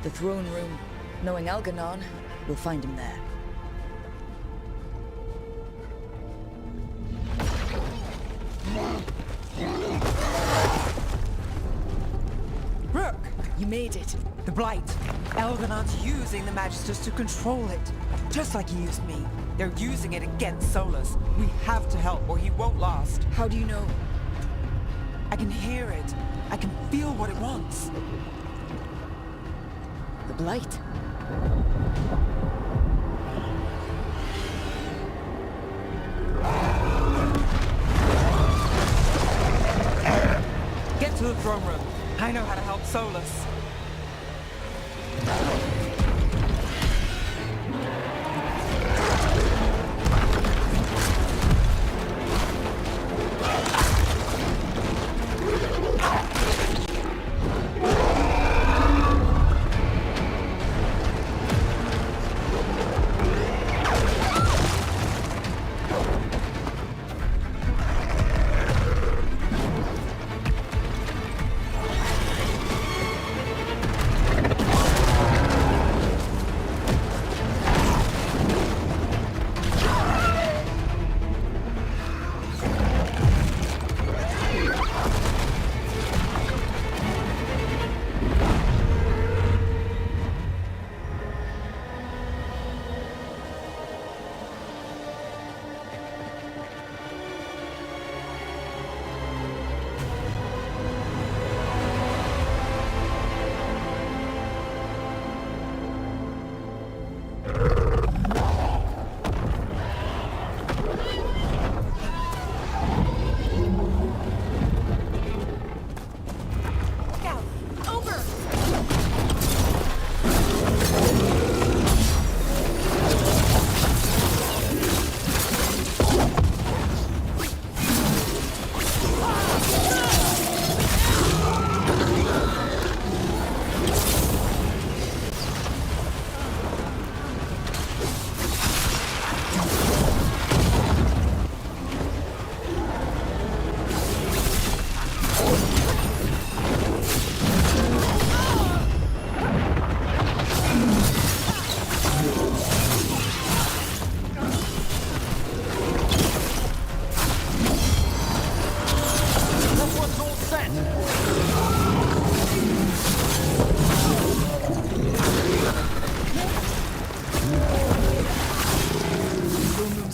The throne room. Knowing Algernon, we'll find him there. Rook! You made it. The Blight. Algernon's using the Magisters to control it. Just like he used me. They're using it against Solus. We have to help or he won't last. How do you know? I can hear it. I can feel what it wants. The Blight. Get to the throne room. I know how to help Solus.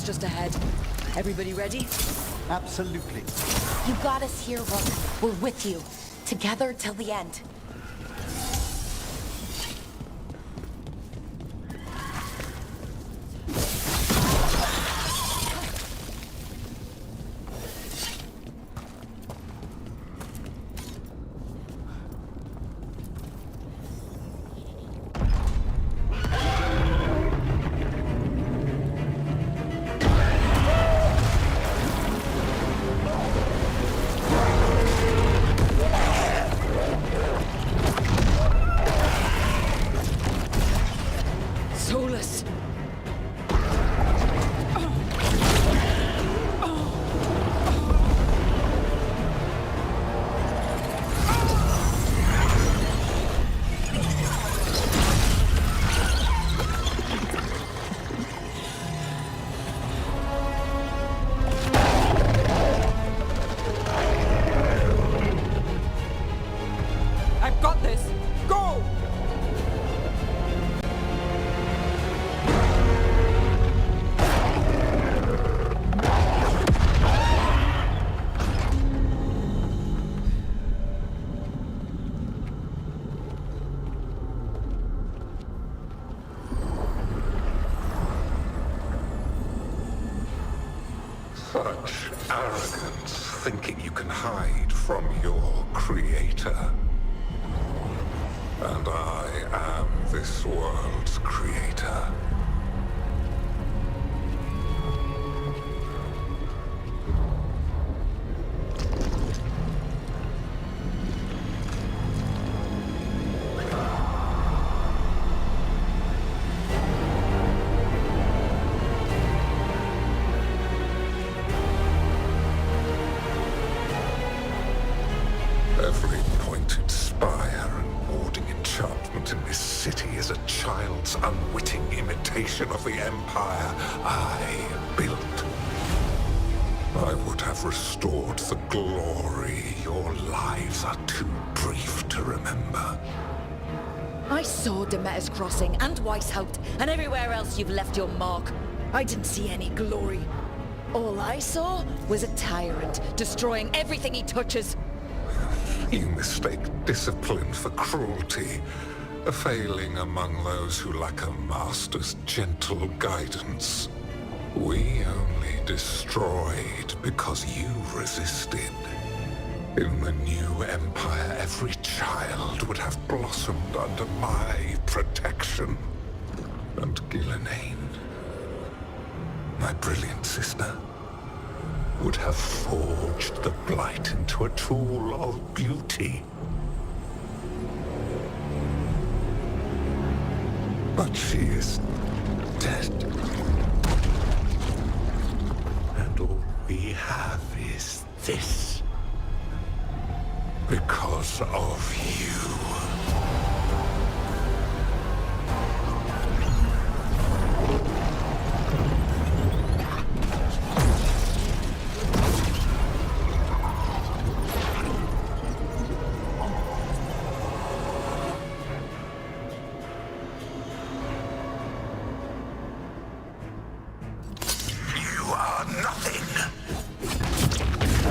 Just ahead. Everybody ready? Absolutely. You got us here, Rook. We're with you. Together till the end. Solus! Such arrogance, thinking you can hide from your creator. And I am this world's creator. Every pointed spire and warding enchantment in this city is a child's unwitting imitation of the empire I built. I would have restored the glory. Your lives are too brief to remember. I saw Demeter's Crossing and Weishaupt and everywhere else you've left your mark. I didn't see any glory. All I saw was a tyrant destroying everything he touches. You mistake discipline for cruelty, a failing among those who lack a master's gentle guidance. We only destroyed because you resisted. In the new empire, every child would have blossomed under my protection. And Gillenane, my brilliant sister, would have forged the Blight into a tool of beauty. But she is dead. And all we have is this. Because of you.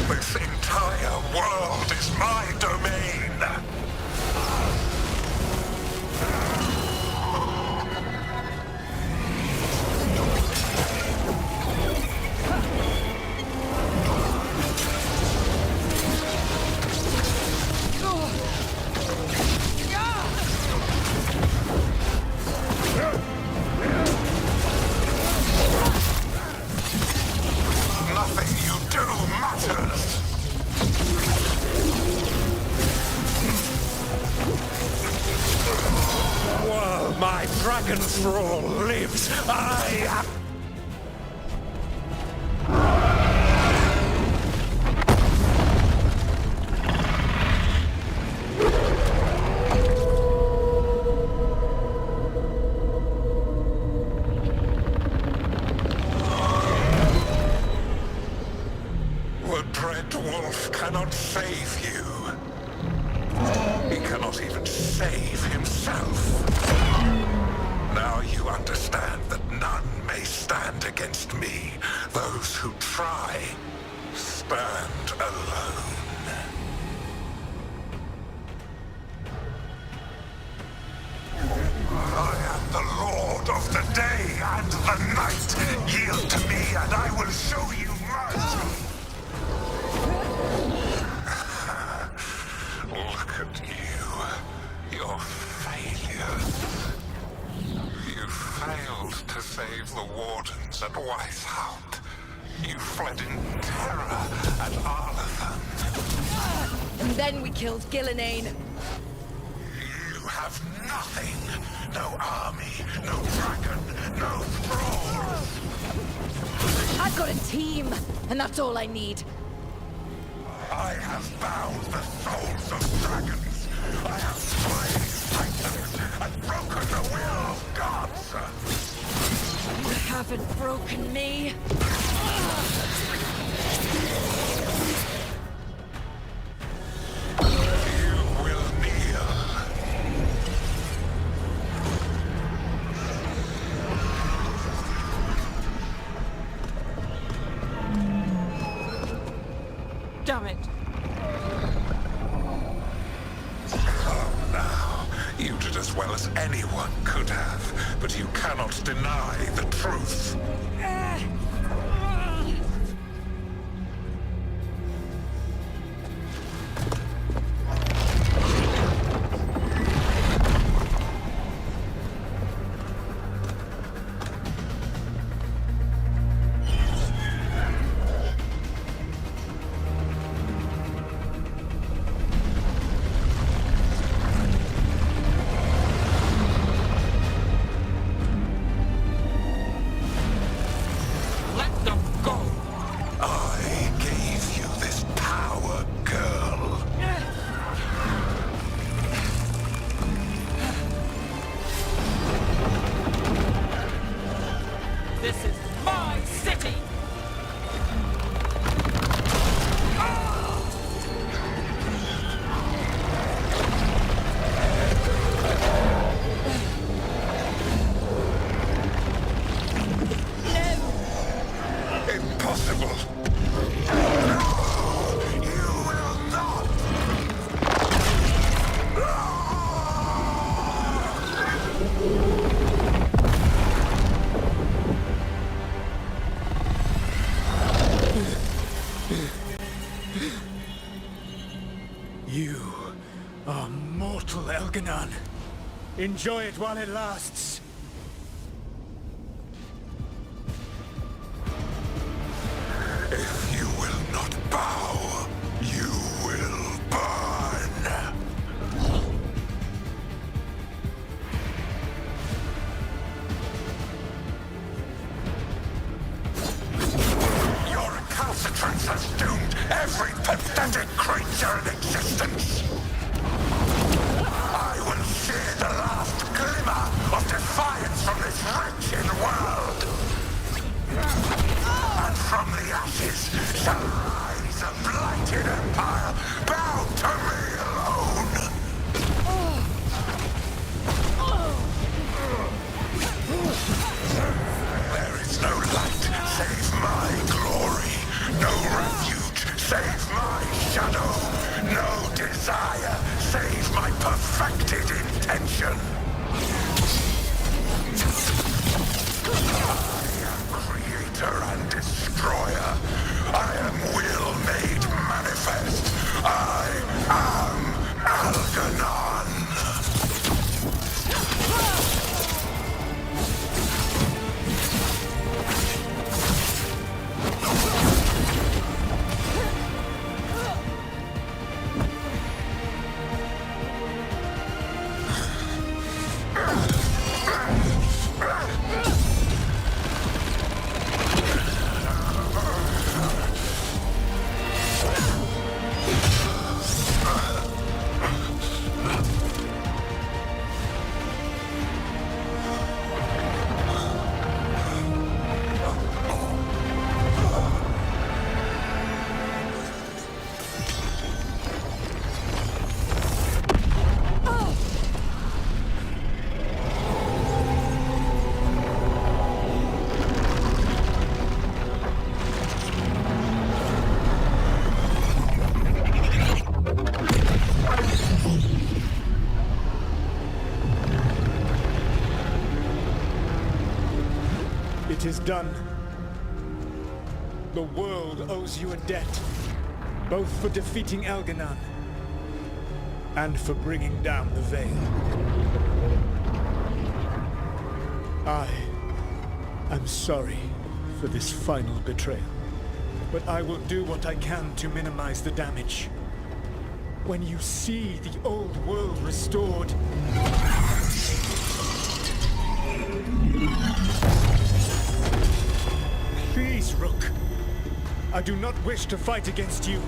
This entire world is my domain! Nothing you do matters! While my dragon thrall lives, I am... The Dread Wolf cannot save you. He cannot even save himself. Now you understand that none may stand against me. Those who try stand alone. I am the Lord of the day and the night. Yield to me and I will show you mercy. Look at you. Your failures. You failed to save the wardens at Weishaupt. You fled in terror at Arlathan. And then we killed Gillenane. You have nothing. No army, no dragon, no thralls. I've got a team, and that's all I need. I have bound the souls of dragons. I have slain titans and broken the will of gods. You haven't broken me. You will kneel. Damn it. Come now. You did as well as anyone could have, but you cannot deny the truth. You are mortal, Elganon. Enjoy it while it lasts. If you will not bow, you will burn. Your recalcitrance has doomed every pathetic creature in existence. I will shear the last glimmer of defiance from this wretched world. And from the ashes shall rise a blighted empire bound to me alone. There is no light save my glory, no refuge save my shadow, no desire save my perfected intention. Creator and destroyer. I am will made manifest. I am Algernon. It is done. The world owes you a debt, both for defeating Elganon and for bringing down the Veil. I am sorry for this final betrayal, but I will do what I can to minimize the damage. When you see the old world restored, please, Rook. I do not wish to fight against you.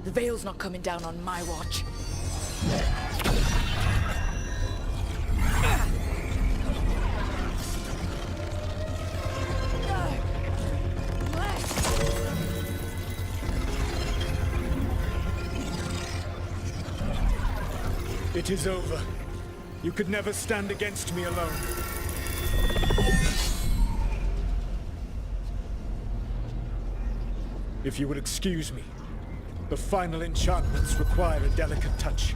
The Veil's not coming down on my watch. It is over. You could never stand against me alone. If you would excuse me, the final enchantments require a delicate touch.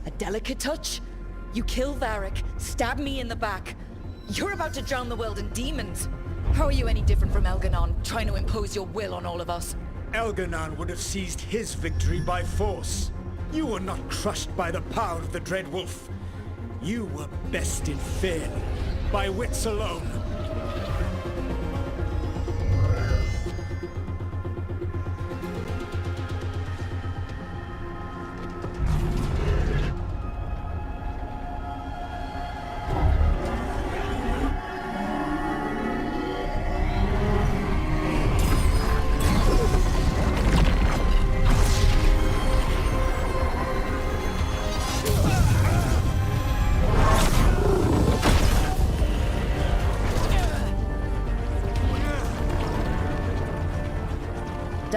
A delicate touch? You kill Varric, stab me in the back. You're about to drown the world in demons. How are you any different from Elganon, trying to impose your will on all of us? Elganon would have seized his victory by force. You were not crushed by the power of the Dread Wolf. You were bested fairly, by wits alone.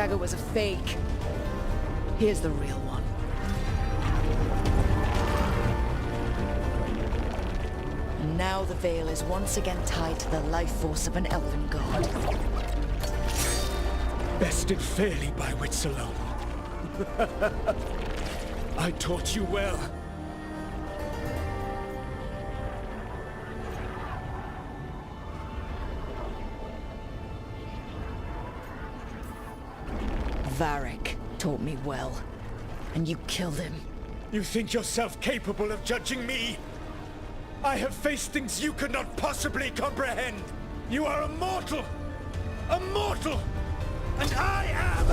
dagger was a fake. Here's the real one. And now the veil is once again tied to the life force of an elven god. Bested fairly by wits alone. I taught you well. Varric taught me well, and you killed him. You think yourself capable of judging me? I have faced things you could not possibly comprehend. You are a mortal! A mortal! And I am...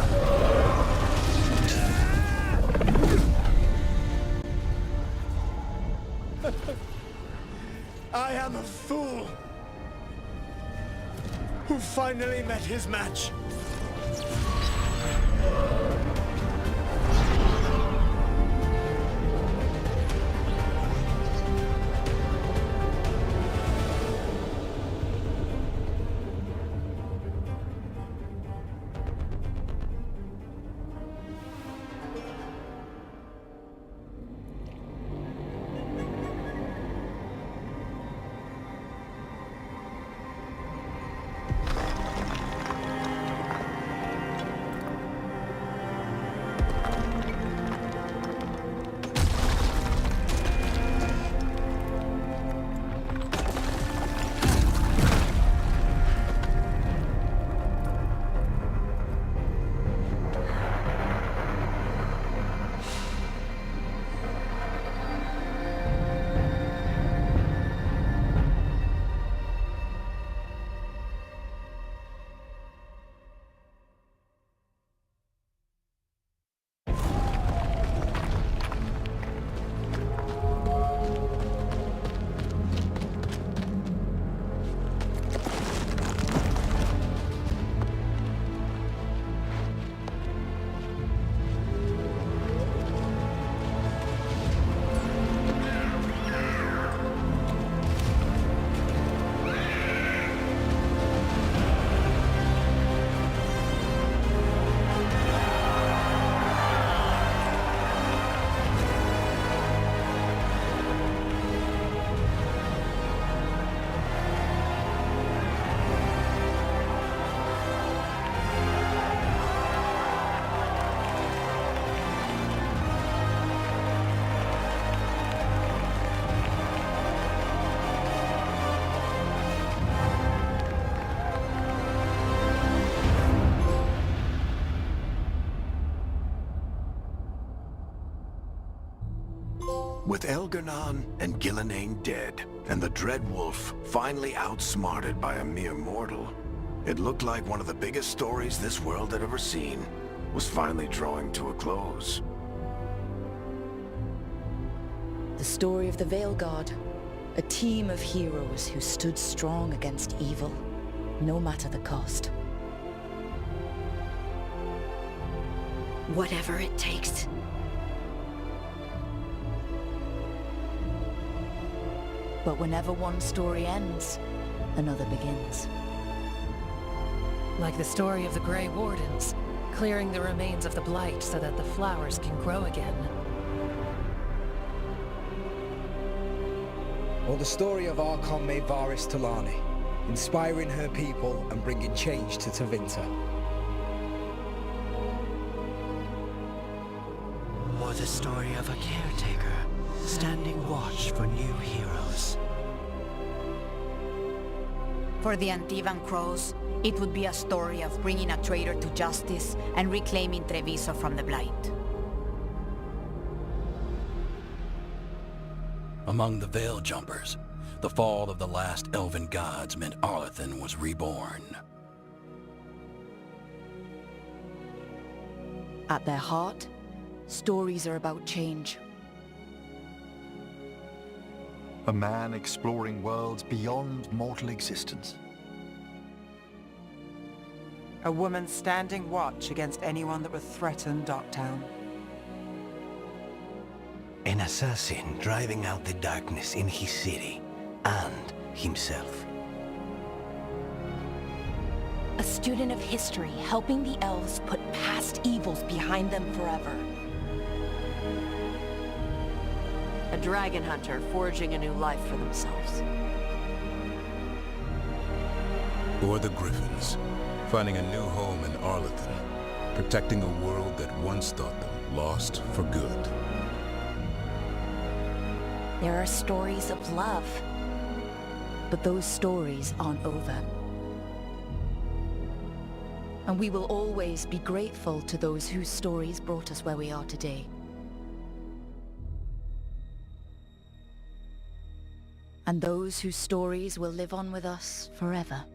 I am a fool who finally met his match. With Elgar'nan and Gillenane dead, and the Dreadwolf finally outsmarted by a mere mortal, it looked like one of the biggest stories this world had ever seen was finally drawing to a close. The story of the Veil Guard. A team of heroes who stood strong against evil, no matter the cost. Whatever it takes. But whenever one story ends, another begins. Like the story of the Grey Wardens, clearing the remains of the Blight so that the flowers can grow again. Or the story of Archon Maid Varys Talani, inspiring her people and bringing change to Tevinter. Or the story of a caretaker, standing watch for new heroes. For the Antivan Crows, it would be a story of bringing a traitor to justice and reclaiming Treviso from the Blight. Among the Veil Jumpers, the fall of the last elven gods meant Arlathan was reborn. At their heart, stories are about change. A man exploring worlds beyond mortal existence. A woman standing watch against anyone that would threaten Darktown. An assassin driving out the darkness in his city and himself. A student of history helping the elves put past evils behind them forever. A dragon hunter forging a new life for themselves. Or the Griffins, finding a new home in Arlington, protecting a world that once thought them lost for good. There are stories of love. But those stories aren't over. And we will always be grateful to those whose stories brought us where we are today. And those whose stories will live on with us forever.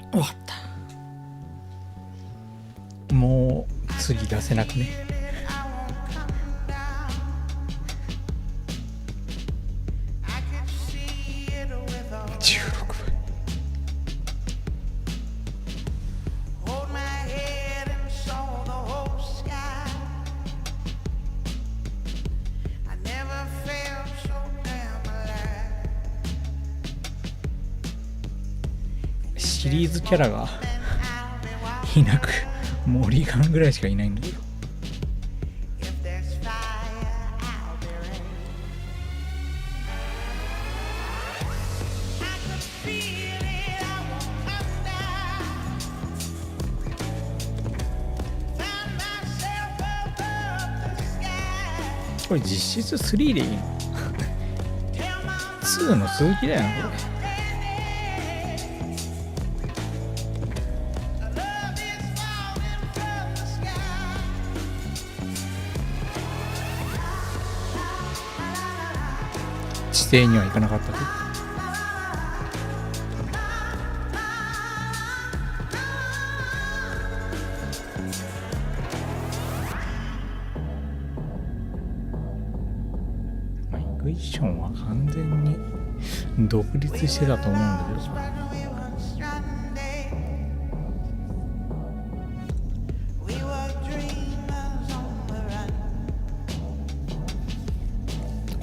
終わった。もう次出せなくね。16分。シリーズキャラがいなく、モリガンぐらいしかいないんだけど。これ実質3でいいの2の続きだよなこれ。地底には行かなかったけど。まあ、イクイションは完全に独立してたと思うんだけど。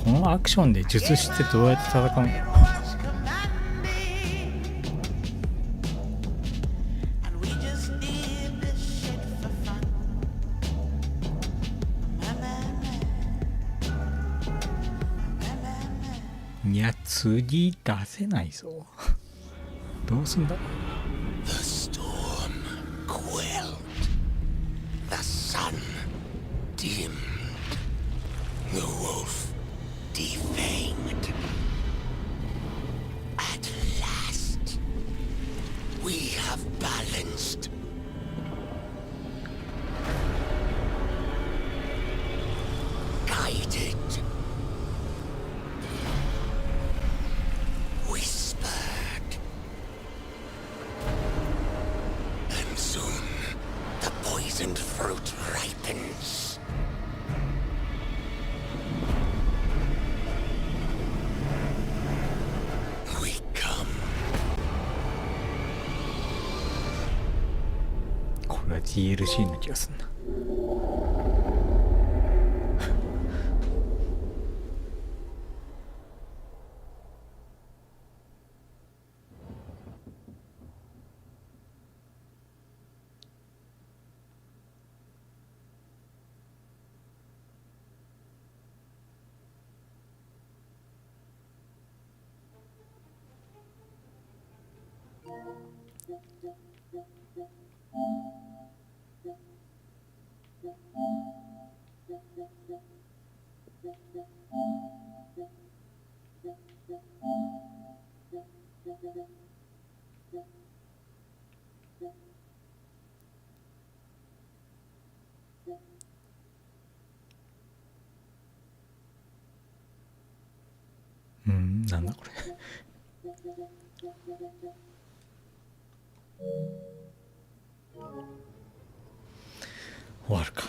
このアクションで術師ってどうやって戦うの？いや、次出せないぞ。どうすんだ？ The storm quelled. The sun dimmed. The wolf defanged. At last, we have balanced. Guided. Whispered. And soon, the poisoned fruit ripens. これは DLC な気がするな。なんだこれ。終わるか。